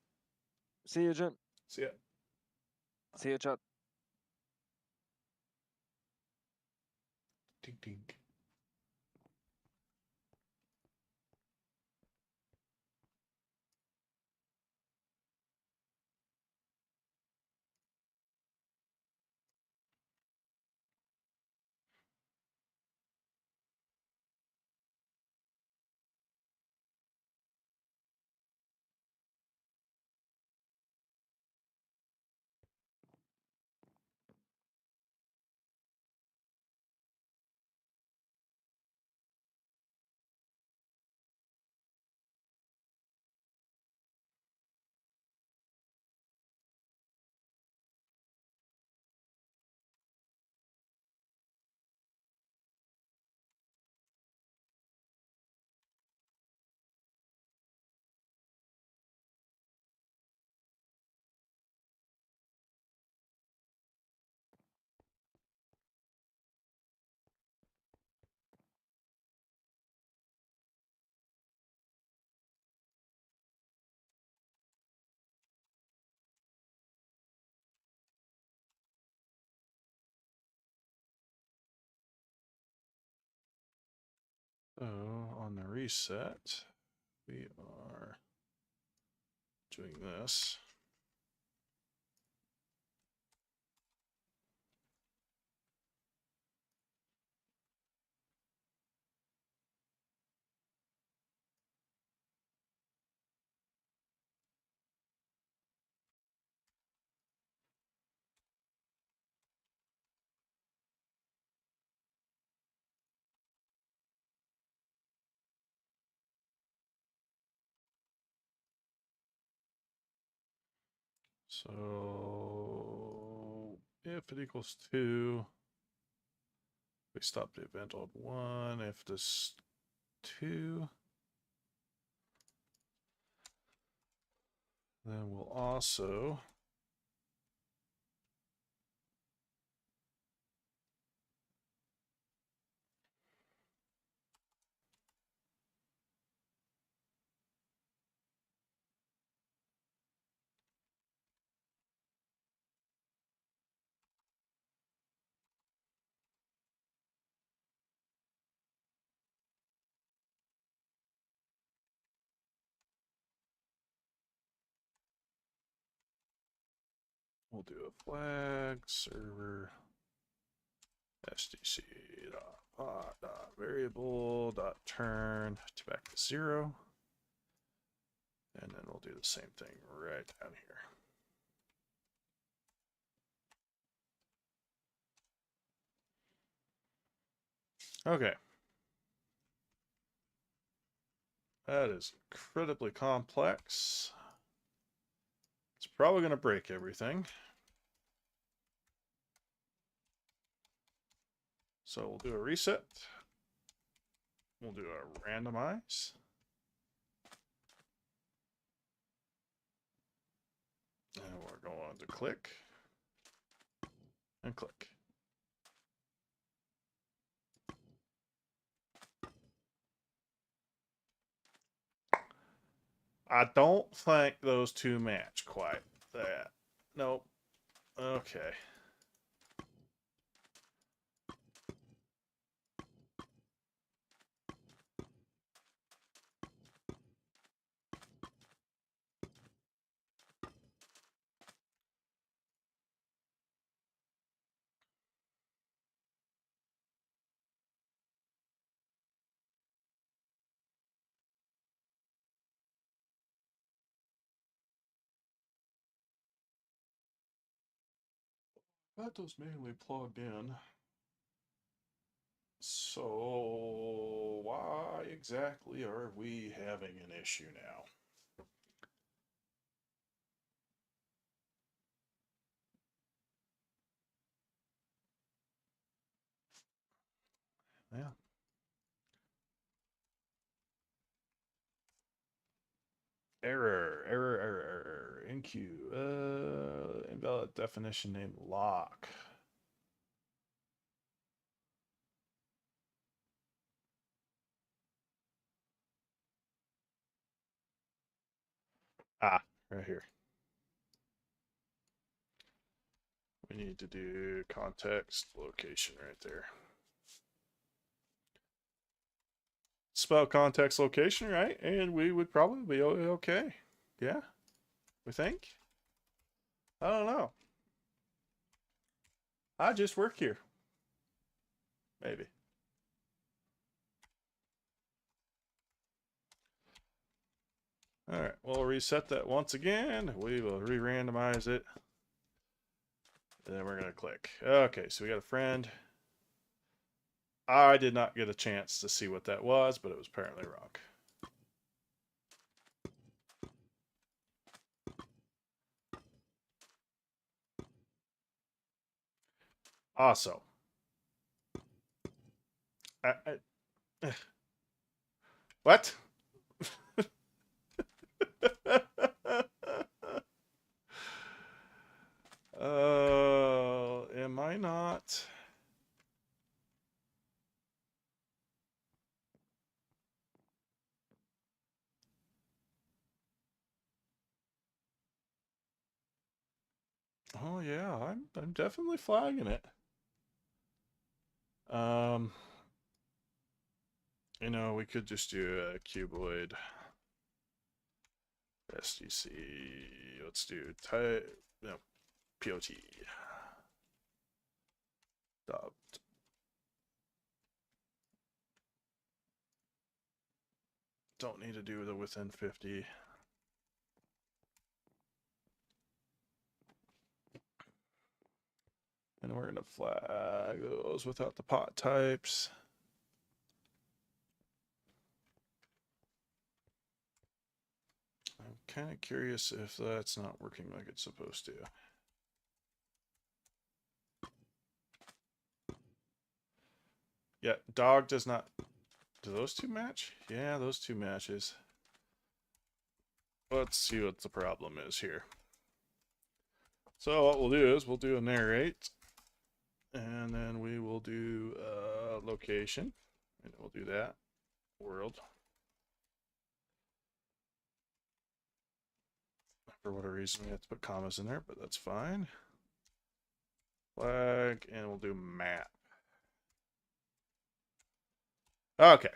See you, Jen. See ya. See you, chat. Ding ding. So on the reset, we are doing this. So if it equals 2, we stop the event on 1. If this 2, then we'll also we'll do a flag server stc dot variable dot turn to back to 0, and then we'll do the same thing right down here. Okay. That is incredibly complex. It's probably going to break everything. So we'll do a reset. We'll do a randomize. And we're going to click and click. I don't think those two match quite that. Nope. Okay. Got those manually plugged in. So why exactly are we having an issue now? Yeah. Error. NQ. Invalid definition name lock. Ah, right here. We need to do context location right there. Spell context location, right? And we would probably be okay. Yeah, we think. I don't know. I just work here. Maybe. All right, we'll reset that once again. We will re-randomize it. And then we're going to click. Okay, so we got a friend. I did not get a chance to see what that was, but it was apparently wrong. Also, what? Am I not? Oh yeah, I'm definitely flagging it. You know, we could just do a cuboid SDC. Let's do type, no, POT. Stopped. Don't need to do the within 50. And we're going to flag those without the pot types. I'm kind of curious if that's not working like it's supposed to. Yeah, dog does not. Do those two match? Yeah, those two matches. Let's see what the problem is here. So what we'll do is we'll do a narrate. And then we will do location. And we'll do that. World. For whatever reason, we have to put commas in there, but that's fine. Flag, and we'll do map. Okay.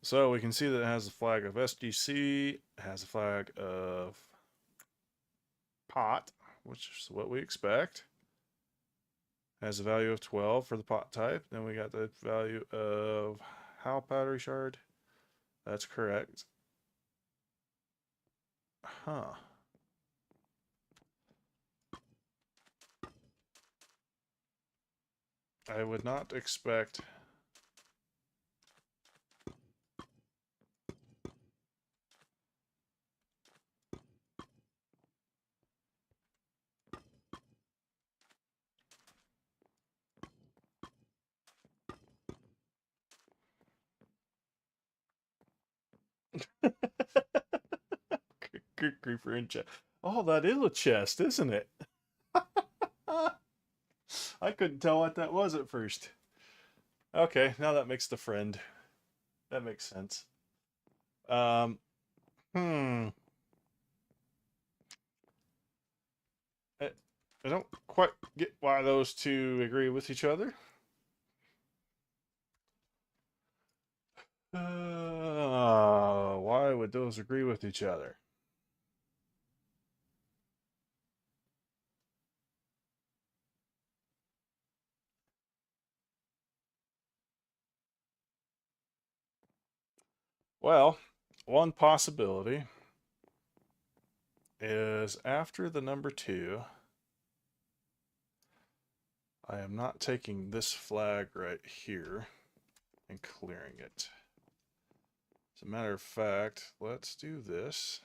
So we can see that it has a flag of SGC, it has a flag of pot, which is what we expect. Has a value of 12 for the pot type. Then we got the value of how powdery shard. That's correct. Huh. I would not expect creeper in chest. Oh, that is a chest, isn't it? I couldn't tell what that was at first. Okay, now that makes the friend. That makes sense. Um, hmm. I, I don't quite get why those two agree with each other. Why would those agree with each other? Well, one possibility is after the number 2, I am not taking this flag right here and clearing it. As a matter of fact, let's do this.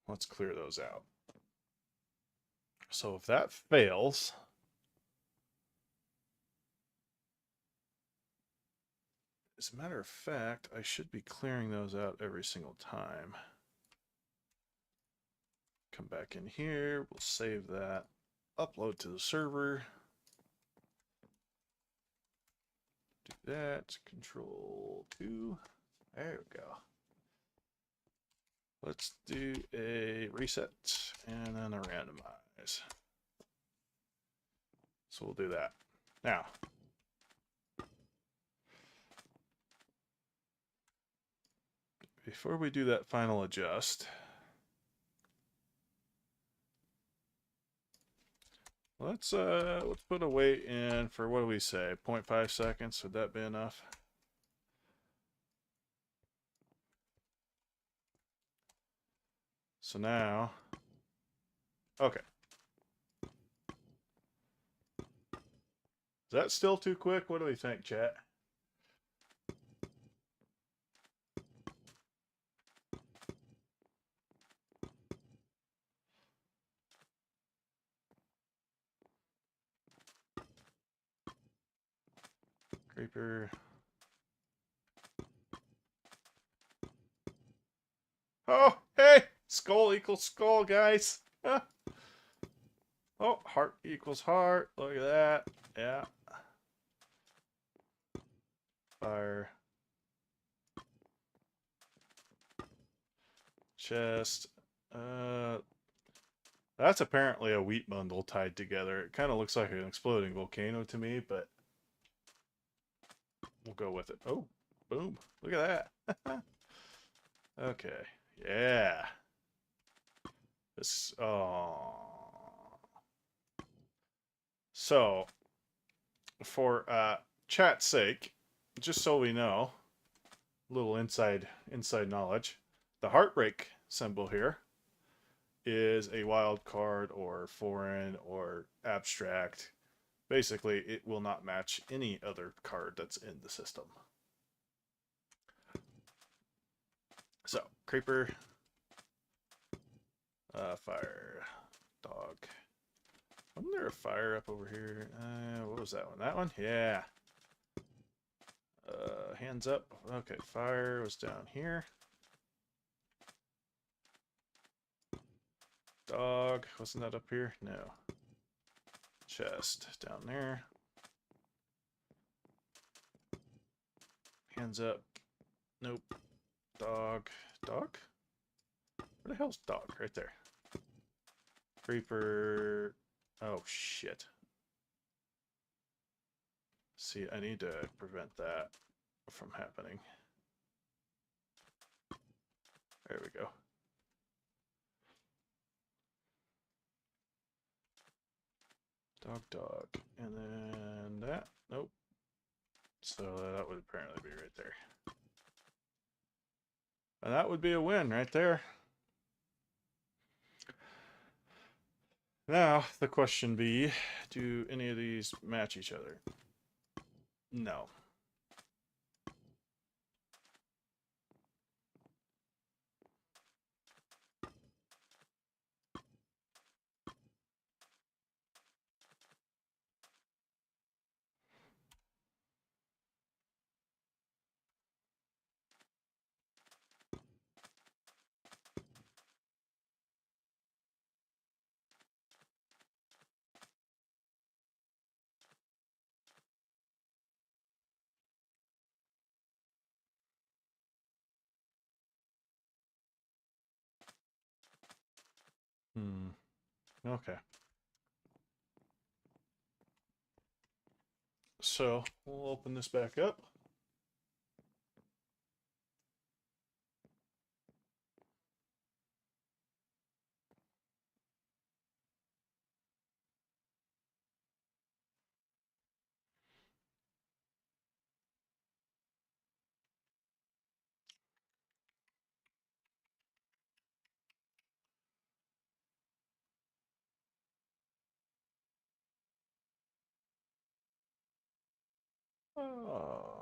Let's clear those out. So if that fails, as a matter of fact, I should be clearing those out every single time. Come back in here, we'll save that, upload to the server. Do that, Control 2. There we go. Let's do a reset and then a randomize. So we'll do that. Now, before we do that final adjust, let's put a wait in for, what do we say, 0.5 seconds? Would that be enough? So now, okay. Is that still too quick? What do we think, chat? Creeper. Oh, hey! Skull equals skull, guys. Oh, heart equals heart. Look at that. Yeah. Fire. Chest. That's apparently a wheat bundle tied together. It kind of looks like an exploding volcano to me, but we'll go with it. Oh, boom. Look at that. Okay. Yeah. This, oh. So, for chat's sake, just so we know, a little inside knowledge, the heartbreak symbol here is a wild card or foreign or abstract. Basically, it will not match any other card that's in the system. So, creeper, fire, dog. Wasn't there a fire up over here? What was that one? That one? Yeah. Hands up. Okay, fire was down here. Dog, wasn't that up here? No. Chest down there. Hands up. Nope. Dog. Dog? Where the hell's dog? Right there. Creeper. Oh, shit. See, I need to prevent that from happening. There we go. Dog, dog. And then that. Nope. So that would apparently be right there. And that would be a win right there. Now, the question be, do any of these match each other? No. Okay. So, we'll open this back up. Oh.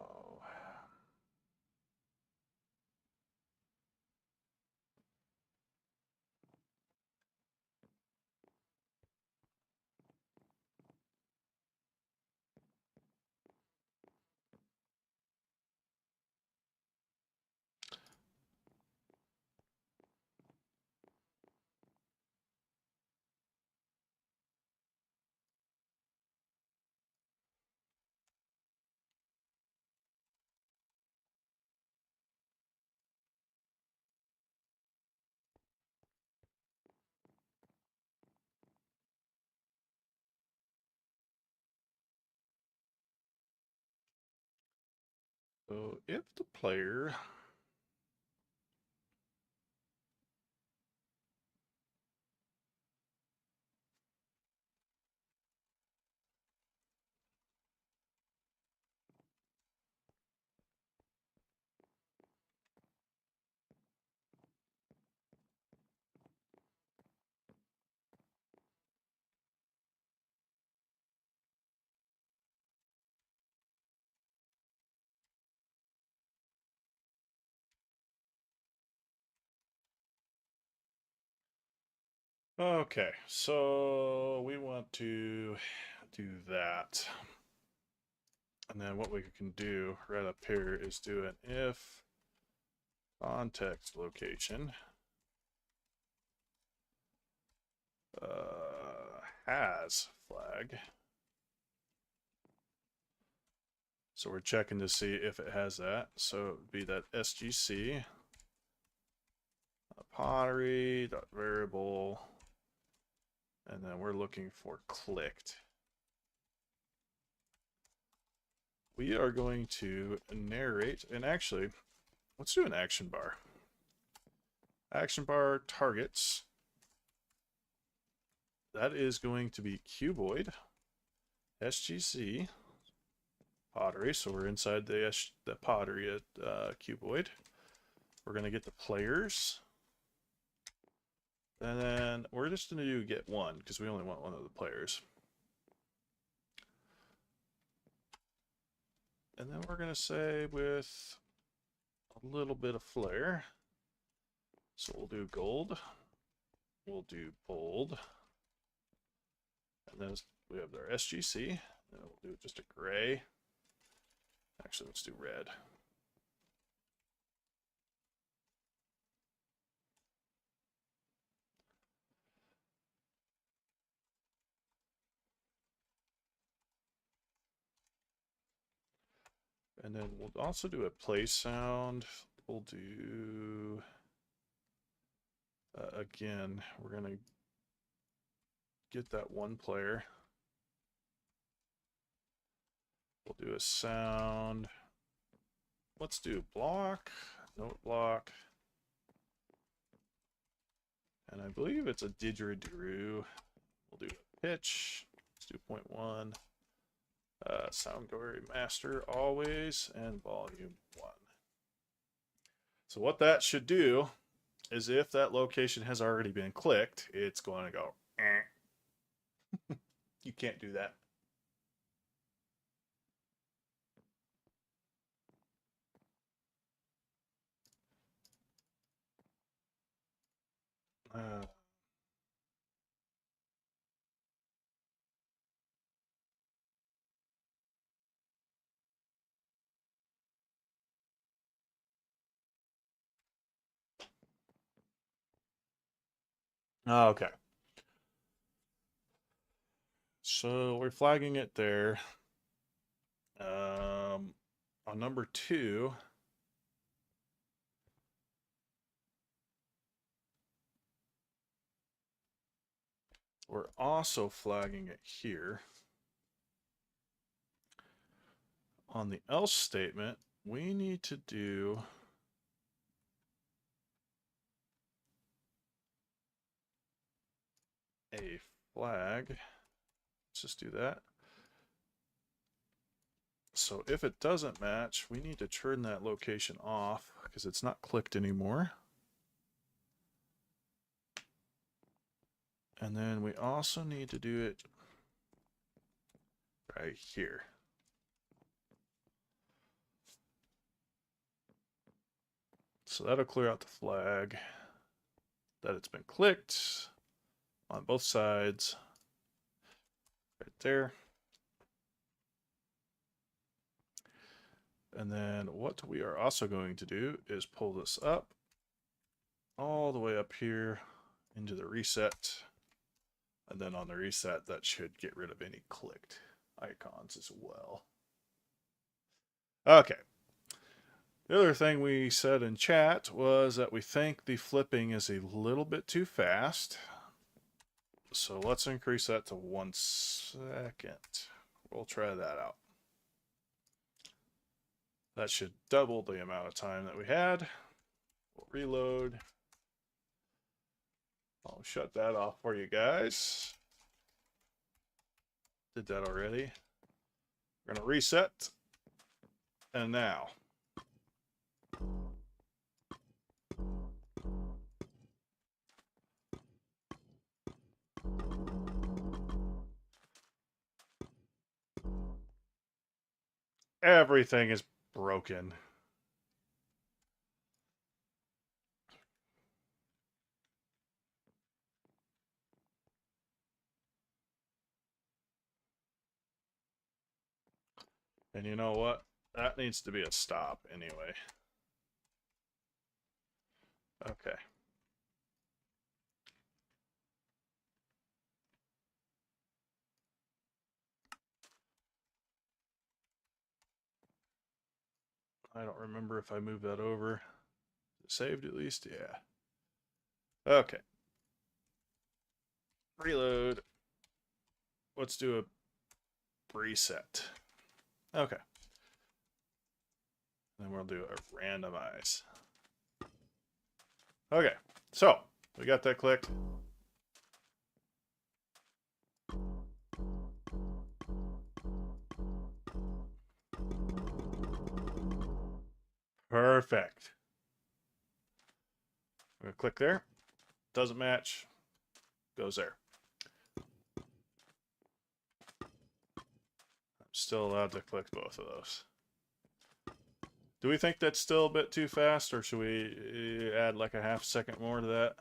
So, if the player Okay, so we want to do that. And then what we can do right up here is do an if context location has flag. So we're checking to see if it has that. So it would be that SGC pottery dot variable And then we're looking for clicked. We are going to narrate, and actually, let's do an action bar. Action bar targets. That is going to be cuboid, SGC, pottery. So we're inside the pottery at cuboid. We're going to get the players. And then we're just going to do get one because we only want one of the players. And then we're going to say with a little bit of flair. So we'll do gold. We'll do bold. And then we have our SGC. And we'll do just a gray. Actually, let's do red. And then we'll also do a play sound. We'll do, again, we're going to get that one player. We'll do a sound. Let's do block, note block. And I believe it's a didgeridoo. We'll do a pitch. Let's do 0.1. Sound Glory Master always, and volume 1. So what that should do is if that location has already been clicked, it's going to go, eh. You can't do that. Okay. So we're flagging it there. On number 2, we're also flagging it here. On the else statement, we need to do a flag. Let's just do that. So if it doesn't match, we need to turn that location off because it's not clicked anymore. And then we also need to do it right here. So that'll clear out the flag that it's been clicked on both sides. Right there. And then what we are also going to do is pull this up all the way up here into the reset. And then on the reset, that should get rid of any clicked icons as well. Okay. The other thing we said in chat was that we think the flipping is a little bit too fast. So let's increase that to 1 second. We'll try that out. That should double the amount of time that we had. We'll reload. I'll shut that off for you guys. Did that already. We're going to reset. And now. Everything is broken. And you know what? That needs to be a stop anyway. Okay. I don't remember if I moved that over. Saved at least? Yeah. Okay. Reload. Let's do a reset. Okay. Then we'll do a randomize. Okay, so we got that clicked. Perfect. I'm gonna click there. Doesn't match. Goes there. I'm still allowed to click both of those. Do we think that's still a bit too fast, or should we add like a half second more to that?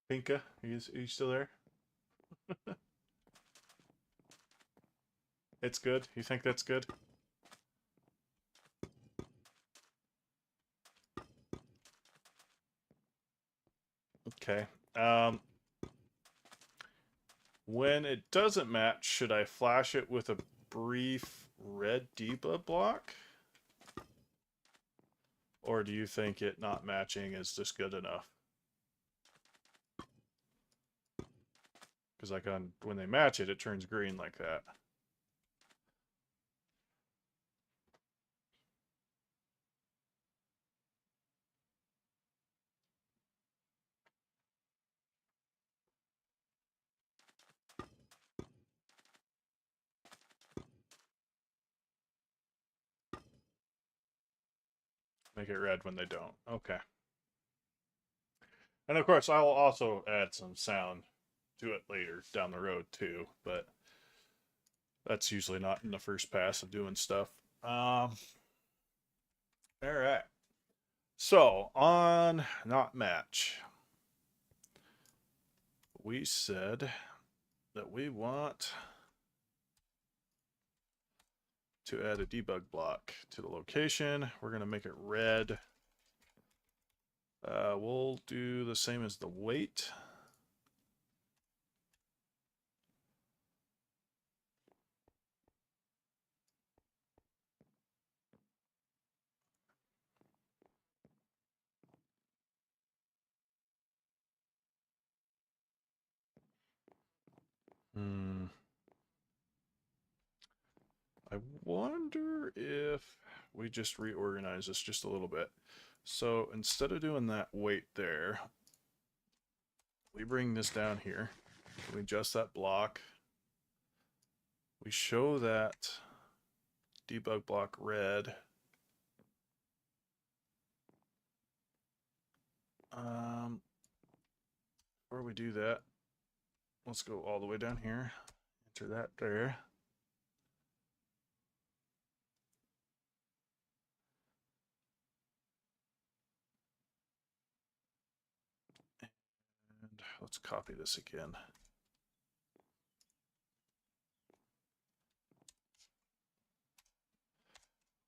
Pinka, are you still there? It's good? You think that's good? Okay. When it doesn't match, should I flash it with a brief red debug block? Or do you think it not matching is just good enough? Because like when they match it, it turns green like that. Make it red when they don't. Okay. And of course, I'll also add some sound to it later down the road too, but that's usually not in the first pass of doing stuff. All right. So on not match, we said that we want to add a debug block to the location. We're going to make it red. We'll do the same as the weight. I wonder if we just reorganize this just a little bit. So instead of doing that weight there, we bring this down here. We adjust that block. We show that debug block red. Before we do that, let's go all the way down here. Enter that there. And let's copy this again.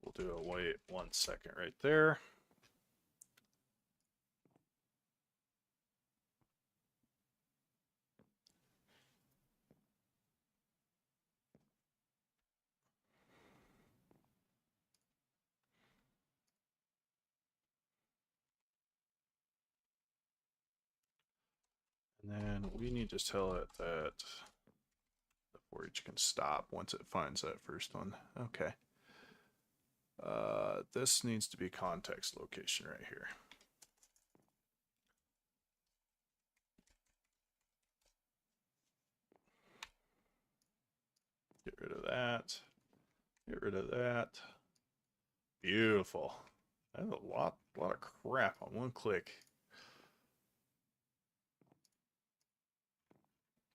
We'll do a wait 1 second right there. And then we need to tell it that the for each can stop once it finds that first one. Okay. This needs to be context location right here. Get rid of that. Get rid of that. Beautiful. That's a lot of crap on one click.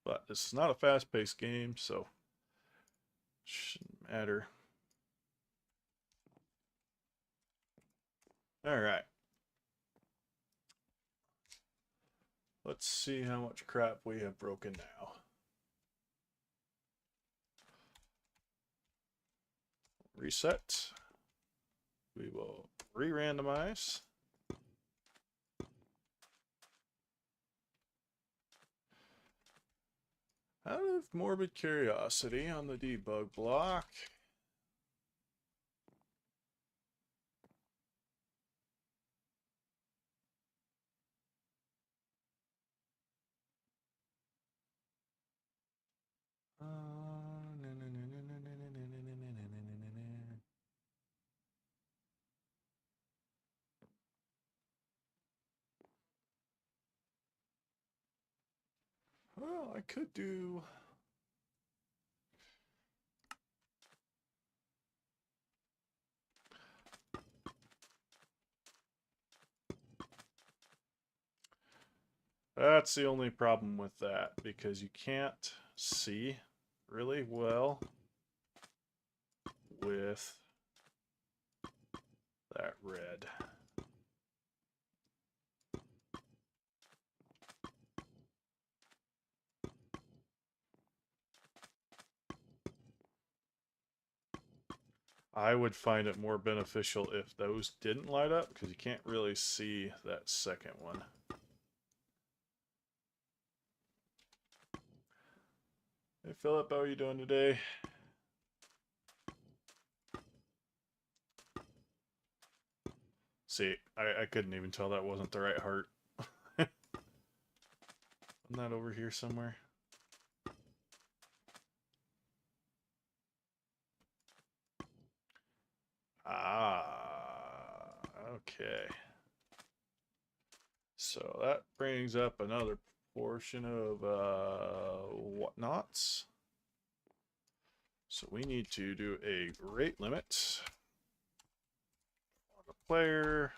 But this is not a fast-paced game, so shouldn't matter. All right. Let's see how much crap we have broken now. Reset. We will re-randomize. Out of morbid curiosity on the debug block. Well, I could do. That's the only problem with that, because you can't see really well with that red. I would find it more beneficial if those didn't light up, because you can't really see that second one. Hey Philip, how are you doing today? See, I couldn't even tell that wasn't the right heart. Isn't that over here somewhere? Ah, okay. So that brings up another portion of whatnots. So we need to do a rate limit on the player,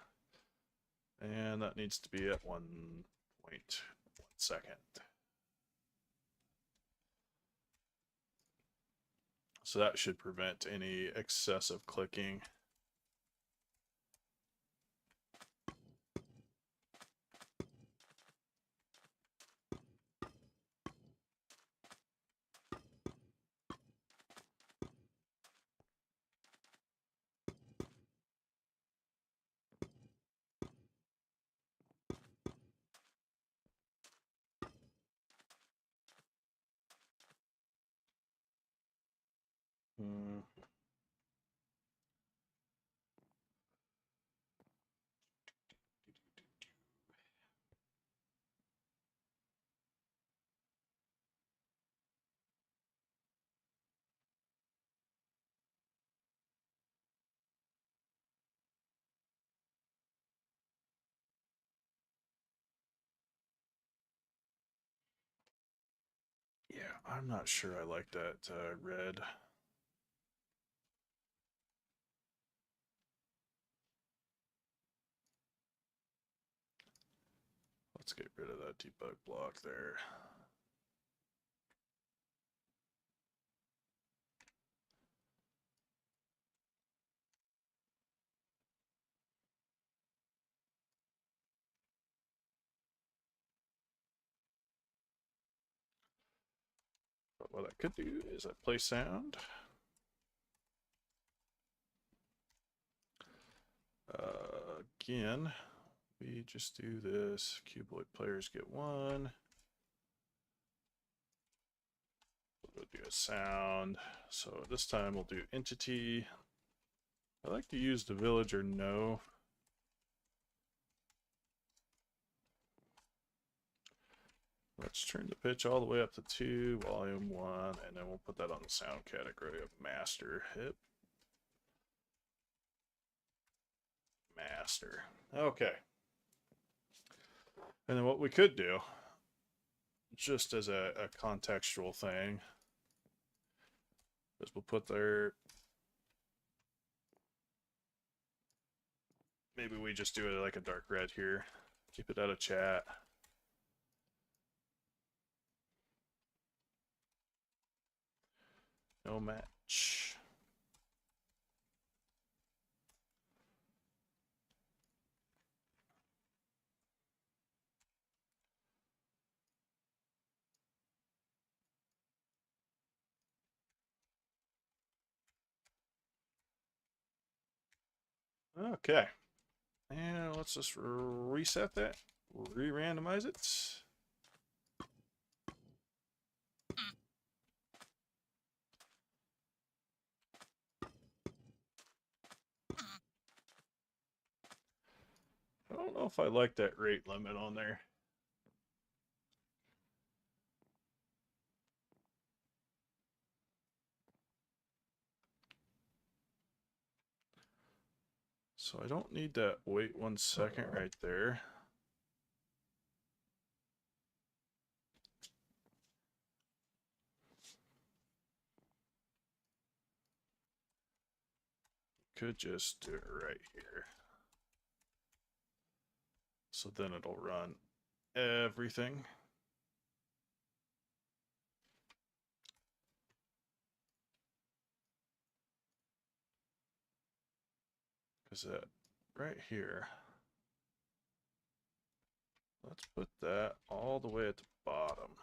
and that needs to be at 1.1 second. So that should prevent any excessive clicking. Hmm. Yeah, I'm not sure I like that red. Let's get rid of that debug block there. But what I could do is I play sound. Again, we just do this. Cuboid players get one. We'll do a sound. So this time we'll do entity. I like to use the villager no. Let's turn the pitch all the way up to 2, volume 1, and then we'll put that on the sound category of master. Hip. Master. Okay. And then what we could do, just as a contextual thing, is we'll put there. Maybe we just do it like a dark red here. Keep it out of chat. No match. Okay. And let's just reset that. Re-randomize it. I don't know if I like that rate limit on there. So I don't need that wait 1 second right there. Could just do it right here. So then it'll run everything. Because that right here, let's put that all the way at the bottom.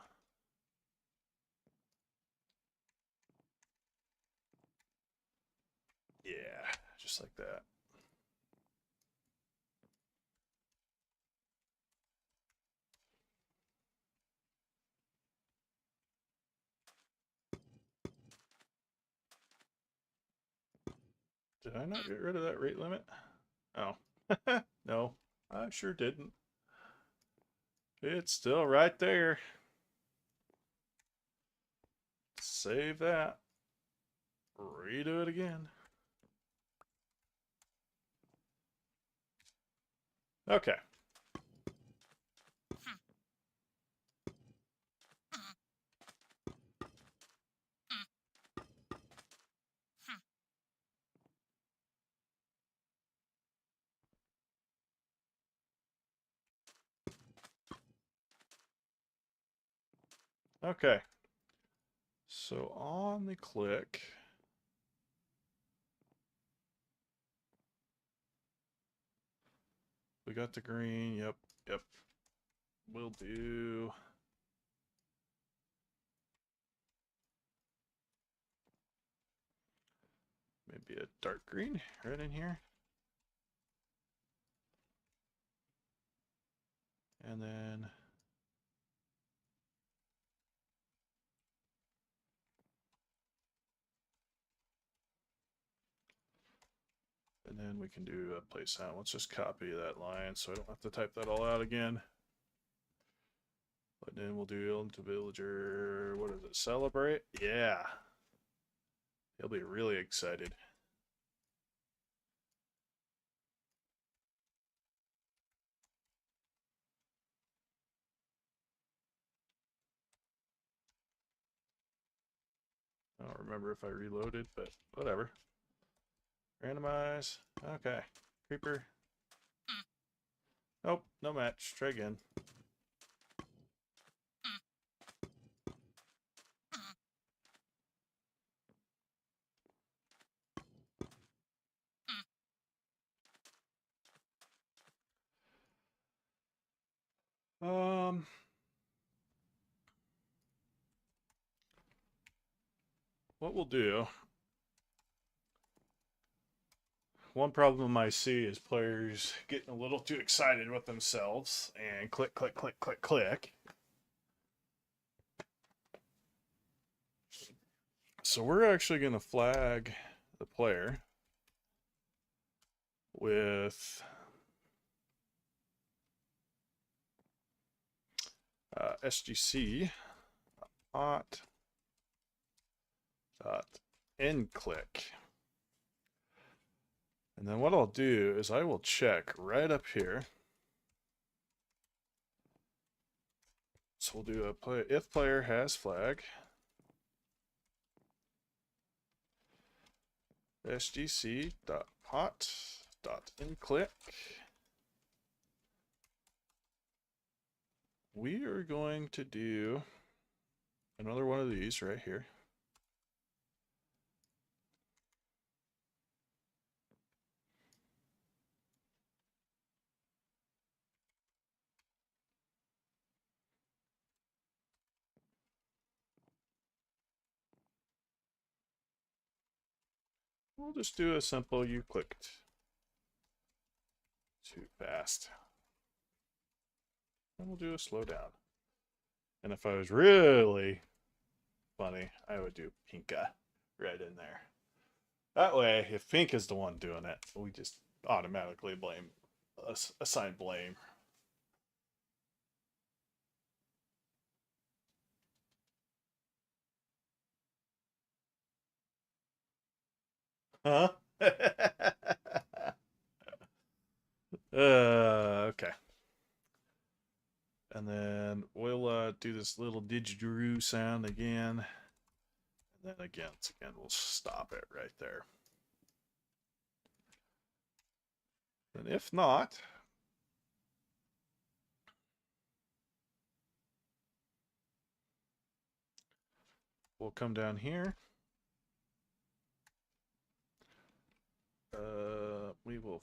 Yeah, just like that. Did I not get rid of that rate limit? Oh, no, I sure didn't. It's still right there. Save that. Redo it again. Okay. Okay. So on the click, we got the green. Yep. Yep. We'll do. Maybe a dark green right in here. And then we can do a place sound. Let's just copy that line so I don't have to type that all out again. But then we'll do into villager. What is it? Celebrate? Yeah. He'll be really excited. I don't remember if I reloaded, but whatever. Randomize. Okay. Creeper. Nope, no match. Try again. What we'll do, one problem I see is players getting a little too excited with themselves and click, click, click, click, click. So we're actually going to flag the player with SGC hot dot end click. And then what I'll do is I will check right up here. So we'll do a play if player has flag. SGC dot hot dot end click. We are going to do another one of these right here. We'll just do a simple you clicked too fast. And we'll do a slow down. And if I was really funny, I would do Pinka right in there. That way, if Pink is the one doing it, we just automatically blame assign blame. Huh? Okay. And then we'll do this little didgeridoo sound again. And then again, we'll stop it right there. And if not, we'll come down here. We will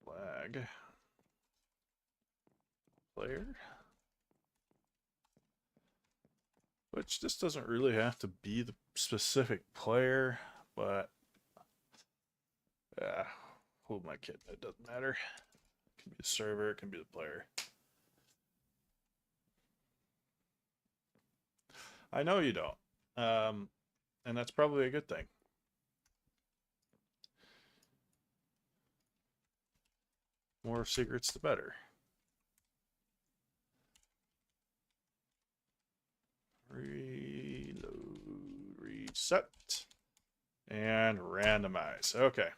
flag player. Which this doesn't really have to be the specific player, but hold my kit. That doesn't matter. It can be the server, it can be the player. I know you don't. And that's probably a good thing. More secrets, the better. Reload, reset, and randomize. Okay.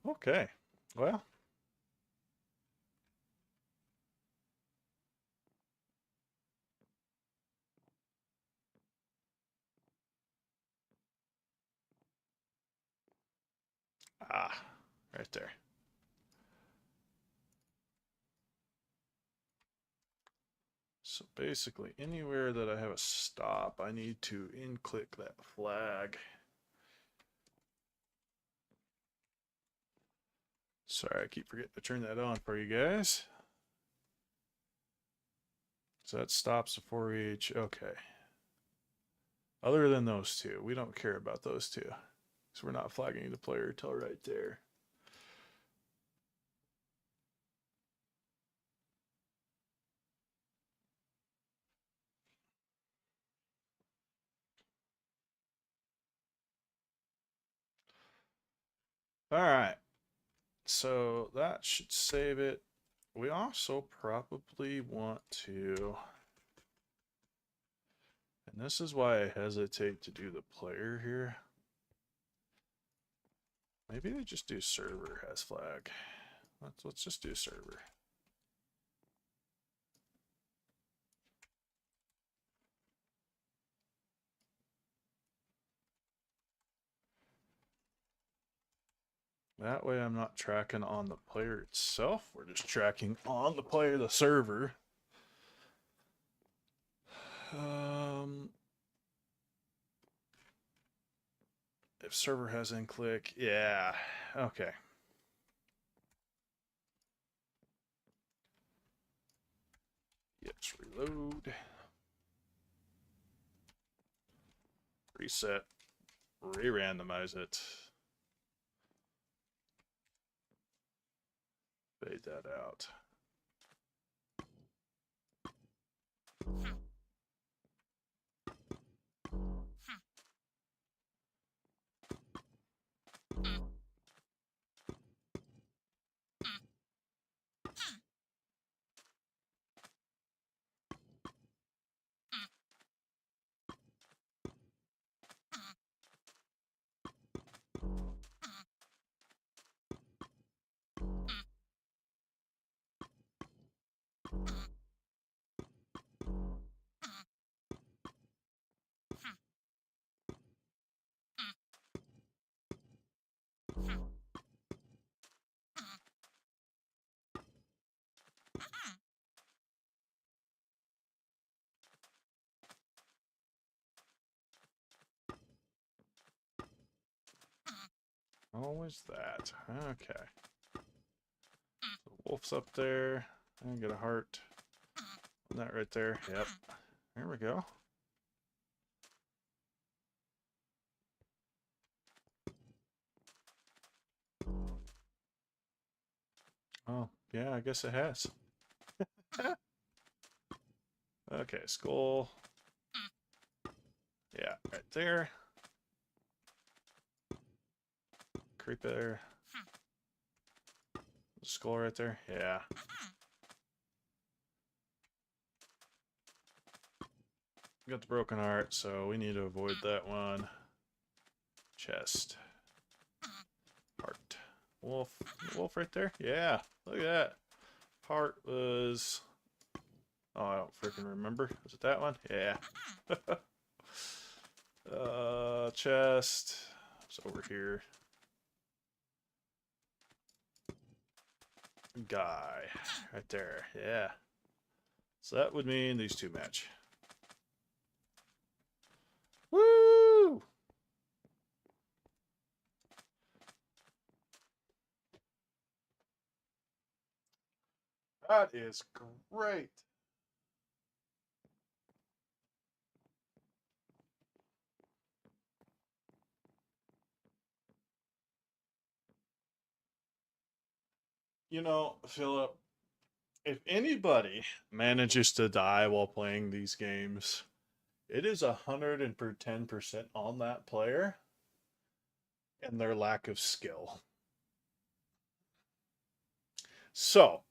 Okay. Well. Right there. So basically, anywhere that I have a stop, I need to in-click that flag. Sorry, I keep forgetting to turn that on for you guys. So that stops before each. Okay. Other than those two, we don't care about those two. So we're not flagging the player till right there. All right. So that should save it. We also probably want to, and this is why I hesitate to do the player here. Maybe they just do server as flag. Let's just do server. That way I'm not tracking on the player itself. We're just tracking on the player, the server. If server has in click, yeah, okay. Yes, reload. Reset. Re-randomize it. Fade that out. Always that. Okay. The wolf's up there. And get a heart. And that right there. Yep. There we go. Oh, yeah, I guess it has. Okay, skull. Yeah, right there. Creeper. Skull right there. Yeah. Got the broken heart, so we need to avoid that one. Chest. Heart. Wolf. Wolf right there? Yeah. Look at that. Heart was... Oh, I don't freaking remember. Was it that one? Yeah. Chest. It's over here. Guy. Right there. Yeah. So that would mean these two match. Woo! That is great. You know, Philip, if anybody manages to die while playing these games, it is 110% on that player and their lack of skill. So,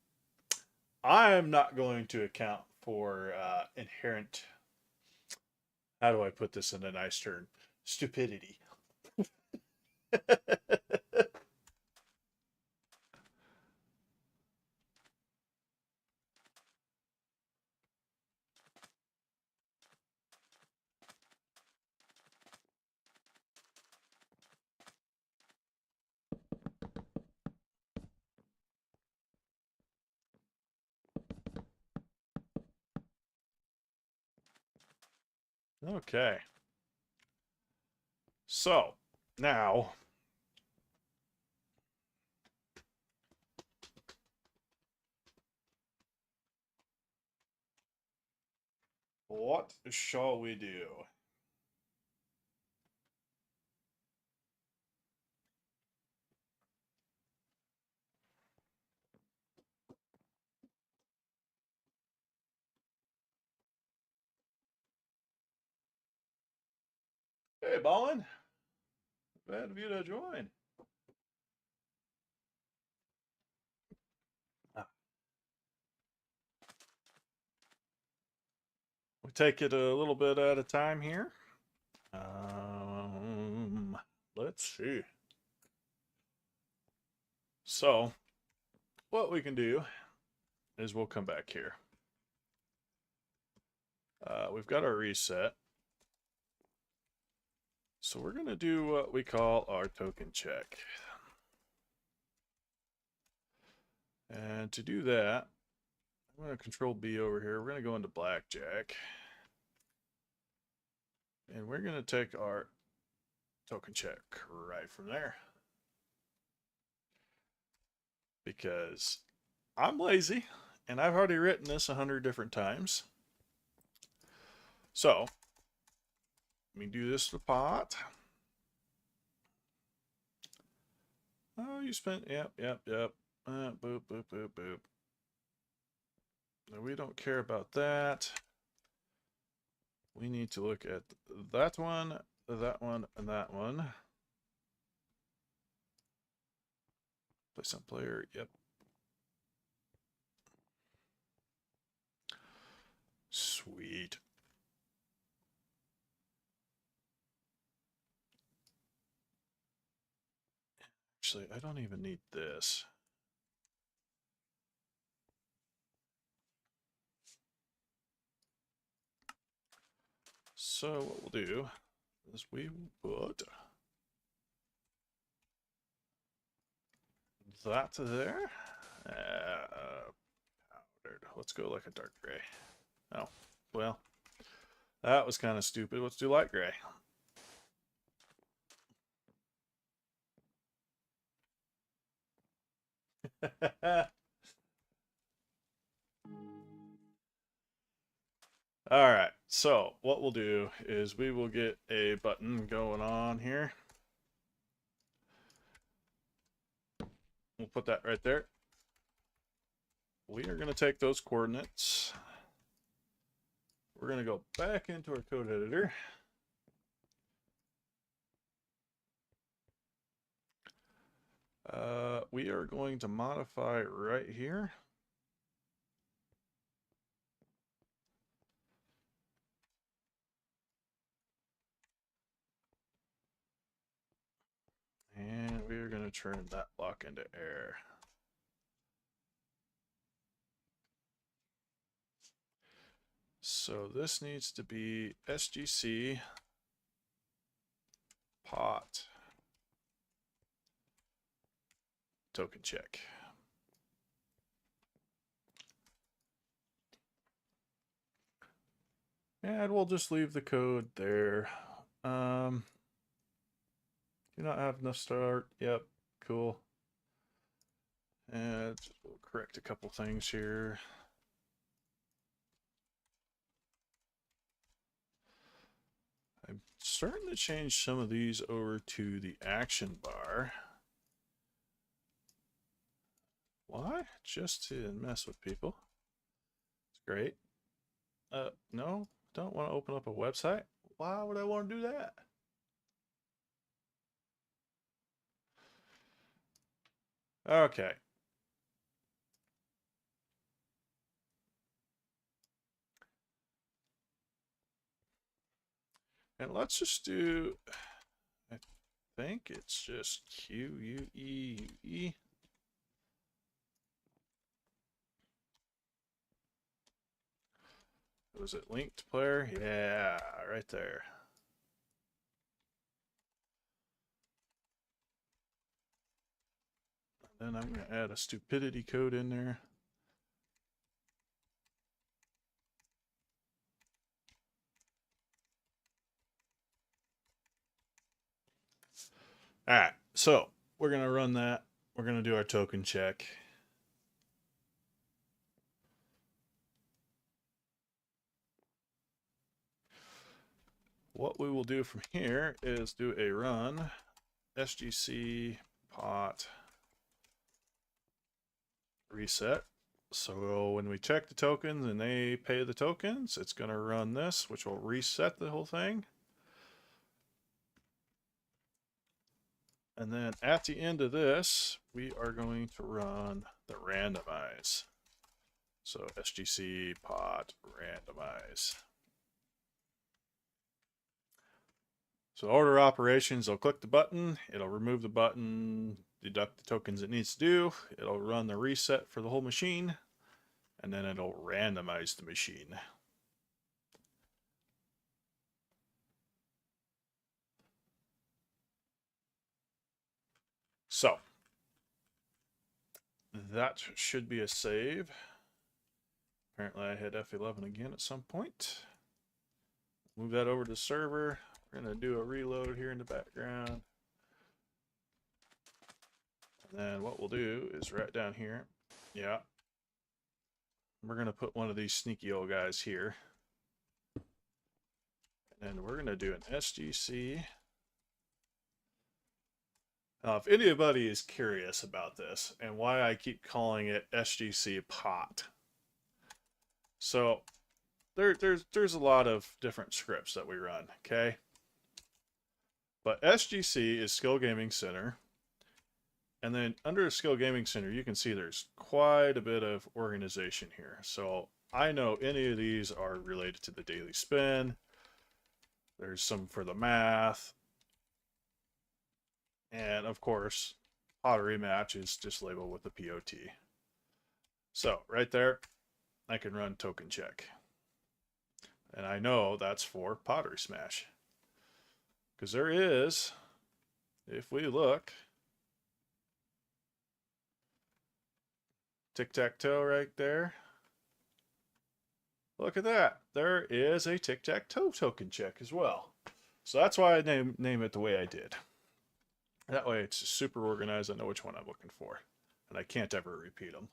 I am not going to account for inherent, how do I put this in a nice term? Stupidity. Okay. So, now, what shall we do? Hey, Ballin. Glad of you to join. Ah, we take it a little bit at a time here. Let's see. So, what we can do is we'll come back here. We've got our reset. So we're going to do what we call our token check. And to do that, I'm going to control B over here. We're going to go into blackjack. And we're going to take our token check right from there. Because I'm lazy and I've already written this 100 different times. So, let me do this to the pot. Oh, you spent, yep. Boop, boop, boop, boop. No, we don't care about that. We need to look at that one, and that one. Place on player, yep. Sweet. Actually, I don't even need this. So what we'll do is we will put that there. Powdered. Let's go like a dark gray. Oh, well, that was kind of stupid. Let's do light gray. All right, so what we'll do is we will get a button going on here. We'll put that right there. We are going to take those coordinates. We're going to go back into our code editor. We are going to modify right here. And we're going to turn that block into air. So this needs to be SGC pot token check. And we'll just leave the code there. Do not have enough start. Yep, cool. And we'll correct a couple things here. I'm starting to change some of these over to the action bar. Why? Just to mess with people. It's great. No, don't want to open up a website. Why would I want to do that? Okay. And let's just do, I think it's just QUEUE. Was it linked player? Yeah, right there. And then I'm going to add a stupidity code in there. All right, so we're going to run that. We're going to do our token check. What we will do from here is do a run SGC pot reset. So when we check the tokens and they pay the tokens, it's going to run this, which will reset the whole thing. And then at the end of this, we are going to run the randomize. So SGC pot randomize. So order operations, it'll click the button, it'll remove the button, deduct the tokens it needs to do, it'll run the reset for the whole machine, and then it'll randomize the machine. So that should be a save. Apparently I hit F11 again at some point. Move that over to the server. We're going to do a reload here in the background. And then what we'll do is right down here. Yeah. We're going to put one of these sneaky old guys here. And we're going to do an SGC. Now, if anybody is curious about this and why I keep calling it SGC pot. So there's a lot of different scripts that we run, okay? But SGC is Skill Gaming Center. And then under Skill Gaming Center, you can see there's quite a bit of organization here. So I know any of these are related to the daily spin. There's some for the math. And of course, pottery match is just labeled with the POT. So right there, I can run token check. And I know that's for pottery smash. Because there is, if we look, tic-tac-toe right there. Look at that. There is a tic-tac-toe token check as well. So that's why I name it the way I did. That way it's super organized. I know which one I'm looking for. And I can't ever repeat them.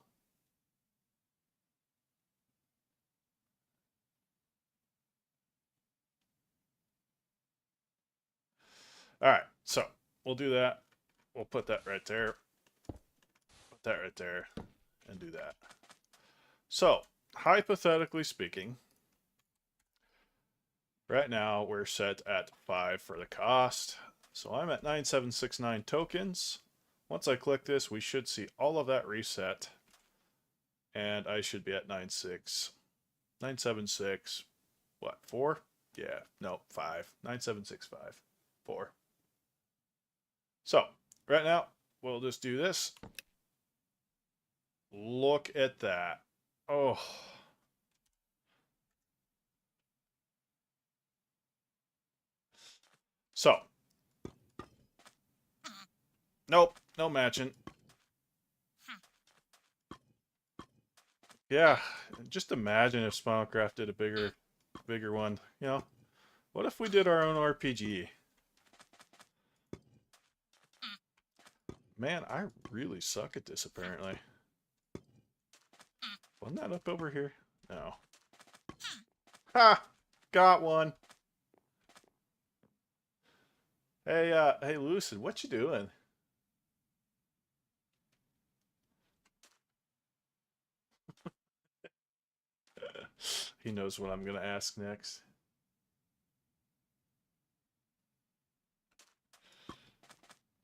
All right, so we'll do that. We'll put that right there. Put that right there and do that. So, hypothetically speaking, right now we're set at 5 for the cost. So I'm at 9769 tokens. once I click this, we should see all of that reset. And I should be at 9.6. 9.76. What, 4? Yeah, no, 5. 9.765. 4. So, right now, we'll just do this. Look at that. Oh. So. Nope, no matching. Yeah, just imagine if Spinalcraft did a bigger one. You know, what if we did our own RPG? Man, I really suck at this, apparently. Wasn't that up over here? No. Ha! Got one. Hey, Lucid, what you doing? He knows what I'm gonna ask next.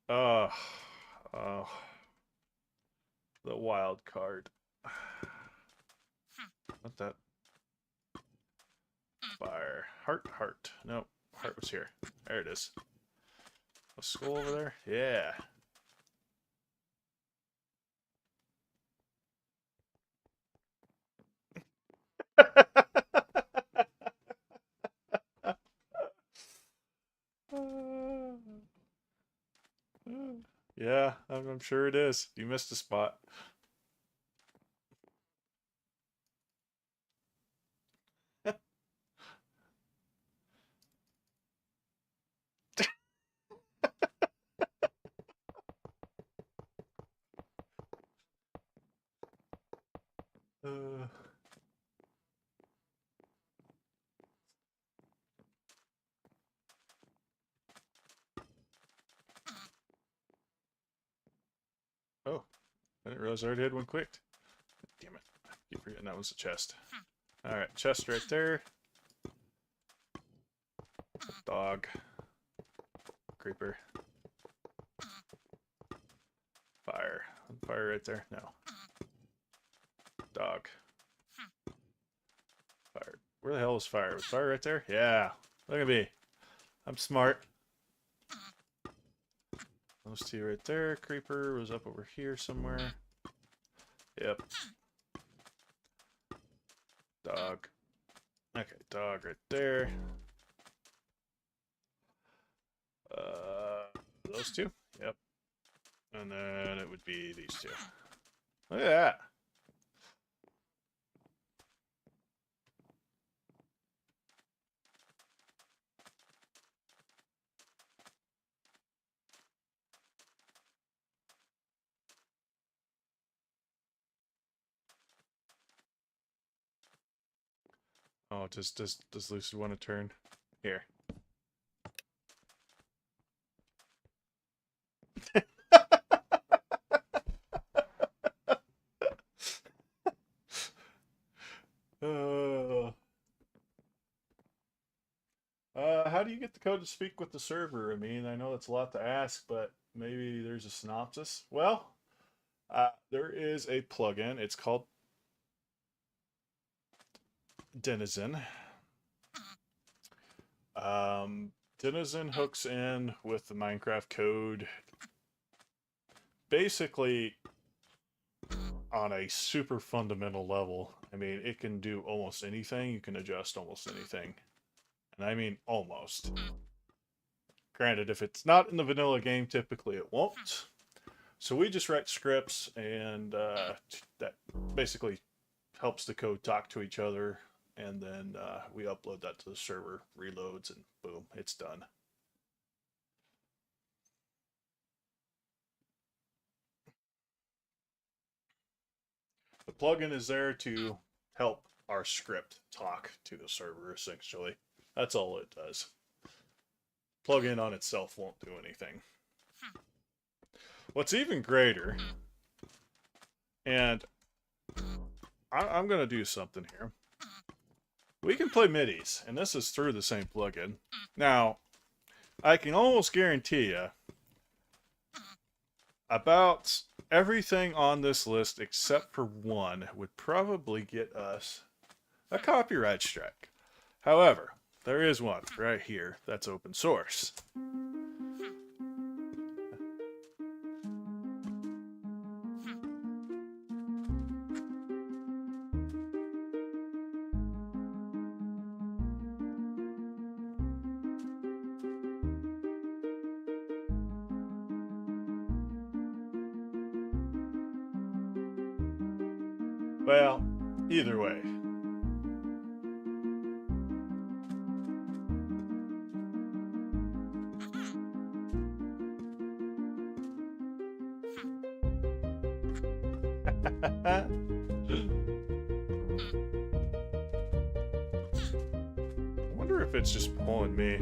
Oh, oh, the wild card. What that? Fire. Heart. No, heart was here. There it is. A skull over there? Yeah. Yeah, I'm sure it is. You missed a spot. Uh, oh, I didn't realize I already had one clicked. Damn it. I keep forgetting that was a chest. Alright, chest right there. Dog. Creeper. Fire. Fire right there? No. Dog. Fire. Where the hell was fire? Was fire right there? Yeah. Look at me. I'm smart. Those two right there. Creeper was up over here somewhere. Yep. Dog. Okay, dog right there. Those two? Yep. And then it would be these two. Look at that. Oh, does Lucid want to turn? Here. uh, how do you get the code to speak with the server? I mean, I know that's a lot to ask, but maybe there's a synopsis. Well, there is a plugin. It's called Denizen. Denizen hooks in with the Minecraft code basically on a super fundamental level. I mean, it can do almost anything. You can adjust almost anything. And I mean almost. Granted, if it's not in the vanilla game, typically it won't. So we just write scripts, and that basically helps the code talk to each other. And then we upload that to the server, reloads, and boom, it's done. The plugin is there to help our script talk to the server, essentially. That's all it does. Plugin on itself won't do anything. What's even greater, and I'm going to do something here. We can play MIDIs, and this is through the same plugin. Now, I can almost guarantee you About everything on this list except for one would probably get us a copyright strike. However, there is one right here that's open source. Well, either way. I wonder if it's just pulling me.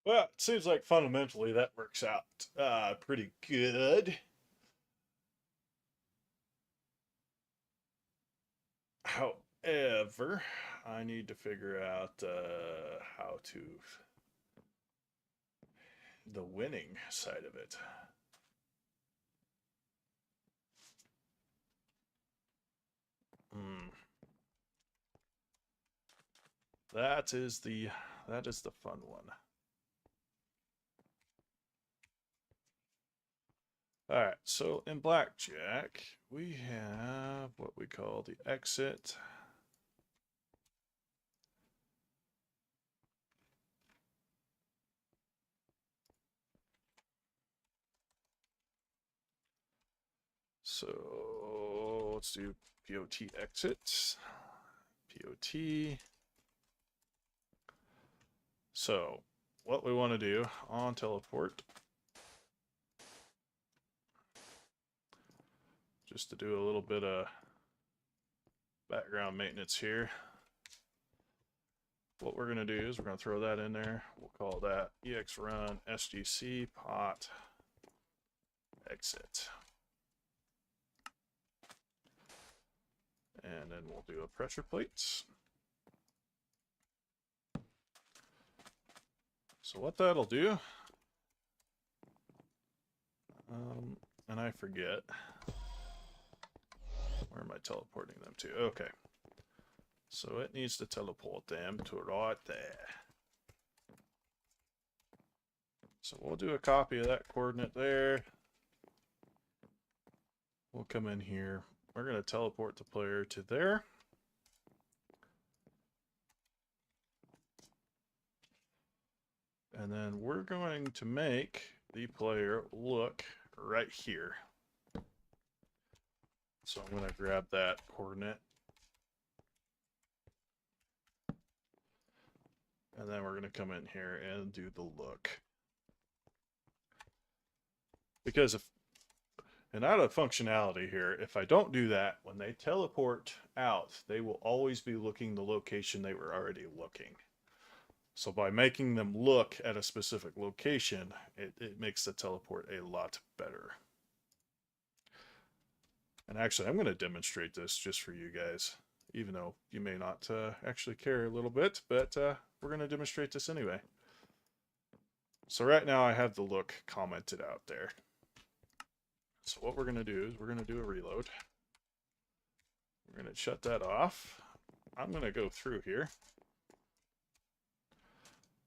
Well, it seems like fundamentally that works out pretty good. However, I need to figure out how to the winning side of it. Hmm. That is the fun one. All right, so in blackjack, we have what we call the exit. So let's do POT exit. POT. So what we want to do on teleport, just to do a little bit of background maintenance here. What we're going to do is we're going to throw that in there. We'll call that ex run sgc pot exit. And then we'll do a pressure plate. So what that'll do, and I forget, where am I teleporting them to? Okay. So it needs to teleport them to right there. So we'll do a copy of that coordinate there. We'll come in here. We're going to teleport the player to there. And then we're going to make the player look right here. So I'm going to grab that coordinate. And then we're going to come in here and do the look. Because if, and out of functionality here, if I don't do that, when they teleport out, they will always be looking the location they were already looking. So by making them look at a specific location, it makes the teleport a lot better. And actually, I'm going to demonstrate this just for you guys, even though you may not actually care a little bit, but we're going to demonstrate this anyway. So right now I have the look commented out there. So what we're going to do is we're going to do a reload. We're going to shut that off. I'm going to go through here.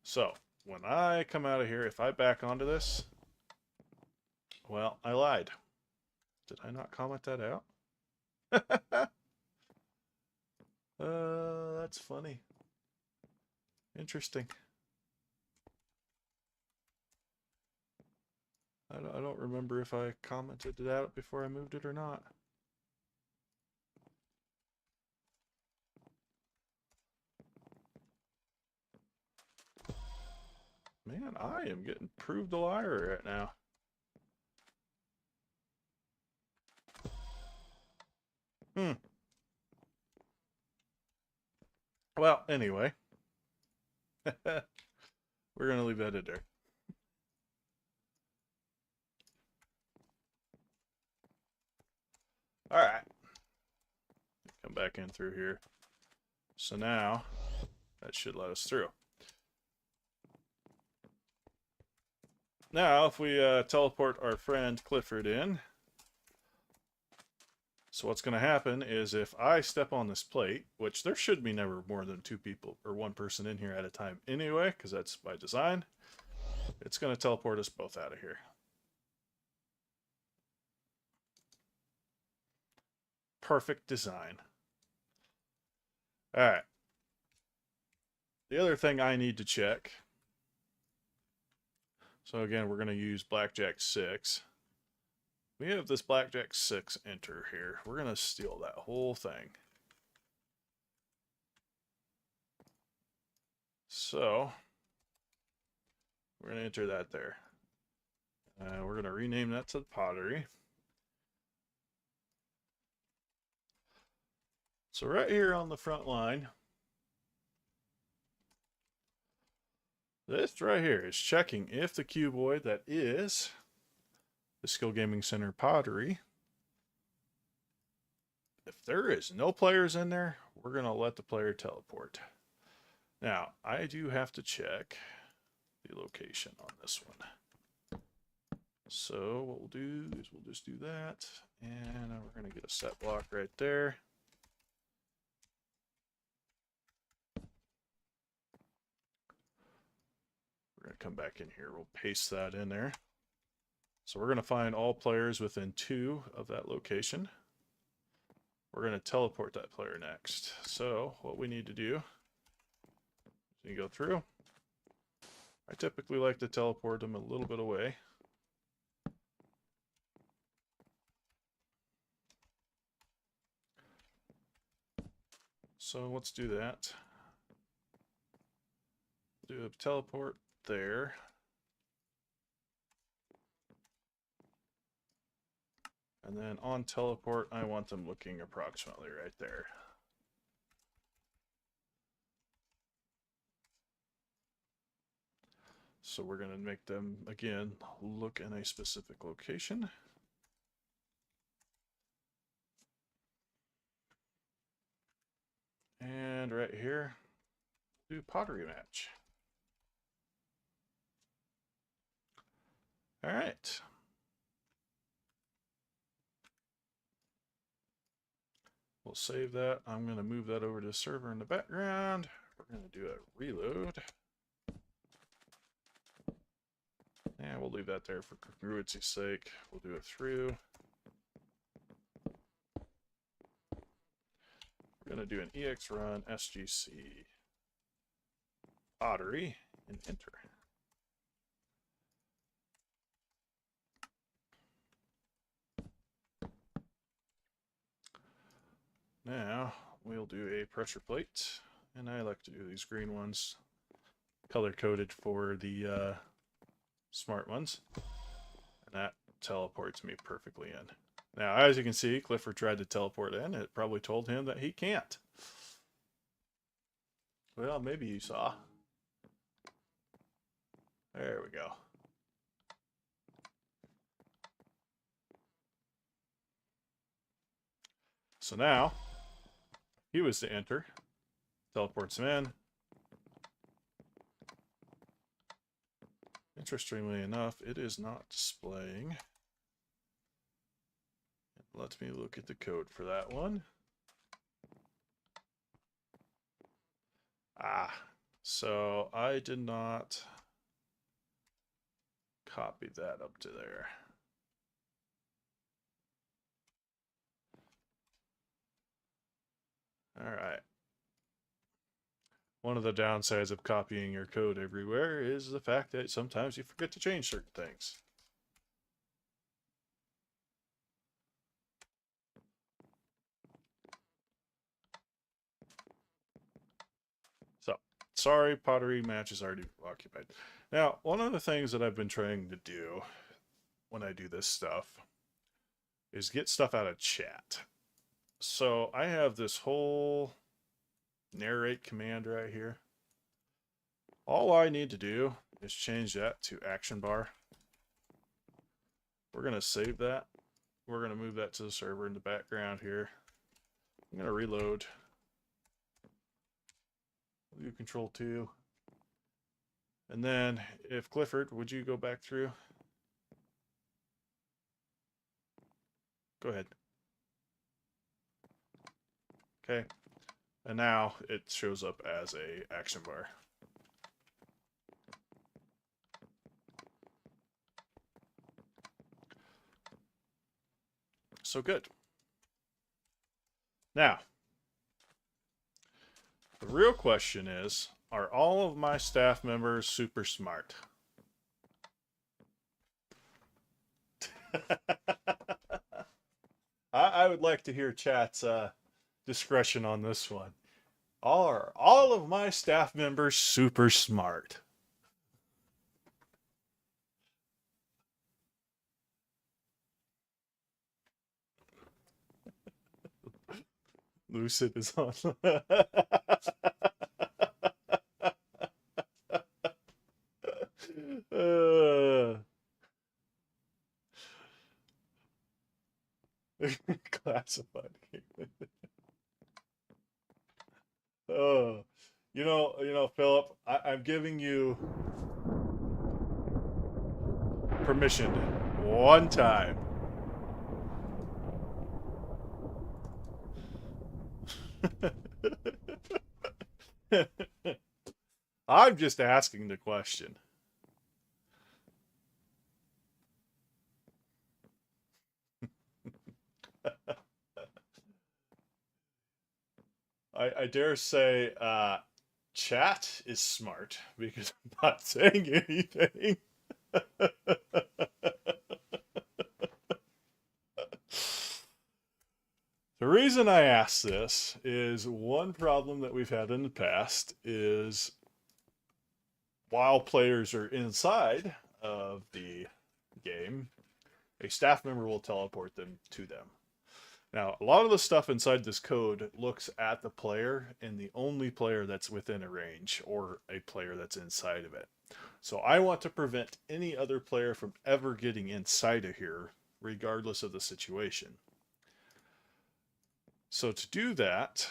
So when I come out of here, if I back onto this, well, I lied. Did I not comment that out? That's funny. Interesting. I don't remember if I commented it out before I moved it or not. Man, I am getting proved a liar right now. Well, anyway. We're going to leave that in there. All right. Come back in through here. So now, that should let us through. Now, if we teleport our friend Clifford in, so what's going to happen is if I step on this plate, which there should be never more than 2 people or 1 person in here at a time anyway, because that's by design, it's going to teleport us both out of here. Perfect design. All right. The other thing I need to check. So again, we're going to use Blackjack 6. We have this Blackjack 6 enter here. We're going to steal that whole thing. So, we're going to enter that there. We're going to rename that to the pottery. So right here on the front line, this right here is checking if the cuboid that is the Skill Gaming Center pottery, if there is no players in there, we're going to let the player teleport. Now, I do have to check the location on this one. So what we'll do is we'll just do that, and we're going to get a set block right there. We're going to come back in here. We'll paste that in there. So we're going to find all players within 2 of that location. We're going to teleport that player next. So what we need to do is you go through. I typically like to teleport them a little bit away. So let's do that. Do a teleport there. And then on teleport, I want them looking approximately right there. So we're going to make them, again, look in a specific location. And right here, do pottery match. All right. We'll save that. I'm going to move that over to the server in the background. We're going to do a reload. And we'll leave that there for congruency's sake. We'll do it through. We're going to do an EX run SGC pottery and enter. Now we'll do a pressure plate, and I like to do these green ones color coded for the smart ones, and that teleports me perfectly in. Now, as you can see, Clifford tried to teleport in. It probably told him that he can't. Well, maybe you saw. There we go. So now, he was to enter. Teleports him in. Interestingly enough, it is not displaying. Let me look at the code for that one. So I did not copy that up to there. All right. One of the downsides of copying your code everywhere is the fact that sometimes you forget to change certain things. Sorry, pottery match is already occupied. Now, one of the things that I've been trying to do when I do this stuff is get stuff out of chat. So I have this whole narrate command right here. All I need to do is change that to action bar. We're going to save that. We're going to move that to the server in the background here. I'm going to reload. Do Control 2. And then, if Clifford, would you go back through? Go ahead. Okay. And now it shows up as a action bar. So good. Now, the real question is, are all of my staff members super smart? I would like to hear chat's discretion on this one. Are all of my staff members super smart? Lucid is on. Classified. Oh, Philip, I'm giving you permission one time. I'm just asking the question. I dare say chat is smart because I'm not saying anything. The reason I ask this is one problem that we've had in the past is while players are inside of the game, a staff member will teleport them to them. Now, a lot of the stuff inside this code looks at the player and the only player that's within a range or a player that's inside of it. So I want to prevent any other player from ever getting inside of here, regardless of the situation. So to do that,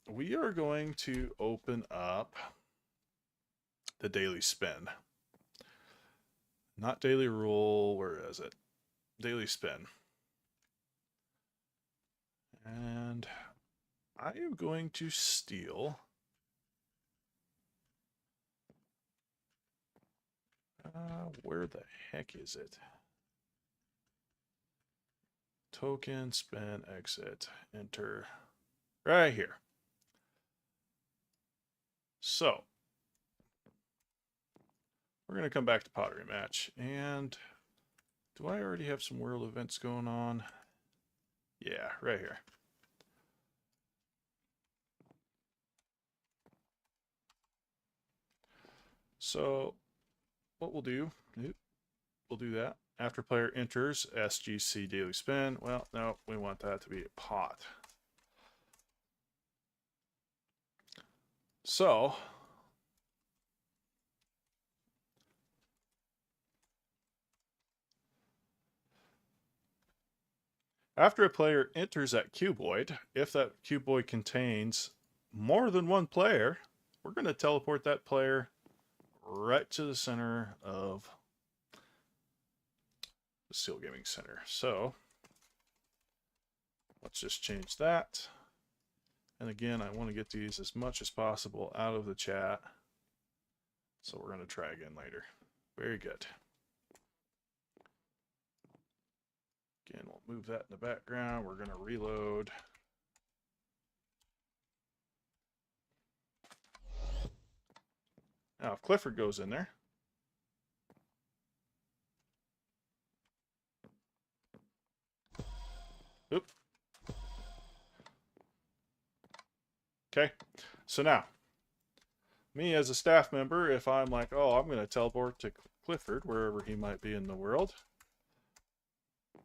we are going to open up the daily spin. Not daily rule, where is it? Daily spin. And I am going to steal where the heck is it? Token, spin, exit, enter. Right here. So, we're going to come back to Pottery Match. And do I already have some world events going on? Yeah, right here. So, what we'll do, we'll do that. After player enters SGC daily spin. Well, no, we want that to be a pot. So, after a player enters that cuboid, if that cuboid contains more than one player, we're going to teleport that player right to the center of the Steel Gaming Center. So, let's just change that. And again, I want to get these as much as possible out of the chat. So we're going to try again later. Very good. Again, we'll move that in the background. We're going to reload. Now, if Clifford goes in there, oop. Okay, so now, Me as a staff member, if I'm like, oh, I'm going to teleport to Clifford, wherever he might be in the world.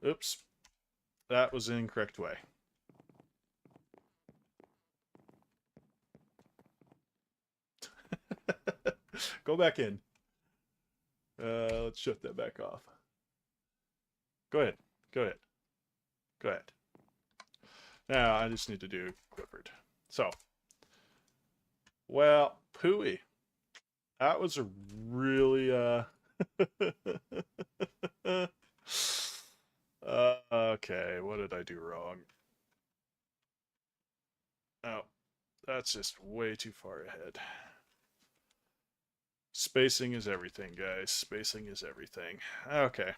Oops, that was the incorrect way. Go back in. Let's shut that back off. Go ahead. Go ahead. Go ahead. Now I just need to do Clifford. So, well, Pooey. That was a really okay, what did I do wrong? Oh, that's just way too far ahead. Spacing is everything, guys. Spacing is everything. Okay.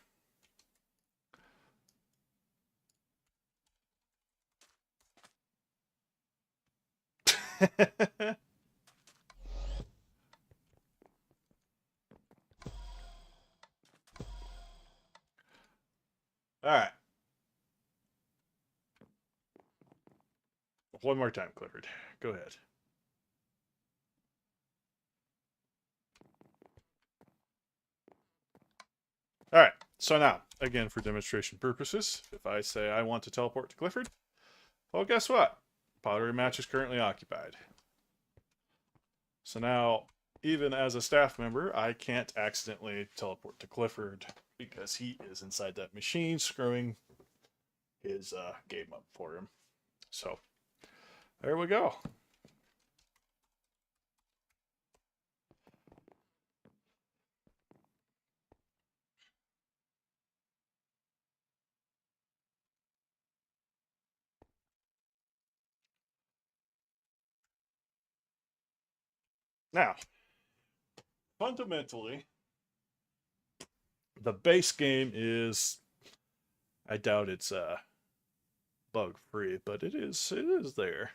All right. One more time, Clifford. Go ahead. All right. So now, again, for demonstration purposes, if I say I want to teleport to Clifford, well, guess what? Pottery match is currently occupied. So now, even as a staff member, I can't accidentally teleport to Clifford because he is inside that machine screwing his game up for him. So, there we go. Now, fundamentally, the base game is, I doubt it's bug free, but it is there.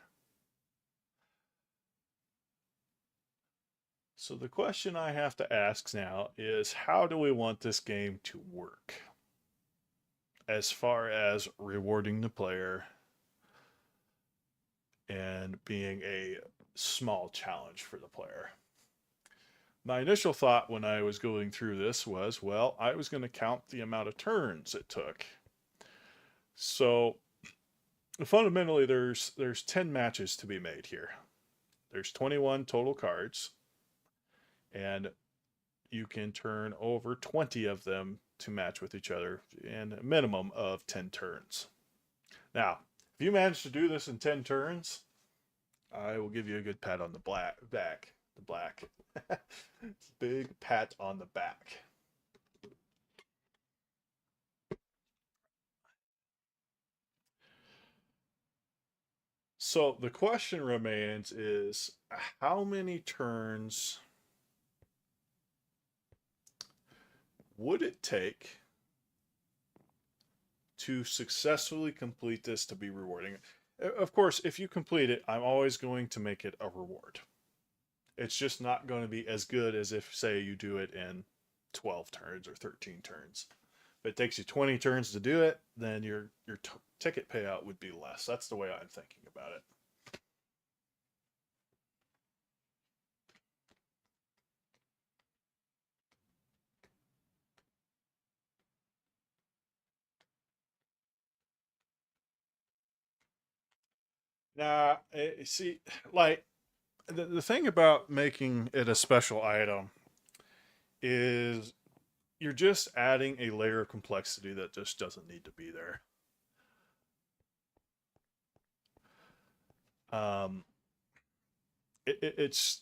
So the question I have to ask now is, how do we want this game to work? As far as rewarding the player and being a small challenge for the player. My initial thought when I was going through this was, well, I was going to count the amount of turns it took. So fundamentally, there's 10 matches to be made here. There's 21 total cards, and you can turn over 20 of them to match with each other in a minimum of 10 turns. Now, if you manage to do this in 10 turns, I will give you a good pat on the back. The black. Big pat on the back. So the question remains is, how many turns would it take to successfully complete this to be rewarding? Of course, if you complete it, I'm always going to make it a reward. It's just not going to be as good as if, say, you do it in 12 turns or 13 turns. If it takes you 20 turns to do it, then your ticket payout would be less. That's the way I'm thinking about it. Now, see, like, the thing about making it a special item is you're just adding a layer of complexity that just doesn't need to be there. Um, it's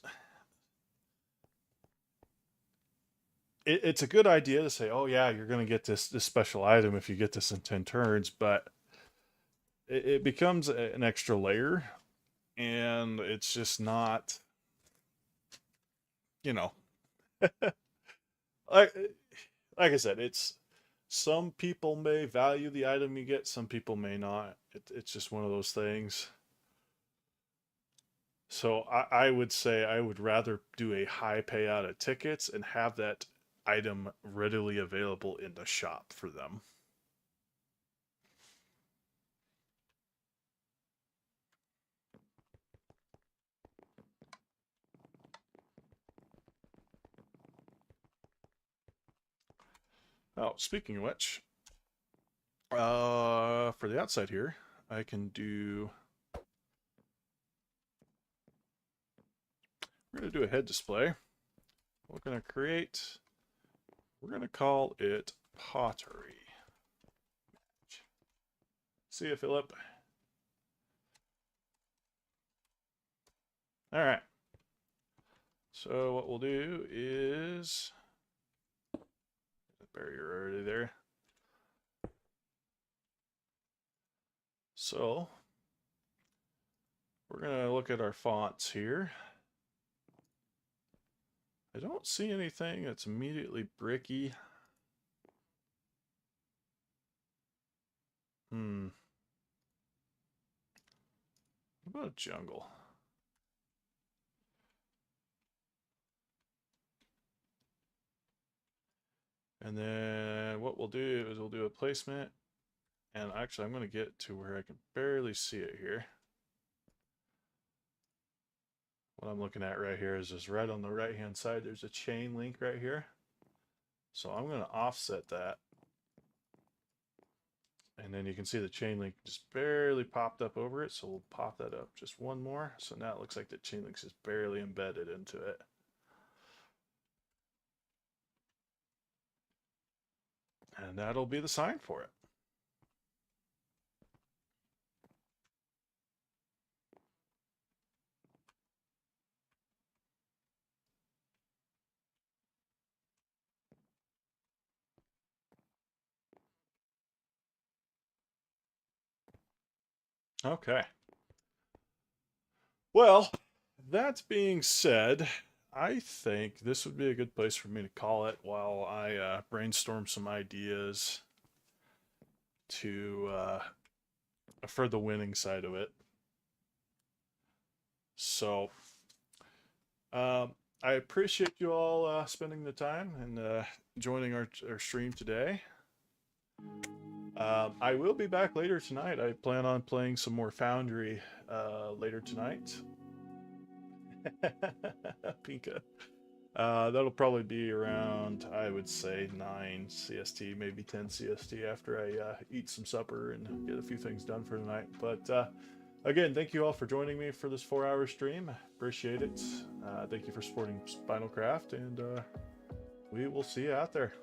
it's a good idea to say, oh yeah, you're going to get this special item if you get this in 10 turns, but it becomes an extra layer, and it's just not, you know, like like I said, it's some people may value the item you get, some people may not. It's just one of those things. So I would say I would rather do a high payout of tickets and have that item readily available in the shop for them. Oh, speaking of which, for the outside here, I can do. We're going to do a head display. We're going to create. We're going to call it pottery. See you, Philip. All right. So what we'll do is barrier already there. So we're going to look at our fonts here. I don't see anything that's immediately bricky. What about jungle? And then what we'll do is we'll do a placement. And actually, I'm going to get to where I can barely see it here. What I'm looking at right here is just right on the right hand side. There's a chain link right here. So I'm going to offset that. And then you can see the chain link just barely popped up over it. So we'll pop that up just one more. So now it looks like the chain link's just barely embedded into it. And that'll be the sign for it. Okay. Well, that being said, I think this would be a good place for me to call it while I brainstorm some ideas to for the winning side of it. So, I appreciate you all spending the time and joining our stream today. I will be back later tonight. I plan on playing some more Foundry later tonight. Pinka. That'll probably be around, I would say, 9 CST, maybe 10 CST after I eat some supper and get a few things done for tonight. But again, thank you all for joining me for this 4-hour stream. Appreciate it. Thank you for supporting Spinalcraft, and we will see you out there.